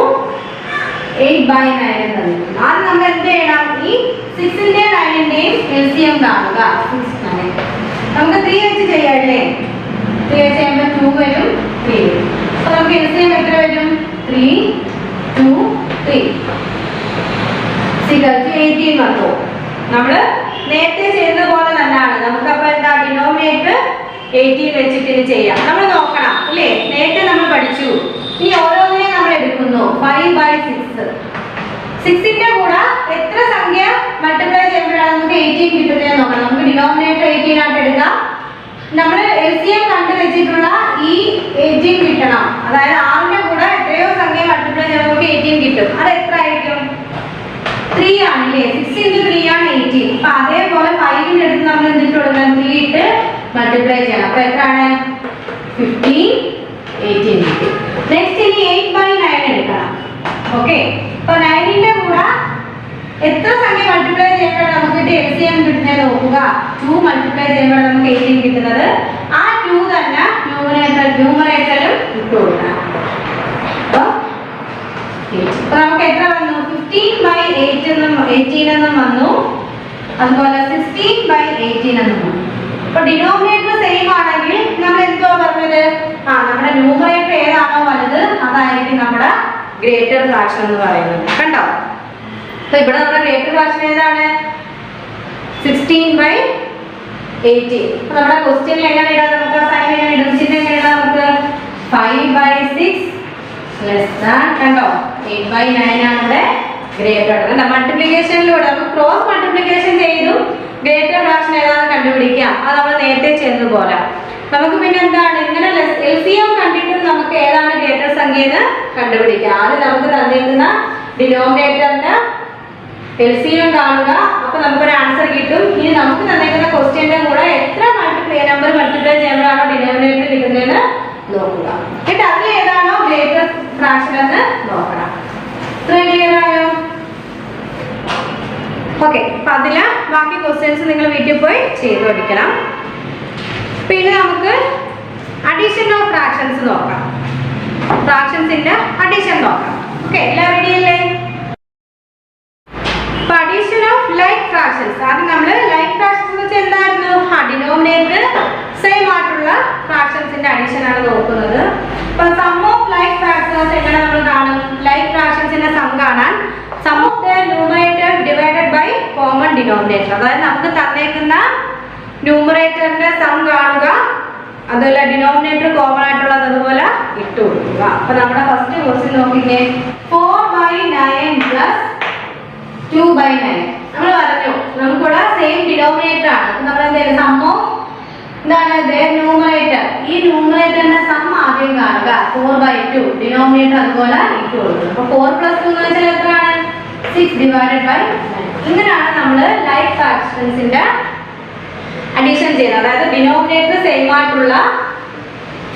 8/9 തന്നിരിക്കുന്നു. ആദ്യം നമ്മൾ എന്ത് ചെയ്യണം, ഈ 6ന്റെയും 9ന്റെയും LCM കാണുക. 6, 9 നമുക്ക് 3 വെച്ച് ചെയ്യാല്ലേ. 3 വെച്ച് ചെയ്യുമ്പോൾ 2 വരും, 3 വരും. അപ്പൊ നമുക്ക് LCM എത്ര വരും? 3, 2, 3 18 വന്നു. നമ്മൾ നേരത്തെ ചെയ്ത പോലെ തന്നെയാണ്. നമുക്ക് അപ്പൊ എന്താ ഡിനോമിനേറ്റർ 18 വെച്ചിട്ട് ചെയ്യാം. നമ്മൾ നോക്കണം അല്ലേ, നേരത്തെ നമ്മൾ പഠിച്ചു. ഇനി ഓരോന്നിനെ നമ്മൾ എടുക്കുന്നു. 5/6, 6ന്റെ കൂടെ എത്ര സംഖ്യ മൾട്ടിപ്ലൈ ചെയ്യുമ്പോഴാണ് നമുക്ക് 18 കിട്ടുന്നത് നോക്കണം. നമുക്ക് ഡിനോമിനേറ്റർ 18 ആയിട്ട് എടുക്കാം. നമ്മൾ LCM കണ്ടു വെച്ചിട്ടുള്ള ഈ 18 കിട്ടണം. അതായത് 6ന്റെ കൂടെ എത്രയോ സംഖ്യ മൾട്ടിപ്ലൈ ചെയ്യുമ്പോൾ നമുക്ക് 18 കിട്ടും. അത് എത്ര ആയിരിക്കും? 3 ആണല്ലേ. 6 × 3 ആണ് 18. അപ്പൊ അതേപോലെ 5ന്റെ അടുത്ത് നമ്മൾ എന്തിട്ട് കൊടുക്കണം? 3 ഇട്ട് മൾട്ടിപ്ലൈ ചെയ്യണം. അപ്പൊ എത്രയാണ്? 15, 18 കിട്ടും. നെക്സ്റ്റ് ഇനി 8/9 എടുക്കണം. ഓക്കെ, അപ്പൊ 9ന്റെ കൂടെ എത്ര സംഖ്യ മൾട്ടിപ്ലൈ ചെയ്യുമ്പോഴാണ് നമുക്ക് LCM കിട്ടുന്നത് നോക്കുക. 2 മൾട്ടിപ്ലൈ ചെയ്യുമ്പോഴാണ് നമുക്ക് 18 കിട്ടുന്നത്. ആ 2 തന്നെ ന്യൂമറേറ്ററിലും ഇട്ട് കൊടുക്കണം. അപ്പൊ നമുക്ക് എത്ര വന്നു? 15/18 എന്നും വന്നു, അതുപോലെ 16/18 എന്നും വന്നു. അപ്പൊ ഡിനോമിനേറ്റർ സെയിം ആണെങ്കിൽ നമ്മൾ എന്തോ പറഞ്ഞത്, നമ്മുടെ ന്യൂമറേറ്റർ ഏതാണോ വലുത് അതായിരിക്കും നമ്മുടെ ഗ്രേറ്റർ ഫ്രാക്ഷൻ എന്ന് പറയുന്നത്. കണ്ടോ? അപ്പൊ ഇവിടെ നമ്മുടെ ഗ്രേറ്റർ ഫ്രാക്ഷൻ ഏതാണ്? 16/18. അപ്പൊ നമ്മുടെ ക്വസ്റ്റ്യനിൽ എങ്ങനെ ഇടാം? നമുക്ക് സൈൻ എങ്ങനെ ഇടും? ചിഹ്നം എങ്ങനെ ഇടാം? നമുക്ക് 5/6 കണ്ടോ 8/9 ആണ് ഇവിടെ ഗ്രേറ്റർ. മൾട്ടിപ്ലിക്കേഷനിലൂടെ നമുക്ക് ക്രോസ് മൾട്ടിപ്ലിക്കേഷൻ ചെയ്തു ഗ്രേറ്റർ ഫ്രാക്ഷൻ ഏതാണെന്ന് കണ്ടുപിടിക്കാം. അത് നമ്മൾ നേരത്തെ ചെയ്തതുപോലെ. നമുക്ക് പിന്നെ എന്താണ്, ഇങ്ങനെ LCM കണ്ടിട്ട് നമുക്ക് ഏതാണ് ഗ്രേറ്റർ സംഖ്യ എന്ന് കണ്ടുപിടിക്കാം. ആദ്യം നമുക്ക് തന്നിരിക്കുന്ന ഡിനോമിനേറ്ററിന്റെ LCM കാണുക. അപ്പൊ നമുക്കൊരു ആൻസർ കിട്ടും. ഇനി നമുക്ക് തന്നിരിക്കുന്ന ക്വസ്റ്റ്യന്റെ കൂടെ എത്ര നമ്പർ മൾട്ടിപ്ലൈ ചെയ്യുമ്പോഴാണോ ഡിനോമിനേറ്റർ കിട്ടുന്നതെന്ന് നോക്കുക. എന്നിട്ട് അതിൽ ഏതാണോ ഗ്രേറ്റർ ഫ്രാക്ഷൻ എന്ന് നോക്കണം. ക്ലിയർ ആയോ? ഓക്കെ, അപ്പൊ അതില് ബാക്കി ക്വസ്റ്റ്യൻസ് നിങ്ങൾ വീട്ടിൽ പോയി ചെയ്തു പഠിക്കണം. പിന്നെ നമുക്ക് അഡീഷൻ ഓഫ് ഫ്രാക്ഷൻസ് നോക്കാം. ഫ്രാക്ഷൻസിന്റെ അഡീഷൻ നോക്കാം. ഓക്കെ, എല്ലാം റെഡി അല്ലേ? അപ്പൊ അഡീഷൻ ഓഫ് ലൈക്ക് ഫ്രാക്ഷൻസ്. ആദ്യം നമ്മൾ ലൈക്ക് ഫ്രാക്ഷൻസ് എന്ന് വെച്ചാൽ എന്തായിരുന്നു? ഡിനോമിനേറ്റർ സെയിം ആയിട്ടുള്ള ഫ്രാക്ഷൻസിന്റെ അഡീഷൻ ആണ് നോക്കുന്നത്. അപ്പൊ സം ഓഫ് ലൈക്ക് ഫ്രാക്ഷൻസ് എങ്ങനെ നമ്മൾ കാണും? ലൈക്ക് ഫ്രാക്ഷൻസിന്റെ സം കാണാൻ sum of the numerator divided by common denominator. അതായത് നമുക്ക് തന്നേക്കുന്ന ന്യൂമറേറ്ററിന്റെ സം കാണുക, അതുപോലെ ഡിനോമിനേറ്റർ കോമൺ ആയിട്ടുള്ളത് അതുപോലെ ഇട്ട് കൊടുക്കുക. അപ്പൊ നമ്മുടെ ഫസ്റ്റ് ക്വസ്റ്റ്യൻ നോക്കിക്കേ. 4/9 പ്ലസ് 2/9. നമ്മൾ പറഞ്ഞു നമുക്കിവിടെ സെയിം ഡിനോമിനേറ്റർ ആണ്. നമ്മൾ എന്തായാലും സം ഓഫ് എന്താണ് ന്യൂമറേറ്റർ. ഈ ന്യൂമറേറ്ററിന്റെ സം ആദ്യം കാണുക. 4/2 ഡിനോമിനേറ്റർ അതുപോലെ ഇട്ട് കൊടുക്കുക. അപ്പൊ 4 + 2 എന്ന് വെച്ചാൽ എത്രയാണ്? 6/9. ഇങ്ങനെയാണ് നമ്മൾ ലൈക്ക് ഫ്രാക്ഷൻസിന്റെ അഡീഷൻ ചെയ്യുന്നത്. അതായത് ഡിനോമിനേറ്റർ സെയിം ആയിട്ടുള്ള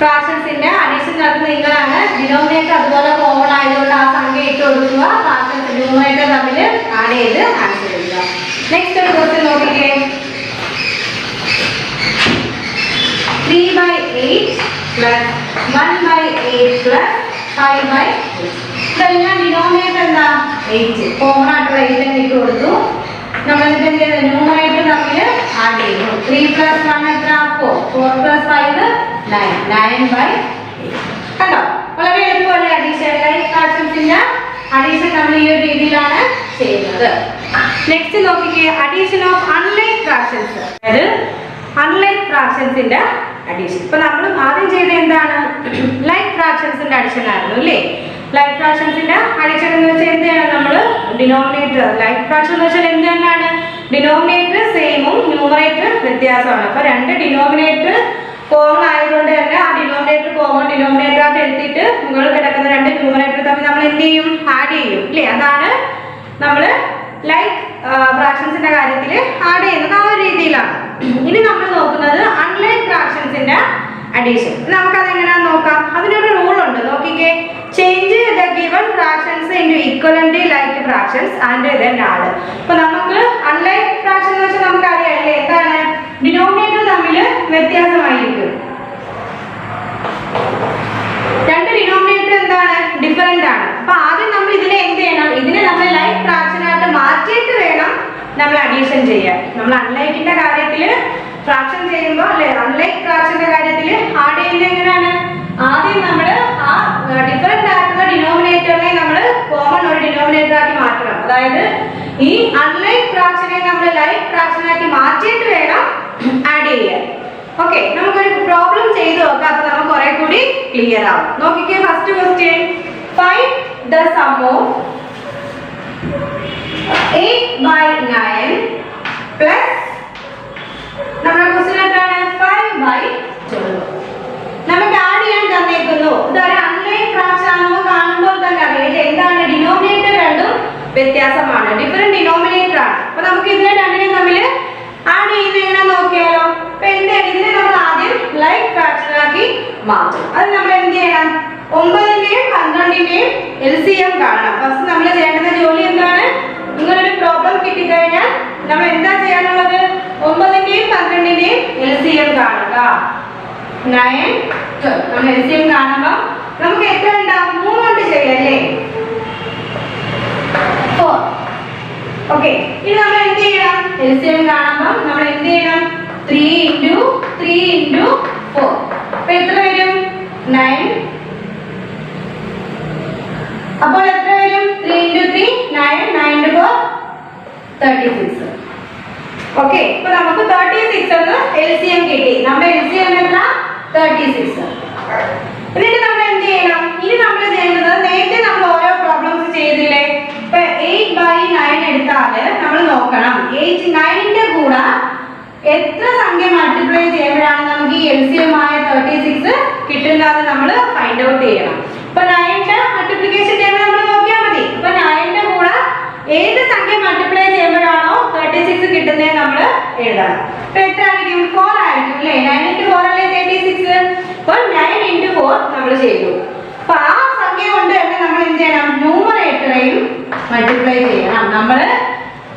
ഫ്രാക്ഷൻസിന്റെ അഡീഷൻ നടത്തുന്ന നിങ്ങളാണ്. ഡിനോമിനേറ്റർ അതുപോലെ കോമൺ ആയതുകൊണ്ട് ആ സംഖ്യ ഇട്ട് കൊടുക്കുക. ഫ്രാക്ഷൻസ് ന്യൂമറേറ്റർ തമ്മിൽ ആഡ് ചെയ്ത് ആൻസർ ചെയ്യുക. നെക്സ്റ്റ് ഒരു ക്വസ്റ്റ്യൻ നോക്കിക്കേ. 3/8 പ്ലസ് 1/8 പ്ലസ് 5/8. ഇതെല്ലാം ഡിനോമിനേറ്റർ എന്താ? 8. കോമൺ ആയിട്ടുള്ള 8 ഇട്ട് കൊടുത്തു. നമ്മൾ ന്യൂമറേറ്റർ തമ്മിൽ ആഡ് ചെയ്യുന്നു. 3 + 1 എത്ര? 4. 4 + 5 9. 9/8. കണ്ടോ? വളരെ എളുപ്പമല്ലേ അഡീഷൻ? ലൈക്ക് ഫ്രാക്ഷൻസിന്റെ അഡീഷൻ നമ്മൾ ഈ ഒരു രീതിയിലാണ് ചെയ്യുന്നത്. നെക്സ്റ്റ് നോക്കിക്കേ, അഡീഷൻ ഓഫ് അൺലൈക്ക് ഫ്രാക്ഷൻസ്. അതായത് അൺലൈക്ക് ഫ്രാക്ഷൻസിന്റെ അഡീഷൻ. ഇപ്പൊ നമ്മൾ ആദ്യം ചെയ്ത എന്താണ്? ലൈക്ക് ഫ്രാക്ഷൻസിന്റെ അഡീഷൻ ആയിരുന്നു അല്ലേ? ലൈക്ക് ഫ്രാക്ഷൻസിന്റെ അഡീഷൻ എന്ന് വെച്ചാൽ എന്താണ്? നമ്മൾ ഡിനോമിനേറ്റർ ലൈക്ക് ഫ്രാക്ഷൻ എന്ന് വെച്ചാൽ എന്ത് തന്നെയാണ്? ഡിനോമിനേറ്റർ സെയിമും ന്യൂമറേറ്റർ വ്യത്യാസമാണ്. അപ്പൊ രണ്ട് ഡിനോമിനേറ്റർ കോമൺ ആയതുകൊണ്ട് തന്നെ ആ ഡിനോമിനേറ്റർ കോമൺ ഡിനോമിനേറ്റർ ആയിട്ട് എടുത്തിട്ട് മുകളിൽ കിടക്കുന്ന രണ്ട് ന്യൂമറേറ്റർ തമ്മിൽ നമ്മൾ എന്ത് ചെയ്യും? ആഡ് ചെയ്യും അല്ലേ? അതാണ് നമ്മൾ ലൈക്ക് ഫ്രാക്ഷൻസിന്റെ കാര്യത്തിൽ ആഡ് ചെയ്യുന്നത്. ആ ഒരു രീതിയിലാണ്. ഇനി നമ്മൾ നോക്കുന്നത് അൺലൈക്ക് ഫ്രാക്ഷൻസിന്റെ അഡീഷൻ. നമുക്കത് എങ്ങനെയാണെന്ന് നോക്കാം. അതിനൊരു റൂൾ ഉണ്ട്, നോക്കിക്കേ. Change the given fractions into fractions and then add. അപ്പോൾ നമുക്ക് unlike fraction എന്ന് വെച്ചാൽ നമുക്ക് അറിയാം എന്താണ് ഡിനോമിനേറ്റർ തമ്മിൽ വ്യത്യാസമായിരിക്കും. രണ്ട് ഡിനോമിനേറ്റർ എന്താണ് ഡിഫറെന്റ് ആണ്. അപ്പോൾ ആദ്യം നമ്മൾ ഇതിനെ എന്ത് ചെയ്യണം ഇതിനെ നമ്മൾ ലൈക്ക് ഫ്രാക്ഷൻ ആയിട്ട് മാറ്റിയിട്ട് വേണം നമ്മൾ അഡീഷൻ ചെയ്യാൻ. നമ്മൾ അൺലൈക്കിന്റെ കാര്യത്തിൽ ഫ്രാക്ഷൻ ചെയ്യുമ്പോൾ അല്ലെ അൺലൈക്ക് ഫ്രാക്ഷന്റെ കാര്യത്തിൽ ആഡ് ചെയ്യുന്നത് എങ്ങനെയാണ് ആദ്യം നമ്മൾ ആ ഡിഫറെന്റ് ആയിട്ടുള്ള ഡിനോമിനേറ്ററിനെ നമ്മൾ കോമൺ ഒരു ഡിനോമിനേറ്റർ ആക്കി മാറ്റണം. അതായത് ഈ അൺലൈക്ക് ഫ്രാക്ഷനെ നമ്മൾ ലൈക്ക് ഫ്രാക്ഷൻ ആക്കി മാറ്റിയിട്ട് വേണം ആഡ് ചെയ്യാൻ. ഓക്കെ നമുക്കൊരു പ്രോബ്ലം ചെയ്ത് നോക്കാം. അപ്പൊ നമുക്ക് കുറെ കൂടി ക്ലിയർ ആവും. നോക്കിക്കേ first question find the sum of 8/9 plus നമ്മുടെ ക്വസ്റ്റ്യൻ എന്താണ് 5/12. നമുക്ക് ആഡ് ചെയ്യാൻ തന്നേക്കുന്നു. ഇതൊരു അൺലൈക്ക് ഫ്രാക്ഷൻ ആണെന്ന് കാണുമ്പോൾ തന്നെ അറിയാം എന്താണ് ഡിനോമിനേറ്റർ രണ്ടും വ്യത്യാസമാണ് ഡിഫറെന്റ് ഡിനോമിനേറ്റർ ആണ്. അപ്പൊ നമുക്ക് ഇതിനെ രണ്ടിനെയും തമ്മിൽ ആഡ് ചെയ്യുന്നത് എങ്ങനെ നോക്കിയാലോ. അപ്പൊ എന്താണ് ഇതിനെ നമ്മൾ ആദ്യം ലൈക്ക് ഫ്രാക്ഷൻ ആക്കി മാറ്റും. അത് നമ്മൾ എന്ത് ചെയ്യണം 9ന്റെയും 12ന്റെയും LCM കാണണം. ഫസ്റ്റ് നമ്മൾ ചെയ്യേണ്ട ജോലി എന്താണ് ഇങ്ങനൊരു പ്രോബ്ലം കിട്ടിക്കഴിഞ്ഞാൽ നമ്മൾ എന്താ ചെയ്യാനുള്ളത് 9ന്റെയും 12ന്റെയും LCM കാണുക. 9 12 നമ്മൾ LCM കാണുമ്പോൾ നമുക്ക് എത്ര ഉണ്ടാവും 3 കൊണ്ട് ചെയ്യല്ലേ 4. ഓക്കെ ഇനി നമ്മൾ എന്ത് ചെയ്യണം LCM കാണുമ്പോൾ നമ്മൾ എന്ത് ചെയ്യണം 3 × 3 × 4. അപ്പോൾ എത്ര വരും 9. അപ്പോൾ എത്ര വരും 3 × 3 9 9 × 4 36. ഓക്കെ ഇപ്പോൾ നമുക്ക് 36 എന്ന് LCM കിട്ടി. നമ്മുടെ LCM എത്ര 36. എന്നിട്ട് നമ്മൾ എന്ത് ചെയ്യണം ഇനി നമ്മൾ ചെയ്യേണ്ടത് നേരത്തെ നമ്മൾ ഓരോ പ്രോബ്ലംസ് ചെയ്തില്ലേ. ഇപ്പൊ 8/9 എടുത്താല് നമ്മൾ നോക്കണം 9ന്റെ കൂടെ എത്ര സംഖ്യ മൾട്ടിപ്ലൈ ചെയ്യുമ്പോഴാണ് നമുക്ക് ഈ LCM ആയ 36 കിട്ടുന്നത് നമ്മൾ ഫൈൻഡ് ഔട്ട് ചെയ്യണം. ഇപ്പൊ 9ന്റെ മൾട്ടിപ്ലിക്കേഷൻ ടേബിൾ നമ്മൾ നോക്കിയാൽ മതി. ഇപ്പൊ 9ന്റെ കൂടെ ഏത് സംഖ്യ മൾട്ടിപ്ലൈ ചെയ്യുമ്പോഴാണോ 36 കിട്ടുന്നത് നമ്മൾ എഴുതണം. ഇപ്പൊ എത്ര ആയിരിക്കും 4 ആയിരിക്കും അല്ലേ 9 × 4 അല്ലേ 36. അപ്പോൾ 9 × 4 നമ്മൾ ചെയ്തു. അപ്പൊ ആ സംഖ്യ കൊണ്ട് തന്നെ നമ്മൾ എന്ത് ചെയ്യണം ന്യൂമറേറ്ററെയും മൾട്ടിപ്ലൈ ചെയ്യണം. നമ്മൾ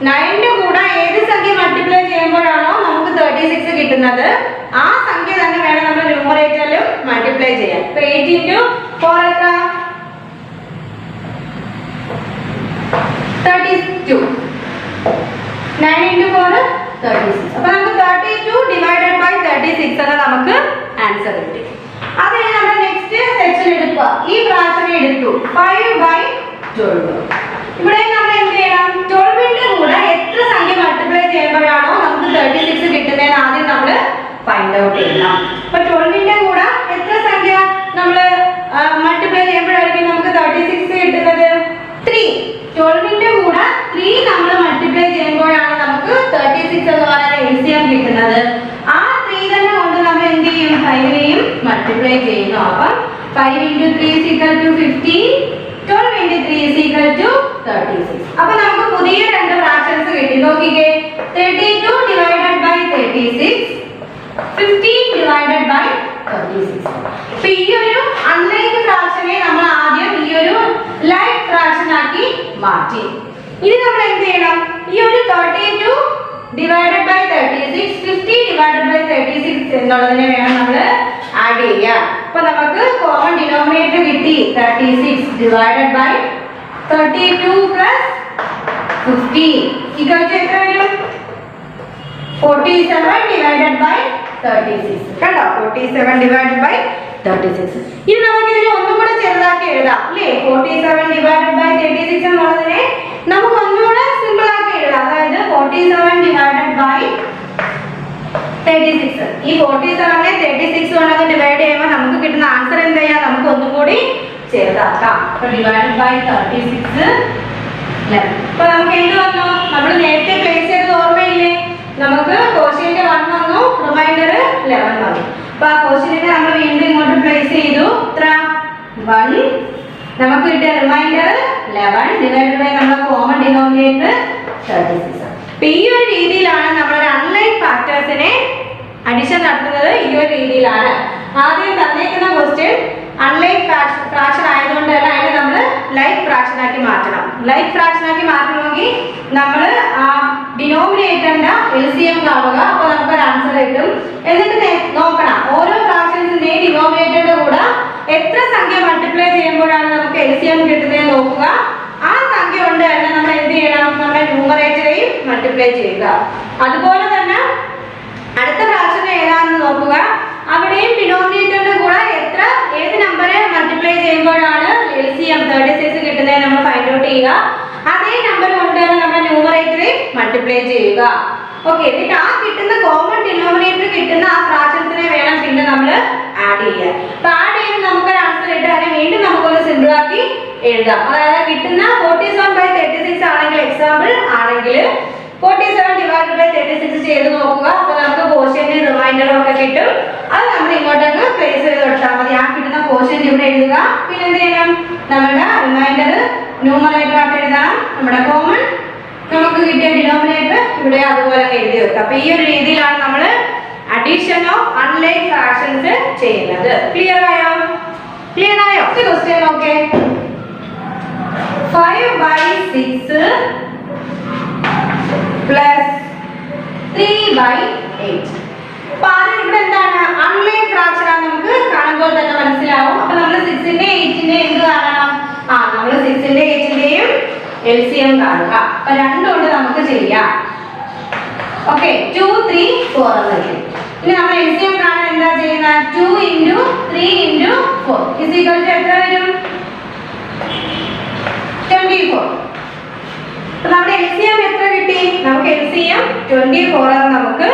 9ന്റെ കൂടെ ഏത് സംഖ്യ മൾട്ടിപ്ലൈ ചെയ്യുമ്പോഴാണോ നമുക്ക് 36 കിട്ടുന്നത് ആ സംഖ്യ തന്നെ വേണം നമ്മൾ ന്യൂമറേറ്ററിലും മൾട്ടിപ്ലൈ ചെയ്യാൻ. ഇപ്പൊ 8 × 4 എത്ര 32. 9 × 4 36. അപ്പോൾ നമുക്ക് 32 ഡിവൈഡഡ് ബൈ 36 എന്ന നമുക്ക് ആൻസർ കിട്ടി. അത് നമ്മൾ നെക്സ്റ്റ് സെക്ഷൻ എടുക്കുക. ഈ ഫ്രാക്ഷനെ എടുത്തു 5/12. ഇവിടെ നമ്മൾ എന്ത് ചെയ്യണം 12ന്റെ കൂടെ എത്ര സംഖ്യ മൾട്ടിപ്ലൈ ചെയ്യുമ്പോഴാണോ നമുക്ക് 36 കിട്ടുന്നതെന്ന് ആദ്യം നമ്മൾ ഫൈൻഡ് ഔട്ട് ചെയ്യണം. അപ്പോൾ 12ന്റെ കൂടെ എത്ര സംഖ്യ നമ്മൾ മൾട്ടിപ്ലൈ ചെയ്യുമ്പോഴായിരിക്കും നമുക്ക് 36 കിട്ടുന്നത് 3. 12ന്റെ കൂടെ 3 നമ്മൾ മൾട്ടിപ്ലൈ ചെയ്യുമ്പോഴാണ് നമുക്ക് 36 എന്ന് പറയുന്ന LCM കിട്ടുന്നത്. ആ 3 തന്നെ കൊണ്ട് നമ്മൾ എന്ത് ചെയ്യും 5നെയും മൾട്ടിപ്ലൈ ചെയ്യുന്നു. അപ്പം 5 × 3 = 15. 12 × 3 = 36. അപ്പോൾ നമുക്ക് പുതിയ രണ്ട് ഫ്രാക്ഷൻസ് കിട്ടി. നോക്കിക്കേ 32 ഡിവൈഡഡ് ബൈ 36 15 ഡിവൈഡഡ് ബൈ 36. അപ്പോൾ ഈ ഒരു അൺലൈക്ക് ഫ്രാക്ഷനെ നമ്മൾ ആദ്യം ഈ ഒരു ലൈക്ക് ഫ്രാക്ഷൻ ആക്കി മാറ്റി. ഇനി നമ്മൾ എന്ത് ചെയ്യണം ഈ ഒരു 32 ഡിവൈഡഡ് ബൈ 36 50 ഡിവൈഡഡ് ബൈ 36 എന്നുള്ളതിനെ വേണം നമ്മൾ ആഡ് ചെയ്യാൻ. അപ്പോൾ നമുക്ക് കോമൺ ഡിനോമിനേറ്റർ കിട്ടി 36 divided by 32 plus 50 equal to എത്ര വരും 47 ഡിവൈഡഡ് ബൈ 36. കണ്ടോ 47 ഡിവൈഡഡ് ബൈ 36. ഇനി നമുക്ക് ഇതിനെ ഒന്നുകൂടെ ചെറുതാക്കി എഴുതാം അല്ലേ 47 ഡിവൈഡഡ് ബൈ 36 എന്നുള്ളതിനെ നമുക്ക് ഒന്നുകൂടെ സിമ്പിൾ ആക്കി എഴുതാം. അതായത് 47 ഡിവൈഡഡ് ബൈ 36. ഈ 47നെ 36 കൊണ്ട് ഡിവൈഡ് ചെയ്യുമ്പോൾ നമുക്ക് കിട്ടുന്ന ആൻസർ എന്താ ചെയ്യാം നമുക്ക് ഒന്നുകൂടി ചെറുതാക്കാം. അപ്പോൾ ഡിവൈഡഡ് ബൈ 36 11. അപ്പോൾ നമുക്ക് എന്ത് വന്നു നമ്മൾ നേരത്തെ പ്ലേസ് ചെയ്തത് ഓർമ്മയില്ലേ നമുക്ക് കോഷ്യന്റ് 1 വന്നു റിമൈൻഡർ 11 വന്നു. അപ്പോൾ ആ കോഷ്യന്റിനെ നമ്മൾ വീണ്ടും ഇങ്ങോട്ട് പ്ലേസ് ചെയ്തു എത്ര 1 നമുക്ക് കിട്ടിയ റിമൈൻഡർ 11 ഡിവൈഡഡ് ബൈ നമ്മുടെ കോമൺ ഡിനോമിനേറ്റർ 36. അപ്പോൾ ഈ ഒരു രീതിയിലാണ് നമ്മൾ അൺലൈക്ക് ഫാക്ടേഴ്സിനെ അഡിഷൻ നടത്തുന്നത്. ഈ ഒരു രീതിയിലാണ് ആദ്യം തന്നേക്കുന്ന ക്വസ്റ്റ്യൻ അൺലൈക്ക് ഫ്രാക്ഷൻ ആയതുകൊണ്ട് തന്നെ അതിനെ നമ്മൾ ലൈക്ക് ഫ്രാക്ഷൻ ആക്കി മാറ്റണം. ലൈക്ക് ഫ്രാക്ഷൻ ആക്കി മാറ്റണമെങ്കിൽ നമ്മൾ ആ ഡിനോമിനേറ്ററിന്റെ LCM കാണുക. അപ്പോൾ നമുക്ക് ഒരു ആൻസർ കിട്ടും. എന്നിട്ട് നോക്കണം ഓരോ ഫ്രാക്ഷൻസിന്റെയും ഡിനോമിനേറ്ററിന്റെ കൂടെ എത്ര സംഖ്യ മൾട്ടിപ്ലൈ ചെയ്യുമ്പോഴാണ് നമുക്ക് LCM കിട്ടുന്നത് നോക്കുക. ആ സംഖ്യ കൊണ്ട് തന്നെ നമ്മൾ എന്ത് ചെയ്യണം, നമ്മുടെ ന്യൂമറേറ്ററെയും മൾട്ടിപ്ലൈ ചെയ്യുക. അതുപോലെ തന്നെ അടുത്ത ഫ്രാക്ഷൻ ഏതാണെന്ന് നോക്കുക. അവിടെയും ഡിനോമിനേറ്ററിന്റെ കൂടെ ഏത് നമ്പറെ മൾട്ടിപ്ലൈ ചെയ്യുമ്പോഴാണ് LCM 36 കിട്ടുന്നത് നമ്മൾ ഫൈൻഡ് ഔട്ട് ചെയ്യുക. അതേ നമ്പർ കൊണ്ട് തന്നെ നമ്മുടെ ന്യൂമറേറ്ററെ മൾട്ടിപ്ലൈ ചെയ്യുക. ഓക്കെ, എന്നിട്ട് ആ കിട്ടുന്ന കോമൺ ഡിനോമിനേറ്റർ കിട്ടുന്ന ആ ഫ്രാക്ഷൻസിനെ വേണം പിന്നെ നമ്മൾ ആഡ് ചെയ്യാൻ. അപ്പൊ ആഡ് ചെയ്ത് നമുക്ക് ഒരു ആൻസർ കിട്ടുക. അതിനെ വീണ്ടും നമുക്കൊന്ന് സിമ്പിൾ ആക്കി എഴുതാം. അതായത് കിട്ടുന്ന 47/36 ആണെങ്കിൽ എക്സാമ്പിൾ ആണെങ്കിൽ 47/36 ചെയ്ത് നോക്കുക. അപ്പൊ നമുക്ക് കോഷ്യന്റും റിമൈൻഡറും ഒക്കെ കിട്ടും. അത് നമ്മൾ ഇങ്ങോട്ടേക്ക് പ്ലേസ് ചെയ്ത് കൊടുത്താൽ മതി. ആ കിട്ടുന്ന കോഷ്യന്റ് ഇവിടെ എഴുതുക. പിന്നെ എന്ത് ചെയ്യണം, നമ്മുടെ റിമൈൻഡർ ന്യൂമറേറ്റർ ആയിട്ട് എഴുതണം. നമ്മുടെ കോമൺ നമുക്ക് കിട്ടിയ ഡിനോമിനേറ്റർ ഇവിടെ അതുപോലെ എഴുതി വെക്കുക. അപ്പൊ ഈ ഒരു രീതിയിലാണ് നമ്മൾ അഡീഷൻ ഓഫ് അൺലൈക്ക് ഫ്രാക്ഷൻസ് ചെയ്യുന്നത്. ക്ലിയർ ആയോ? ക്വസ്റ്റ്യൻ നോക്കേ. 5/6 plus 3/8. അപ്പൊ ആദ്യം ഇവിടെ എന്താണ്, അൺലൈക്ക് ഫ്രാക്ഷൻ ആണ്. നമുക്ക് കാണുമ്പോൾ തന്നെ മനസ്സിലാവും. അപ്പൊ നമ്മൾ 6ന്റെ 8ന്റെ എന്ത് കാണണം? നമ്മൾ 6ന്റെ 8ന്റെയും LCM കാണുക. അപ്പൊ രണ്ടുകൊണ്ട് നമുക്ക് ചെയ്യാം. ഓക്കെ, 2, 3, 4 എന്നൊക്കെ. ഇനി നമ്മൾ LCM കാണാൻ എന്താ ചെയ്യുന്നത്? 2 × 3 × 4 is equal to എത്ര വരും? 24. അപ്പൊ നമ്മുടെ LCM എത്ര കിട്ടി? നമുക്ക് LCM 24 ആണ് നമുക്ക്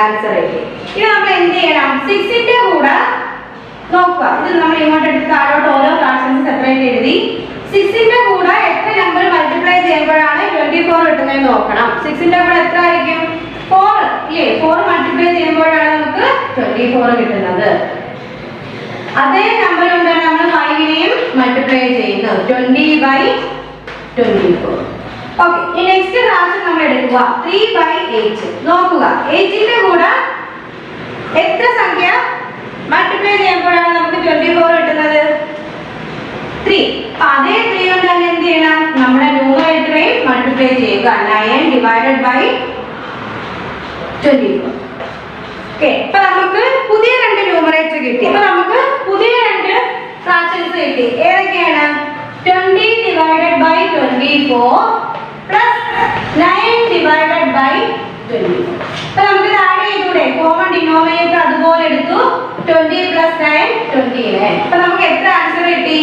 ആൻസർ കിട്ടി. ഇനി നമ്മൾ എന്ത് ചെയ്യണം, 6ന്റെ കൂടെ നോക്കുക. ഇത് നമ്മൾ ഇങ്ങോട്ട് എടുത്ത് താഴോട്ട് ഓരോ ഫ്രാക്ഷൻസ് സെപ്പറേറ്റ് എഴുതി 6ന്റെ കൂടെ എത്ര നമ്പർ മൾട്ടിപ്ലൈ ചെയ്യുമ്പോഴാണ് 24 കിട്ടുന്നത് നോക്കണം. 6ന്റെ കൂടെ എത്ര ആയിരിക്കും? 4 ഇല്ലേ? 4 മൾട്ടിപ്ലൈ ചെയ്യുമ്പോഴാണ് നമുക്ക് 24 കിട്ടുന്നത്. അതേ നമ്പർ കൊണ്ടാണ് നമ്മൾ 5നെയും മൾട്ടിപ്ലൈ ചെയ്യുന്നത് 20/24. ഓക്കെ, ഈ നെക്സ്റ്റ് ഫ്രാക്ഷൻ നമ്മൾ എടുക്കുക 3/8. നോക്കുക, 8ന്റെ കൂടെ എത്ര സംഖ്യ മൾട്ടിപ്ലൈ ചെയ്യുമ്പോഴാണ് നമുക്ക് 24 കിട്ടുന്നത്? 3. അതേ 3 കൊണ്ട് തന്നെ എന്ത് ചെയ്യണം, നമ്മുടെ ന്യൂമറേറ്ററെ മൾട്ടിപ്ലൈ ചെയ്യുക. 9/24. ഓക്കെ, ഇപ്പൊ നമുക്ക് പുതിയ രണ്ട് ന്യൂമറേറ്റർ കിട്ടി. ഇപ്പൊ നമുക്ക് പുതിയ രണ്ട് ഫ്രാക്ഷൻസ് കിട്ടി. ഏതൊക്കെയാണ്? 20/24 plus 9/24. അപ്പൊ നമുക്ക് ആഡ് ചെയ്തൂടെ? കോമൺ ഡിനോമിനേറ്റർ അതുപോലെ എടുത്തു. 20 + 9 29. അപ്പൊ നമുക്ക് എത്ര ആൻസർ കിട്ടി?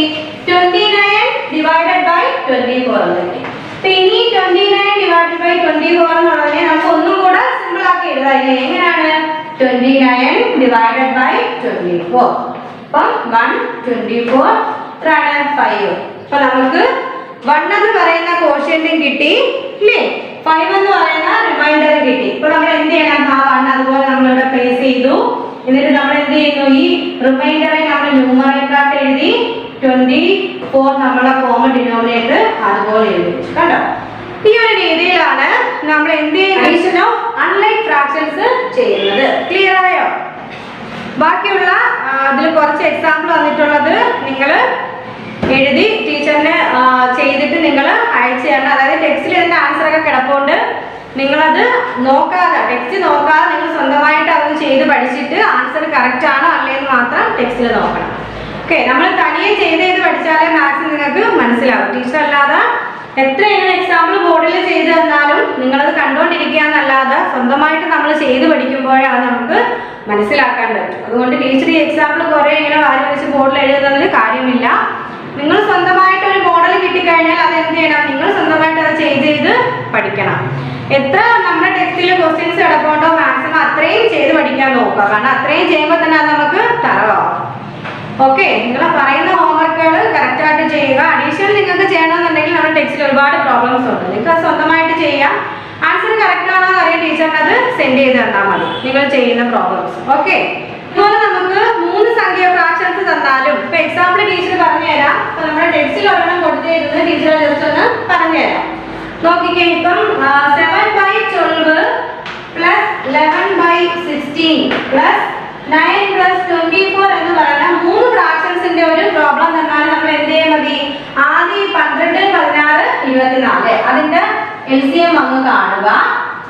29/24 എന്ന് കിട്ടി. അപ്പൊ ഇനി 29/24 എന്നുള്ളതിനെ നമുക്ക് ഒന്നും കൂടെ സിമ്പിൾ ആക്കി എഴുതാം. എങ്ങനെയാണ്? 29/24. അപ്പം 1 24 എത്രയാണ്? 5. അപ്പൊ നമുക്ക് 1 എന്ന് പറയുന്ന കോഷ്യന്റും കിട്ടി ഇല്ലേ? 5 എന്ന് പറയുന്ന റിമൈൻഡറും കിട്ടി. ഇപ്പൊ നമ്മൾ എന്ത് ചെയ്യണം? ആ 1 അതുപോലെ നമ്മൾ ഇവിടെ പ്ലേസ് ചെയ്തു. എന്നിട്ട് നമ്മൾ എന്ത് ചെയ്യുന്നു? ഈ റിമൈൻഡറെ നമ്മൾ ന്യൂമറേറ്റർ ആയിട്ട് എഴുതി. 24 നമ്മളെ കോമൺ ഡിനോമിനേറ്റർ അതുപോലെ എഴുതി. കണ്ടോ? ഈ ഒരു രീതിയിലാണ് നമ്മൾ എന്ത് അഡീഷൻ ഓഫ് അൺലൈക്ക് ഫ്രാക്ഷൻസ് ചെയ്യുന്നത്. ക്ലിയർ ആയോ? ബാക്കിയുള്ള അതിൽ കുറച്ച് എക്സാമ്പിൾ വന്നിട്ടുള്ളത് നിങ്ങൾ എഴുതി ടീച്ചറിന് ചെയ്തിട്ട് നിങ്ങൾ അയച്ചു തരണം. അതായത് ടെക്സ്റ്റിൽ ഇതിന്റെ ആൻസർ ഒക്കെ കിടപ്പുണ്ട്. നിങ്ങളത് നോക്കാതെ, ടെക്സ്റ്റ് നോക്കാതെ നിങ്ങൾ സ്വന്തമായിട്ട് അതൊന്ന് ചെയ്ത് പഠിച്ചിട്ട് ആൻസർ കറക്റ്റ് ആണോ അല്ലേന്ന് മാത്രം ടെക്സ്റ്റിൽ നോക്കണം. ഓക്കെ, നമ്മൾ തനിയെ ചെയ്ത് പഠിച്ചാലേ മാത്സ് നിങ്ങൾക്ക് മനസ്സിലാവും. ടീച്ചർ അല്ലാതെ എത്ര ഇങ്ങനെ എക്സാമ്പിൾ ബോർഡിൽ ചെയ്ത് തന്നാലും നിങ്ങളത് കണ്ടുകൊണ്ടിരിക്കുക എന്നല്ലാതെ സ്വന്തമായിട്ട് നമ്മൾ ചെയ്ത് പഠിക്കുമ്പോഴേ അത് നമുക്ക് മനസ്സിലാക്കാൻ പറ്റും. അതുകൊണ്ട് ടീച്ചർ ഈ എക്സാമ്പിൾ കുറെ ഇങ്ങനെ വാരി വെച്ച് ബോർഡിൽ എഴുതുന്നതിൽ കാര്യമില്ല. നിങ്ങൾ സ്വന്തമായിട്ട് ഒരു മോഡൽ കിട്ടിക്കഴിഞ്ഞാൽ അത് എന്ത് ചെയ്യണം? നിങ്ങൾ സ്വന്തമായിട്ട് അത് ചെയ്ത് പഠിക്കണം. എത്ര നമ്മുടെ ടെക്സ്റ്റിൽ ക്വസ്റ്റ്യൻസ് കിടപ്പുണ്ടോ മാക്സിമം അത്രയും ചെയ്ത് പഠിക്കാൻ നോക്കുക. കാരണം അത്രയും ചെയ്യുമ്പോൾ തന്നെ അത് നമുക്ക് തറവാകും. ഓക്കെ, നിങ്ങൾ പറയുന്ന ഹോംവർക്കുകൾ കറക്റ്റ് ആയിട്ട് ചെയ്യുക. അഡീഷണൽ നിങ്ങൾക്ക് ചെയ്യണമെന്നുണ്ടെങ്കിൽ നമ്മുടെ ടെക്സ്റ്റിൽ ഒരുപാട് പ്രോബ്ലംസ് ഉണ്ട്. നിങ്ങൾക്ക് അത് സ്വന്തമായിട്ട് ചെയ്യാം. ആൻസർ കറക്റ്റ് ആണോ എന്ന് അറിയാൻ ടീച്ചറിന് അത് സെൻഡ് ചെയ്ത് തന്നാൽ മതി, നിങ്ങൾ ചെയ്യുന്ന പ്രോബ്ലംസ്. ഓക്കെ, ഇതുപോലെ നമുക്ക് 3 സംഖ്യ ഫ്രാക്ഷൻസ് തന്നാലും ഇപ്പൊ എക്സാമ്പിൾ ടീച്ചർ പറഞ്ഞുതരാം. അപ്പൊ നമ്മുടെ ടെക്സ്റ്റിൽ ഒരെണ്ണം കൊടുത്തിരുന്നത് ടീച്ചർ ജസ്റ്റ് ഒന്ന് പറഞ്ഞുതരാം. നോക്കിക്കേ, ഇപ്പം 7/12 plus 11/16 plus 9 plus 24 എന്ന് പറയുന്ന 3 ഫ്രാക്ഷൻസ് ഫ്രാക്ഷൻസിന്റെ ഒരു പ്രോബ്ലം തന്നാൽ നമ്മൾ എന്ത് ചെയ്യാൻ മതി? ആദ്യം 12, 16, 24 അതിന്റെ LCM അങ്ങ് കാണുക.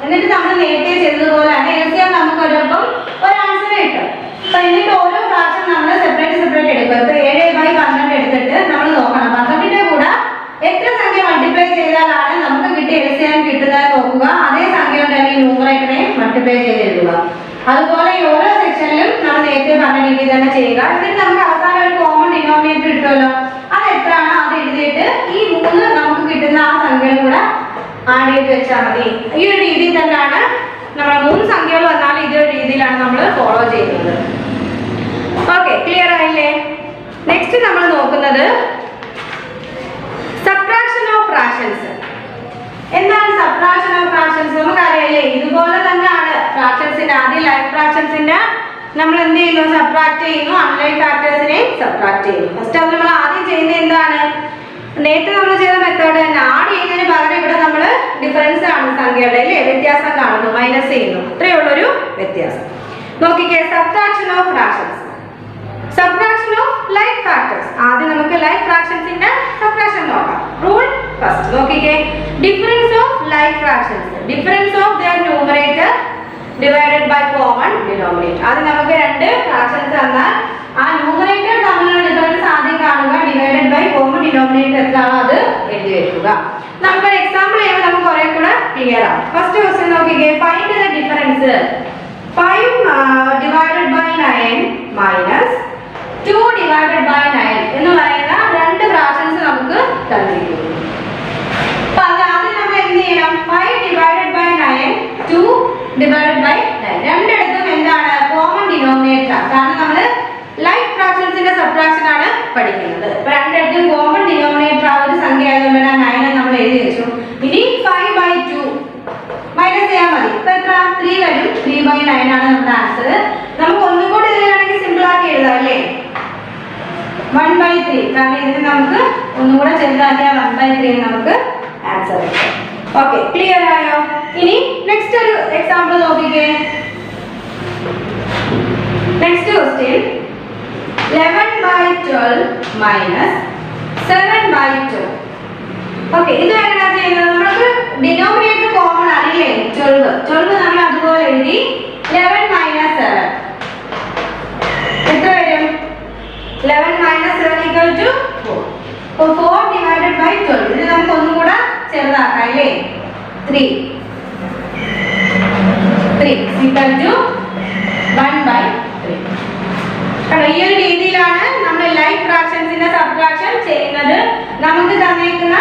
എന്നിട്ട് നമ്മൾ നേരത്തെ ചെയ്തതുപോലെ തന്നെ LCM നമുക്ക് ഒരൊപ്പം ഒരു ആൻസർ കിട്ടും. അപ്പൊ എന്നിട്ട് ഓരോ ഫ്രാക്ഷൻ നമ്മൾ സെപ്പറേറ്റ് എടുക്കുക. ഇപ്പൊ 7/12 എടുത്തിട്ട് നമ്മൾ നോക്കണം 12ന്റെ കൂടെ എത്ര സംഖ്യ മൾട്ടിപ്ലൈ ചെയ്താലാണ് നമുക്ക് കിട്ടിയ LCM കിട്ടുന്നത് നോക്കുക. അതേ സംഖ്യ കൊണ്ട് തന്നെ ന്യൂമറേറ്ററെ മൾട്ടിപ്ലൈ ചെയ്ത് എഴുതുക. അതുപോലെ ഈ ഓരോ സെക്ഷനിലും നമ്മൾ നേരത്തെ പറഞ്ഞ രീതിയിൽ തന്നെ ചെയ്യുക. എന്നിട്ട് നമുക്ക് അവസാനം ഒരു കോമൺ ഡിനോമിനേറ്റർ കിട്ടുമല്ലോ, അത് എത്രയാണോ അത് എഴുതിയിട്ട് ഈ 3 നമുക്ക് കിട്ടുന്ന ആ സംഖ്യകളും കൂടെ ആഡ് ചെയ്ത് വെച്ചാൽ മതി. ഈ ഒരു രീതിയിൽ തന്നെയാണ് നമ്മൾ 3 സംഖ്യകൾ വന്നാലും ഇതൊരു രീതിയിലാണ് നമ്മൾ ഫോളോ ചെയ്യുന്നത്. ഓക്കെ, ക്ലിയർ ആയില്ലേ? നെക്സ്റ്റ് നമ്മൾ നോക്കുന്നത് സബ്ട്രാക്ഷൻ ഓഫ് ഫ്രാക്ഷൻസ്. എന്താണ് സബ്ട്രാക്ഷൻ ഓഫ് ഫ്രാക്ഷൻസ്? നമുക്കറിയാലേ, ഇതുപോലെ തന്നെയാണ് ഫ്രാക്ഷൻസിന്റെ ആദ്യം ലൈഫ് ഫ്രാക്ഷൻസിന്റെ നമ്മൾ എന്ത് ചെയ്യുന്നു? സബ്ട്രാക്ട് ചെയ്യുന്നു. അൺലൈഫ് ഫാക്ടേഴ്സിനെ സബ്ട്രാക്ട് ചെയ്യുന്നു. ഫസ്റ്റ് അത് നമ്മൾ ആദ്യം ചെയ്യുന്നത് എന്താണ്? നേരത്തെ നമ്മൾ ചെയ്ത മെത്തേഡ് തന്നെ ആഡ് ചെയ്യുന്നതിന് പകരം ഇവിടെ നമ്മൾ ഡിഫറൻസ് കാണുന്നു, സംഖ്യയുടെ അല്ലേ വ്യത്യാസം കാണുന്നു, മൈനസ് ചെയ്യുന്നു. അത്രയേ ഉള്ളൊരു വ്യത്യാസം. നോക്കിക്കേ, subtraction of fractions, subtraction of like factors. ആദ്യം നമുക്ക് ലൈഫ് ഫ്രാക്ഷൻസിന്റെ സബ്ട്രാക്ഷൻ നോക്കാം. റൂൾ ഫസ്റ്റ് നോക്കിക്കേ, difference of like fractions, difference of their numerator divided by common denominator. അത് നമുക്ക് 2 ഫ്രാക്ഷൻസ് തന്നാൽ ആ ന്യൂമറേറ്റർ തമ്മിലുള്ള ഡിഫറൻസ് ആദ്യം കാണുക, ഡിവൈഡഡ് ബൈ കോമൺ ഡിനോമിനേറ്റർ എത്രയാണോ അത് എഴുതി വെക്കുക. നമുക്ക് ഒരു എക്സാമ്പിൾ ചെയ്യുമ്പോൾ നമുക്ക് കുറെ കൂടെ ക്ലിയർ ആവും. ഫസ്റ്റ് ക്വസ്റ്റ്യൻ നോക്കിക്കേ, find the difference 5 divided by 9 minus 2 divided by 9 എന്ന് പറയുന്ന 2 ഫ്രാക്ഷൻസ് നമുക്ക് തന്നിരിക്കുന്നു. അപ്പൊ അത് ആദ്യം നമ്മൾ എന്ത് ചെയ്യണം? 5 ഡിവൈഡഡ് ബൈ 9 2 ഡിവൈഡഡ് ബൈ 9 രണ്ടിടത്തും എന്താണ്? Common denominator. കാരണം നമ്മൾ ലൈഫ് ഫ്രാക്ഷൻസിന്റെ സബ്ട്രാക്ഷൻ ആണ് പഠിക്കുന്നത്. ഇപ്പൊ രണ്ടിടത്തും കോമൺ ഡിനോമിനേറ്റർ ആ ഒരു സംഖ്യ ആയതുകൊണ്ട് 9 നമ്മൾ എഴുതി വെച്ചു. ഇനി 5/2 മൈനസ് ചെയ്യാൻ മതി. ഇപ്പൊ എത്ര? 3 വരും. 3/9 ആണ് നമ്മുടെ ആൻസർ. നമുക്ക് ഒന്നും കൂടി ഇതിലാണെങ്കിൽ സിമ്പിൾ ആക്കി എഴുതാം അല്ലേ? 1/3. കാരണം ഇതിന് നമുക്ക് ഒന്നും കൂടെ ചെറുതാക്കിയാൽ 1/3 നമുക്ക് ആൻസർ കിട്ടും. ഓക്കെ, ക്ലിയർ ആയോ? ഇനി നെക്സ്റ്റ് ഒരു എക്സാമ്പിൾ നോക്കിക്കേ. Next question 11/12 minus 7/12. ഓക്കെ, ഇത് എങ്ങനെയാ ചെയ്യുന്നത്? നമുക്ക് ഡിനോമിനേറ്റർ കോമൺ ആണല്ലേ 12 നമ്മൾ അതുപോലെ എഴുതി. 11 മൈനസ് 7 എത്ര വരും? 11 മൈനസ് 7 ഈക്വൽ ടു 4. അപ്പോൾ 4 ഡിവൈഡഡ് ബൈ 12 ഇത് നമുക്ക് ഒന്നും കൂടെ ചെറുതാക്കാം അല്ലേ? 3 ഈക്വൽ ടു 1/3. കാരണം ഈ ഒരു രീതിയിലാണ് നമ്മൾ ലൈഫ് ഫ്രാക്ഷൻസിന്റെ സബ്ട്രാക്ഷൻ ചെയ്യുന്നത്. നമുക്ക് തന്നിരിക്കുന്ന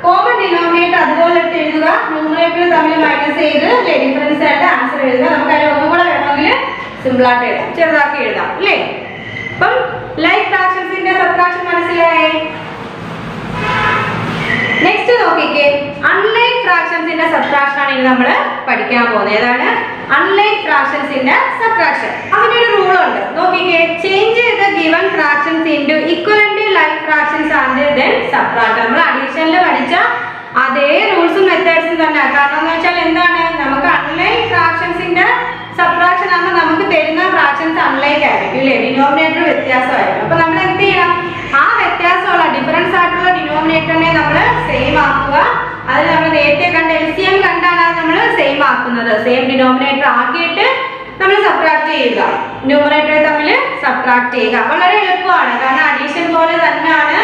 കോമൺ ഡിനോമിനേറ്റർ അതുപോലെ എടുത്ത് എഴുതുക, ന്യൂമറേറ്റർ തമ്മിൽ മൈനസ് ചെയ്ത് ഡിഫറൻസ് ആയിട്ട് ആൻസർ എഴുതുക. നമുക്ക് അതിൽ ഒന്നും കൂടെ വേണമെങ്കിൽ സിമ്പിൾ ആയിട്ട് എഴുതാം, ചെറുതാക്കി എഴുതാം അല്ലേ? അപ്പം ലൈഫ് ഫ്രാക്ഷൻസിന്റെ സബ്ട്രാക്ഷൻ മനസ്സിലായേ? നെക്സ്റ്റ് നോക്കിക്കേ, അൺലൈഫ് ഫ്രാക്ഷൻസിന്റെ സബ്ട്രാക്ഷൻ ആണ് ഇനി നമ്മൾ പഠിക്കാൻ പോകുന്നത്. ഏതാണ്? അൺലൈഫ് ഫ്രാക്ഷൻസിന്റെ സബ്ട്രാക്ഷൻ. അതിനൊരു റൂൾ ഉണ്ട്. നോക്കിക്കേ, change the given fractions into equivalent life fractions and then subtract. നമ്മൾ അഡീഷനിൽ പഠിച്ച അതേ റൂൾസും മെത്തേഡ്സും തന്നെ. കാരണം എന്ന് വെച്ചാൽ എന്താണ്? നമുക്ക് അൺലൈഫ് ഫ്രാക്ഷൻസിന്റെ സബ്ട്രാക്ഷൻ ആകുമ്പോൾ നമുക്ക് തരുന്ന ഫ്രാക്ഷൻസ് അൺലൈക്ക് ആയിരിക്കും അല്ലേ? ഡിനോമിനേറ്റർ വ്യത്യാസമായിരിക്കും. അപ്പൊ നമ്മൾ എന്ത് ചെയ്യണം? ആ വ്യത്യാസമുള്ള ഡിഫറൻസ് ആയിട്ടുള്ള ഡിനോമിനേറ്ററിനെ നമ്മൾ സെയിം ആക്കുക. അത് നമ്മൾ നേരത്തെ കണ്ട LCM കണ്ടാണ് നമ്മൾ സെയിം ആക്കുന്നത്. സെയിം ഡിനോമിനേറ്റർ ആക്കിയിട്ട് നമ്മൾ സബ്ട്രാക്ട് ചെയ്യുക, ന്യൂമറേറ്റർ തമ്മിൽ സബ്ട്രാക്ട് ചെയ്യുക. വളരെ എളുപ്പമാണ്. കാരണം അഡീഷൻ പോലെ തന്നെയാണ്.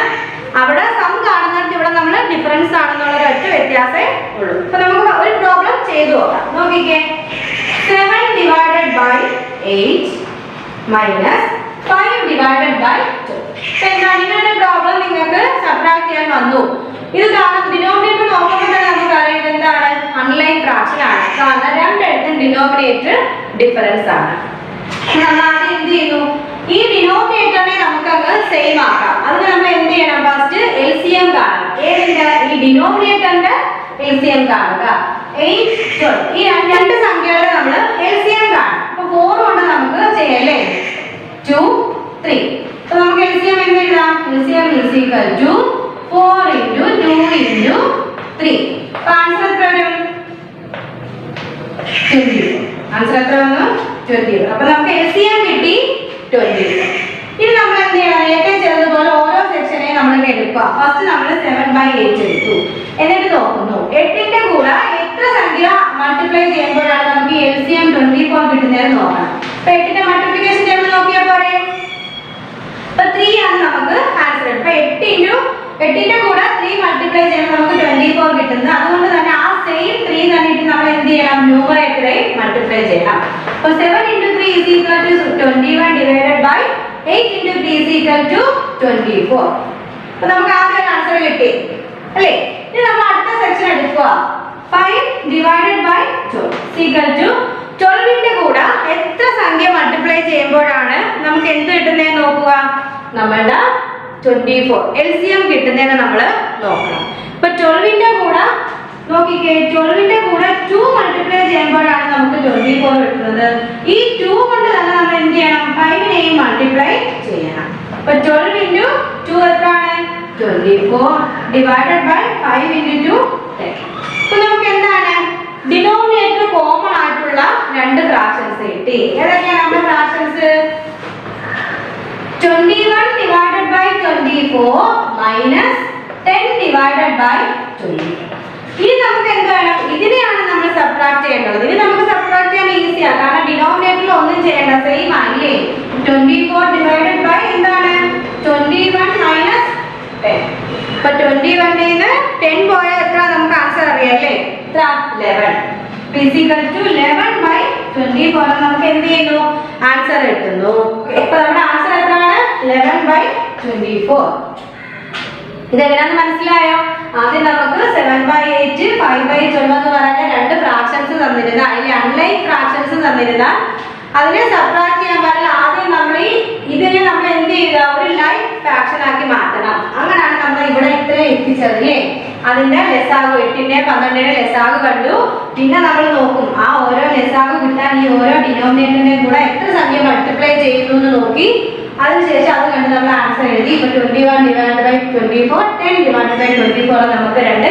അവിടെ സം കാണുന്നിടത്ത് ഇവിടെ നമ്മൾ ഡിഫറൻസ് ആണെന്നുള്ള ഒരൊറ്റ വ്യത്യാസമേ ഉള്ളൂ. അപ്പൊ നമുക്ക് ഒരു പ്രോബ്ലം ചെയ്തു നോക്കാം. നോക്കിക്കേ, 7 divided by 8 minus 5 divided by 2. എന്താണ് ഇങ്ങനെ പ്രോബ്ലം നിങ്ങൾക്ക് സബ്ട്രാക്ട് ചെയ്യാൻ വന്നു? ഇത് കാണും ഡിനോമിനേറ്റർ നോക്കുമ്പോൾ തന്നെ നമുക്ക് അറിയുന്നത് എന്താണ്? അൺലൈഫ് ഫ്രാക്ഷൻ ആണ്. കാരണം രണ്ടിടത്തും ഡിനോമിനേറ്റർ ഡിഫറൻസ് ആണ്. നമ്മൾ ആദ്യം എന്ത് ചെയ്യുന്നു? ഈ ഡിനോമിനേറ്ററിനെ നമുക്ക് അങ്ങ് സെയിം ആക്കാം. അതിന് നമ്മൾ എന്ത് ചെയ്യണം? ഫസ്റ്റ് LCM കാണണം. ഏതിന്റെ? ഈ ഡിനോമിനേറ്ററിന്റെ LCM കാണുക. 8 12 ഈ രണ്ട് സംഖ്യകളുടെ നമ്മൾ LCM കാണും. അപ്പൊ 4 കൊണ്ട് നമുക്ക് ചെയ്യാം അല്ലേ? 2 3. അപ്പൊ നമുക്ക് LCM എന്ത് എഴുതാം? LCM is equal to 4 into 2 into 3. അപ്പൊ ആൻസർ എത്ര വരും? 20. ആൻസർ എത്ര വന്നു? 20. അപ്പൊ നമുക്ക് LCM കിട്ടി 20. ഇനി നമ്മൾ എന്ത് ചെയ്യണം? നേരത്തെ ചെയ്തതുപോലെ എടുക്കുക. ഫസ്റ്റ് നമ്മൾ 7/8 എടുത്തു. എന്നിട്ട് നോക്കുന്നു 8ന്റെ കൂടെ എത്ര സംഖ്യ മൾട്ടിപ്ലൈ ചെയ്യുമ്പോഴാണ് നമുക്ക് LCM 24 കിട്ടുന്നത് നോക്കണം. അപ്പൊ 8ന്റെ മൾട്ടിപ്ലിക്കേഷൻ ടേബിൾ നോക്കിയാൽ പോരെ. അപ്പൊ 3 ആണ് നമുക്ക് ആൻസർ. അപ്പൊ 8ന്റെ കൂടെ 3 മൾട്ടിപ്ലൈ ചെയ്യുമ്പോൾ നമുക്ക് 24 കിട്ടുന്നത്. അതുകൊണ്ട് തന്നെ ആ സെയിം 3 തന്നെ ഇട്ട് നമ്മൾ എന്ത് ചെയ്യണം, ന്യൂമറേറ്ററെ മൾട്ടിപ്ലൈ ചെയ്യണം. അപ്പൊ 7 × 3 is equal to 21 divided by 8 × 3 is equal to 24. അപ്പൊ നമുക്ക് ആദ്യം ഒരു ആൻസർ കിട്ടി അല്ലേ. ഇനി നമ്മൾ അടുത്ത സെക്ഷൻ എടുക്കുക. 5 divided by 12 is equal to 12ന്റെ കൂടെ എത്ര സംഖ്യ മൾട്ടിപ്ലൈ ചെയ്യുമ്പോഴാണ് നമുക്ക് എന്ത് കിട്ടുന്നതെന്ന് നോക്കുക. നമ്മളുടെ 24 LCM കിട്ടുന്നതെന്ന് നമ്മൾ നോക്കണം. ഇപ്പൊ 12ന്റെ കൂടെ നോക്കിക്കേ, 12ന്റെ കൂടെ 2 മൾട്ടിപ്ലൈ ചെയ്യുമ്പോഴാണ് നമുക്ക് 24 കിട്ടുന്നത്. ഈ 2 കൊണ്ട് തന്നെ നമ്മൾ എന്ത് ചെയ്യണം, 5നെയും മൾട്ടിപ്ലൈ ചെയ്യണം. അപ്പൊ 12 × 2 എത്രയാണ്, 24 divided by 5 × 2 10. അപ്പൊ നമുക്ക് എന്താണ് ഡിനോമിനേറ്റർ കോമൺ ആയിട്ടുള്ള രണ്ട് ഫ്രാക്ഷൻസ് കിട്ടി. ഏതൊക്കെയാണ് നമ്മുടെ fractions? 21 divided by 24 minus 10 divided by 20. ഇനി നമുക്ക് എന്ത് വേണം, ഇതിനെയാണ് നമ്മൾ സബ്ട്രാക്ട് ചെയ്യേണ്ടത്. ഇത് നമുക്ക് സബ്ട്രാക്ട് ചെയ്യാൻ ഈസിയാണ്, കാരണം ഡിനോമിനേറ്ററിൽ ഒന്നും ചെയ്യേണ്ട, സെയിം ആയില്ലേ. 24 divided by എന്താണ് 21 minus 10. അപ്പൊ 21 നിന്ന് 10 പോയാൽ എത്ര നമുക്ക് ആൻസർ അറിയാല്ലേ, എത്ര 11. Physical to 11/24 നമുക്ക് എന്ത് ചെയ്യുന്നു, ആൻസർ കിട്ടുന്നു. ഇപ്പൊ നമ്മുടെ ആൻസർ എത്രയാണ്, 11/24. ഇതെങ്ങനെയാന്ന് മനസ്സിലായോ? ആദ്യം നമുക്ക് 7/8 5/12 എന്ന് പറയുന്ന രണ്ട് ഫ്രാക്ഷൻസ് തന്നിരുന്ന, അതിൽ അൺലൈക്ക് ഫ്രാക്ഷൻസ് തന്നിരുന്ന, അതിനെ സബ്ട്രാക്ട് ചെയ്യാൻ പറഞ്ഞാൽ ആദ്യം നമ്മൾ ഇതിനെ നമ്മൾ എന്ത് ചെയ്യുക, ഒരു ലൈക്ക് ഫ്രാക്ഷൻ ആക്കി മാറ്റണം. അങ്ങനെയാണ് നമ്മൾ ഇവിടെ ഇത്രയും എത്തിച്ചത് അല്ലേ. അതിന്റെ ലെസാഗു 8ന്റെ 12ന്റെ ലെസാഗു കണ്ടു. പിന്നെ നമ്മൾ നോക്കും ആ ഓരോ ലെസാഗു കിട്ടാൻ ഈ ഓരോ ഡിനോമിനേറ്ററിന്റെയും കൂടെ എത്ര സംഖ്യ മൾട്ടിപ്ലൈ ചെയ്യുന്നു എന്ന് നോക്കി അതിനുശേഷം അത് കണ്ട് നമ്മൾ ആൻസർ എഴുതി. ഇപ്പൊ 21 divided by 24 10 divided by 24 നമുക്ക് രണ്ട്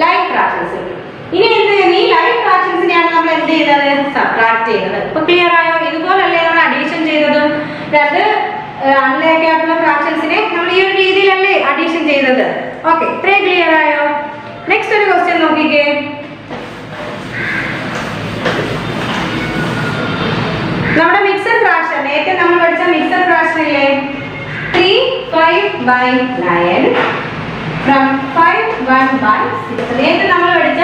ലൈക്ക് ഫ്രാക്ഷൻസ് കിട്ടും. ഇനി എന്ത് ചെയ്യുന്നു, ഈ ലൈക്ക് ഫ്രാക്ഷൻസിനെയാണ് നമ്മൾ എന്ത് ചെയ്യുന്നത്, സബ്ട്രാക്ട് ചെയ്യുന്നത്. ഇപ്പൊ ക്ലിയർ ആയോ? ഇതുപോലല്ലേ നമ്മൾ അഡീഷൻ ചെയ്തത്. രണ്ട് അൺലൈക്ക് ആയിട്ടുള്ള ഫ്രാക്ഷൻസിനെ നമ്മൾ ഈ ഒരു രീതിയിലല്ലേ അഡീഷൻ ചെയ്തത്. ഓക്കെ, ഇത്രയും ക്ലിയർ ആയോ? നെക്സ്റ്റ് ഒരു ക്വസ്റ്റ്യൻ നോക്കിക്കേ. നമ്മുടെ മിക്സഡ് ഫ്രാക്ഷൻ, നേരത്തെ നമ്മൾ പഠിച്ച മിക്സഡ് ഫ്രാക്ഷൻ ഇല്ലേ, 3 5/9 from 5 1/6. നേരത്തെ നമ്മൾ പഠിച്ച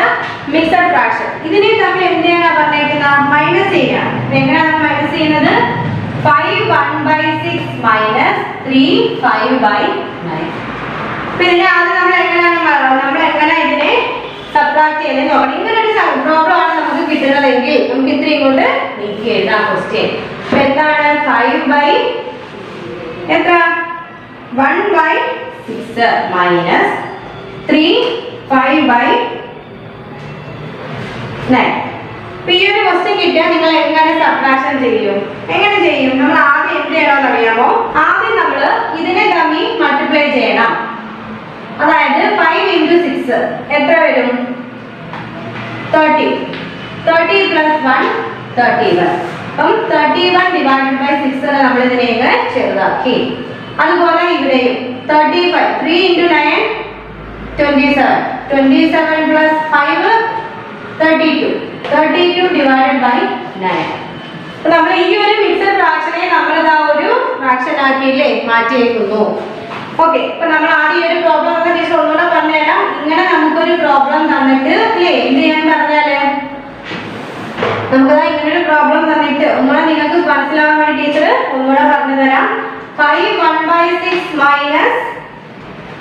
മിക്സഡ് ഫ്രാക്ഷൻ. ഇതിനെ നമ്മൾ എന്ത് ചെയ്യാനാ പറഞ്ഞേക്കുന്നത്, മൈനസ് ചെയ്യണം. എങ്ങനെയാണ് നമ്മൾ മൈനസ് ചെയ്യുന്നത്, 5 1/6 minus 3 5/9. അപ്പൊ ഇതിനെ ആദ്യം നമ്മൾ എങ്ങനെ ഇതിനെ സബ്ട്രാക്ട് ചെയ്യുന്നത് നോക്കണം. ഇങ്ങനെ ഒരു പ്രോബ്ലം ആണ് നമുക്ക് കിട്ടുന്നതെങ്കിൽ നമുക്ക് ഇത്രയും കൊണ്ട് നീക്കി എഴുതാം ക്വസ്റ്റ്യൻ. അപ്പൊ എന്താണ് 5 എത്ര 1/6 minus 3 5/9. അപ്പൊ ഈ ഒരു ക്വസ്റ്റ്യൻ കിട്ടിയാൽ നിങ്ങൾ എങ്ങനെ സബ്ട്രാക്ഷൻ ചെയ്യും? എങ്ങനെ ചെയ്യും? നമ്മൾ ആദ്യം എന്ത് ചെയ്യണമെന്ന് അറിയാമോ? ആദ്യം നമ്മൾ ഇതിനെ തമ്മിൽ മൾട്ടിപ്ലൈ ചെയ്യണം. അതായത് 5 × 6 എത്ര വരും, 30. 30 + 1 31. അപ്പം 31 divided by 6 നമ്മൾ ഇതിനെ ചെറുതാക്കി. അതുപോലെ ഇവിടെയും 35 3 × 9 27. 27 + 5 32. 32 divided by 9. അപ്പോൾ നമ്മൾ ഈ ഒരു മിക്സഡ് ഫ്രാക്ഷനെ നമ്മൾ ആ ഒരു ഫ്രാക്ഷൻ ആക്കിയില്ലേ മാറ്റിയേക്കുന്നു. ഓക്കെ, അപ്പോൾ നമ്മൾ ആദ്യം ഒരു പ്രോബ്ലം ഒക്കെ ടീച്ചർ ഒന്നുകൂടെ പറഞ്ഞുതരാം. ഇങ്ങനെ നമുക്കൊരു പ്രോബ്ലം തന്നിട്ട് അല്ലേ എന്ത് ചെയ്യാൻ പറഞ്ഞാല്, നമുക്കതാ ഇങ്ങനൊരു പ്രോബ്ലം തന്നിട്ട് ഒന്നുകൂടെ നിങ്ങൾക്ക് മനസ്സിലാവാൻ വേണ്ടി ടീച്ചർ ഒന്നുകൂടെ പറഞ്ഞു തരാം. 5 1/6 minus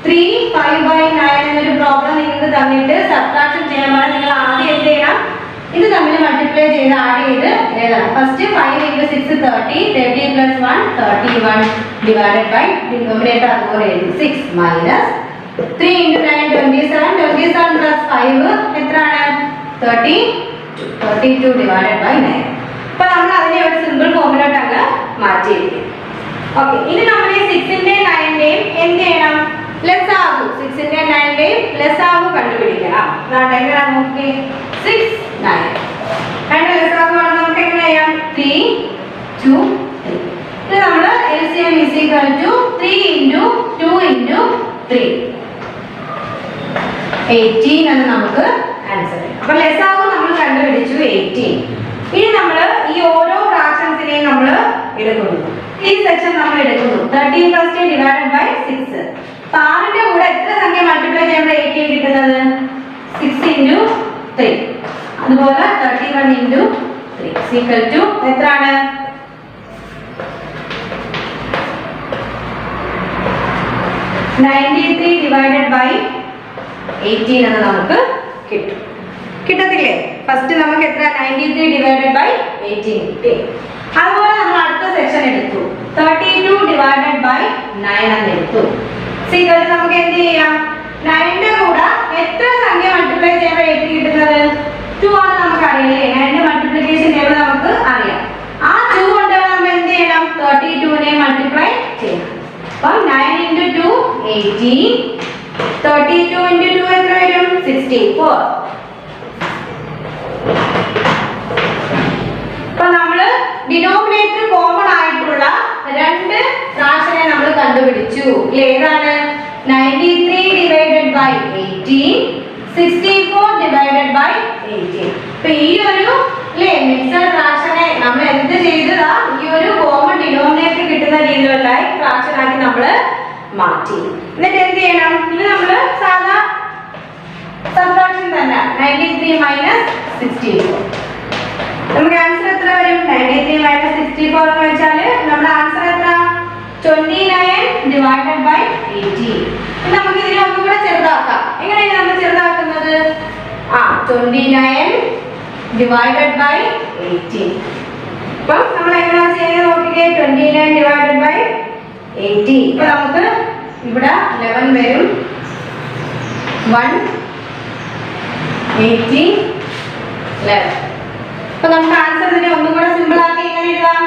3 5/9 എന്നൊരു പ്രോബ്ലം നിങ്ങൾക്ക് തന്നിട്ട് സബ്ട്രാക്ഷൻ ചെയ്യാൻ പറഞ്ഞാൽ നിങ്ങൾ ആദ്യം എന്ത് ചെയ്യണം, ഇത് തമ്മിൽ മൾട്ടിപ്ലൈ ചെയ്ത് ആഡ് ചെയ്ത് എഴുതണം. ഫസ്റ്റ് 5 × 6 30. 30 + 1 31 divided by ഡിനോമിനേറ്റർ അതുപോലെ എഴുതി 6 minus 3 × 9 27. 27 + 5 എത്രയാണ് 32 divided by 9. അപ്പോൾ നമ്മൾ അതിനെ ഒരു സിമ്പിൾ ഫോമിലോട്ട് അങ്ങ് മാറ്റിയിരിക്കും. ഓക്കെ, ഇനി നമ്മൾ ഈ 6ന്റെയും 9ന്റെയും എന്ത് ചെയ്യണം, ലെസാഗു 6ന്റെയും 9ന്റെയും ലെസാഗു കണ്ടുപിടിക്കണം. അതാണ് എങ്ങനെയാണ് നോക്കി 6 9 രണ്ട് ലെസാഗു ആണ്. നമുക്ക് എങ്ങനെ ചെയ്യാം, 3 2 3. ഇത് നമ്മൾ LCM is equal to 3 × 2 × 3. 18 എന്ന് നമുക്ക് ആൻസർ ചെയ്യാം. അപ്പൊ ലസാഗു നമ്മൾ കണ്ടുപിടിച്ചു 18. ഇനി നമ്മൾ ഈ ഓരോ ഫ്രാക്ഷൻസിനെയും നമ്മൾ എടുക്കുന്നു. ഈ സെക്ഷൻ നമ്മൾ എടുക്കുന്നു 13 + 10 / 6. അപ്പൊ 6ന്റെ കൂടെ എത്ര സംഖ്യ മൾട്ടിപ്ലൈ ചെയ്യുമ്പോൾ 18 കിട്ടുന്നത്? 6 × 3. അതുപോലെ 31 × 3 എത്രയാണ്? 93 / 18 എന്ന് നമുക്ക് കിട്ടും. കിട്ടത്തില്ലേ? ഫസ്റ്റ് നമുക്ക് എത്ര? 93 / 18 കിട്ടി. അതുപോലെ നമ്മൾ അടുത്ത സെക്ഷൻ എടുത്തു 32 / 9 എന്ന് എടുത്തു. നമുക്ക് എന്ത് ചെയ്യാം? 9ന്റെ കൂടെ എത്ര സംഖ്യ മൾട്ടിപ്ലൈ ചെയ്യുമ്പോൾ 8 കിട്ടുന്നത്? 2 ആണ് നമുക്ക് അറിയില്ലേ? 9ന്റെ മൾട്ടിപ്ലിക്കേഷൻ ടേബിൾ നമുക്ക് അറിയാം. ആ 2 കൊണ്ട് നമ്മൾ എന്ത് ചെയ്യണം? 32നെ മൾട്ടിപ്ലൈ ചെയ്യണം. അപ്പം 9 × 2 18, 32 × 2 എത്ര വരും? 64. അപ്പൊ നമ്മള് ഡിനോമിനേറ്റർ കോമൺ ആയിട്ടുള്ള രണ്ട് ഫ്രാക്ഷനെ നമ്മൾ കണ്ടുപിടിച്ചു. ഏതാണ്? 93 / 18, 64 / 18. അപ്പൊ ഈ ഒരു മിക്സഡ് ഫ്രാക്ഷനെ നമ്മൾ എന്ത് ചെയ്തതാ? ഈ ഒരു കോമൺ ഡിനോമിനേറ്റർ കിട്ടുന്ന രീതിയിലുള്ള ഫ്രാക്ഷൻ ആക്കി നമ്മൾ മാറ്റി. എന്നിട്ട് എന്ത് ചെയ്യണം? ഇത് നമ്മൾ സാധാ സബ്ട്രാക്ഷൻ തന്നെ 93 - 64. നമുക്ക് ആൻസർ എത്ര വരും? 93 - 64 എന്ന് വെച്ചാൽ നമ്മുടെ ആൻസർ എത്ര? 29 / 18. നമുക്ക് ഇതിനെ ഒന്നുകൂടെ ചെറുതാക്കാം. എങ്ങനെയാണ് നമ്മൾ ചെറുതാക്കുന്നത്? 29 / 18. അപ്പം നമ്മൾ എങ്ങനെയാ ചെയ്യുന്നത് നോക്കിക്കേ. 29 / 18. ഇപ്പൊ നമുക്ക് ഇവിടെ 11 വരും. 1 18 11. അപ്പൊ നമുക്ക് ആൻസർ ഇതിനെ ഒന്നും കൂടെ സിമ്പിൾ ആക്കി എങ്ങനെ എഴുതാം?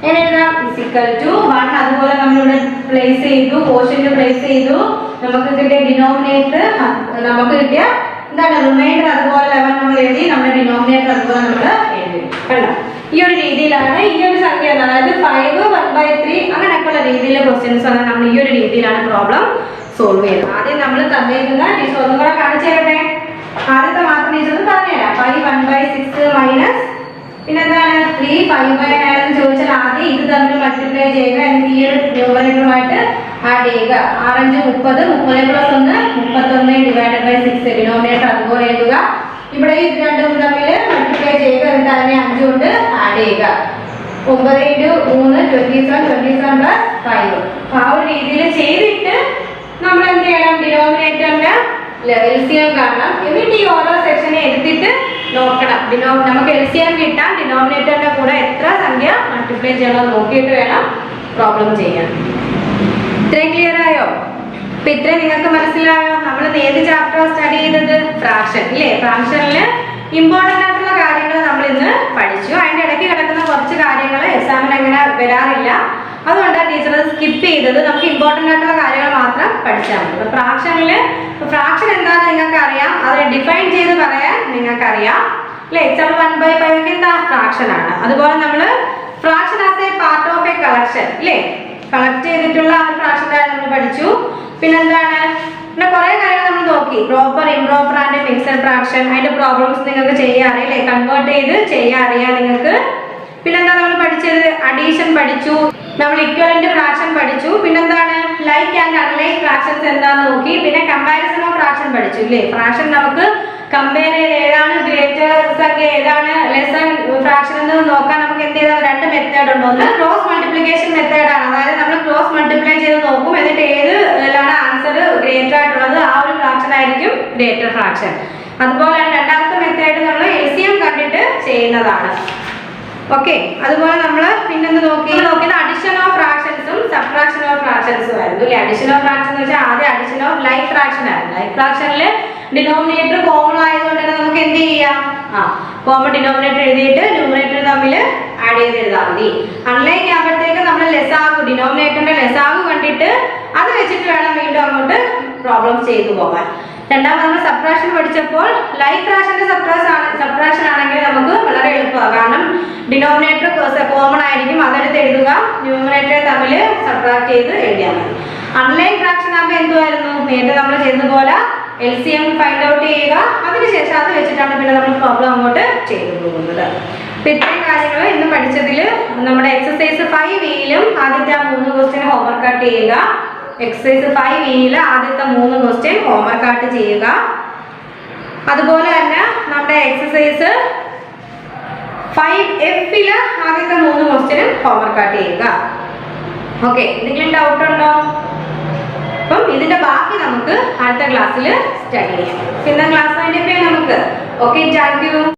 1 അതുപോലെ നമ്മൾ ഇവിടെ പ്ലേസ് ചെയ്തു, കോഷ്യന്റ് പ്ലേസ് ചെയ്തു. നമുക്ക് കിട്ടിയ ഡിനോമിനേറ്റർ നമുക്ക് കിട്ടിയ എന്താണ്? റിമൈൻഡർ അതുപോലെ 11 നമ്മൾ എഴുതി. നമ്മുടെ ഡിനോമിനേറ്റർ അതുപോലെ നമ്മൾ എഴുതി. കണ്ടോ? ഈ ഒരു രീതിയിലാണ് ഈ ഒരു സംഖ്യ, അതായത് 5 1/3 അങ്ങനെയൊക്കെയുള്ള രീതിയിലെ ക്വസ്റ്റ്യൻസ് ആണ് നമ്മൾ ഈ ഒരു രീതിയിലാണ് പ്രോബ്ലം സോൾവ് ചെയ്യുന്നത്. ആദ്യം നമ്മൾ തന്നിരിക്കുന്ന ടീച്ചർ ഒന്നും കൂടെ കാണിച്ചു തരട്ടെ. ആദ്യത്തെ മാത്രം ടീച്ചർ പറഞ്ഞുതരാം. 5 1/6 മൈനസ് പിന്നെന്താണ് 3 5/9 എന്ന് ചോദിച്ചാൽ ആദ്യം ഇത് തമ്മിൽ മൾട്ടിപ്ലൈ ചെയ്യുക. എന്നിട്ട് ഈ ഒരു ന്യൂമറേറ്ററുമായിട്ട് ആഡ് ചെയ്യുക. 6 5 30, 30 + 1 31 / 6. ഡിനോമിനേറ്റർ അതുപോലെ എഴുതുക. ഇവിടെ ഈ രണ്ടും തമ്മിൽ മൾട്ടിപ്ലൈ ചെയ്യുക. എന്നിട്ട് അതിനെ 5 കൊണ്ട് ആഡ് ചെയ്യുക. 9 × 3 27 27 + 5. അപ്പൊ ആ ഒരു രീതിയിൽ ചെയ്തിട്ട് നമ്മൾ എന്ത് ചെയ്യണം? ഡിനോമിനേറ്ററിന്റെ LCM കാണണം. എന്നിട്ട് ഈ ഓരോ സെക്ഷനെ എടുത്തിട്ട് നോക്കണം. നമുക്ക് LCM കിട്ടാൻ ഡിനോമിനേറ്ററിന്റെ കൂടെ എത്ര സംഖ്യ മൾട്ടിപ്ലൈ ചെയ്യണം നോക്കിയിട്ട് വേണം പ്രോബ്ലം ചെയ്യാൻ. ഇത്രയും ക്ലിയർ ആയോ? അപ്പൊ ഇത്രയും നിങ്ങൾക്ക് മനസ്സിലായോ? നമ്മൾ ഏത് ചാപ്റ്റർ സ്റ്റഡി ചെയ്തത്? ഫ്രാക്ഷൻ ഇല്ലേ? ഫ്രാക്ഷനിൽ ഇമ്പോർട്ടൻ്റ് ആയിട്ടുള്ള കാര്യങ്ങൾ നമ്മൾ ഇന്ന് പഠിച്ചു. അതിന്റെ ഇടയ്ക്ക് കിടക്കുന്ന കുറച്ച് കാര്യങ്ങൾ എക്സാമിന് അങ്ങനെ വരാറില്ല. അതുകൊണ്ടാണ് ടീച്ചർ സ്കിപ്പ് ചെയ്തത്. നമുക്ക് ഇമ്പോർട്ടൻ്റ് ആയിട്ടുള്ള കാര്യങ്ങൾ മാത്രം പഠിച്ചാൽ മതി. ഫ്രാക്ഷൻ എന്താണെന്ന് നിങ്ങൾക്ക് അറിയാം. അത് ഡിഫൈൻ ചെയ്ത് പറയാൻ നിങ്ങൾക്ക് അറിയാം അല്ലെ? എക്സാമ്പിൾ 1/5 ഒക്കെ എന്താ? ഫ്രാക്ഷൻ ആണ്. അതുപോലെ നമ്മൾ fraction as A part of A collection അല്ലേ? കളക്ട് ചെയ്തിട്ടുള്ള ആ ഫ്രാക്ഷൻ നമ്മൾ പഠിച്ചു. പിന്നെന്താണ്? പിന്നെ കുറെ കാര്യങ്ങൾ നമ്മൾ നോക്കി. Proper improper and mixed fraction, അതിന്റെ പ്രോബ്ലംസ് നിങ്ങൾക്ക് ചെയ്യാൻ അറിയില്ലേ? കൺവേർട്ട് ചെയ്ത് ചെയ്യാൻ അറിയാം നിങ്ങൾക്ക്. പിന്നെന്താ നമ്മൾ പഠിച്ചത്? അഡീഷൻ പഠിച്ചു. നമ്മൾ ഇക്വലന്റ് ഫ്രാക്ഷൻ പഠിച്ചു. പിന്നെന്താണ്? ലൈക്ക് ആൻഡ് അൺലൈക്ക് ഫ്രാക്ഷൻസ് എന്താന്ന് നോക്കി. പിന്നെ കമ്പാരിസൺ ഓഫ് ഫ്രാക്ഷൻ പഠിച്ചു ഇല്ലേ? ഫ്രാക്ഷൻ നമുക്ക് കമ്പയർ ചെയ്ത് ഏതാണ് ഗ്രേറ്റർ സംഖ്യ ഏതാണ് ലെസർ ഫ്രാക്ഷൻ എന്ന് നോക്കാൻ നമുക്ക് എന്ത് ചെയ്താൽ രണ്ട് മെത്തേഡ് ഉണ്ട്. ഒന്ന് ക്രോസ് മൾട്ടിപ്ലിക്കേഷൻ മെത്തേഡ് ആണ്. അതായത് നമ്മൾ ക്രോസ് മൾട്ടിപ്ലൈ ചെയ്ത് നോക്കും. എന്നിട്ട് ഏതിലാണ് ആൻസർ ഗ്രേറ്റർ ആയിട്ടുള്ളത് ആ ഒരു ഫ്രാക്ഷൻ ആയിരിക്കും ഗ്രേറ്റർ ഫ്രാക്ഷൻ. അതുപോലെ രണ്ടാമത്തെ മെത്തേഡ് നമ്മൾ LCM കണ്ടിട്ട് ചെയ്യുന്നതാണ്. ഓക്കെ. അതുപോലെ നമ്മൾ പിന്നെന്ത് നോക്കിയത് അഡിഷൻ ഓഫ് ഫ്രാക്ഷൻസും സബ്ട്രാക്ഷൻ ഓഫ് ഫ്രാക്ഷൻസും ആയിരുന്നു അല്ലേ? അഡിഷൻ ഓഫ് ഫ്രാക്ഷൻ എന്ന് വെച്ചാൽ ആദ്യം അഡിഷൻ ഓഫ് ലൈക്ക് ഫ്രാക്ഷൻ ആയിരുന്നു. ലൈക്ക് ഫ്രാക്ഷനിൽ ഡിനോമിനേറ്റർ കോമൺ ആയതുകൊണ്ട് തന്നെ നമുക്ക് എന്ത് ചെയ്യാം? കോമൺ ഡിനോമിനേറ്റർ എഴുതിയിട്ട് ന്യൂമറേറ്റർ തമ്മിൽ ആഡ് ചെയ്ത് എഴുതാൽ മതി. അൺലൈക്ക് ആകുമ്പോഴത്തേക്ക് നമ്മൾ ലെസാഗു ഡിനോമിനേറ്ററിന്റെ ലെസാഗു കണ്ടിട്ട് അത് വെച്ചിട്ട് വേണം വീണ്ടും അങ്ങോട്ട് പ്രോബ്ലം ചെയ്തു പോകാൻ. രണ്ടാമത് നമ്മൾ സബ്ട്രാക്ഷൻ പഠിച്ചപ്പോൾ ലൈക്ക് ഫ്രാക്ഷന്റെ സബ്ട്രാക്ഷൻ ആണെങ്കിൽ നമുക്ക് വളരെ എളുപ്പമാണ്. കാരണം ഡിനോമിനേറ്റർ കോമൺ ആയിരിക്കും, അതെടുത്ത് എഴുതുക, ന്യൂമറേറ്റർ തമ്മിൽ സബ്ട്രാക്ട് ചെയ്ത് എഴുതിയാൽ മതി. അൺലൈക്ക് ഫ്രാക്ഷൻ ആകുമ്പോൾ എന്തുമായിരുന്നു? നേരത്തെ നമ്മൾ ചെയ്തതുപോലെ LCM ഫൈൻഡ് ഔട്ട് ചെയ്യുക. അതിനുശേഷം അത് വെച്ചിട്ടാണ് പിന്നെ നമ്മൾ പ്രോബ്ലം അങ്ങോട്ട് ചെയ്തു പോകുന്നത്. അപ്പൊ ഇത്രയും കാര്യങ്ങൾ ഇന്ന് പഠിച്ചതിൽ നമ്മുടെ എക്സസൈസ് 5E-ലും ആദ്യത്തെ ആ 3 ക്വസ്റ്റ്യൻ ഹോംവർക്ക് ആയിട്ട് ചെയ്യുക. എക്സസൈസ് 5E-ൽ ആദ്യത്തെ 3 ക്വസ്റ്റ്യൻ ഹോംവർക്ക് ആയിട്ട് ചെയ്യുക. അതുപോലെ തന്നെ നമ്മുടെ എക്സസൈസ് 5F-ൽ ആദ്യത്തെ 3 ക്വസ്റ്റ്യനും ഹോംവർക്ക് ആയിട്ട് ചെയ്യുക. ഓക്കെ, എന്തെങ്കിലും ഡൗട്ട് ഉണ്ടോ? അപ്പം ഇതിന്റെ ബാക്കി നമുക്ക് അടുത്ത ക്ലാസ്സിൽ സ്റ്റഡി ചെയ്യാം. പിന്നെ ക്ലാസ് വൈൻഡപ്പ് ചെയ്യാം നമുക്ക്. Okay, thank you.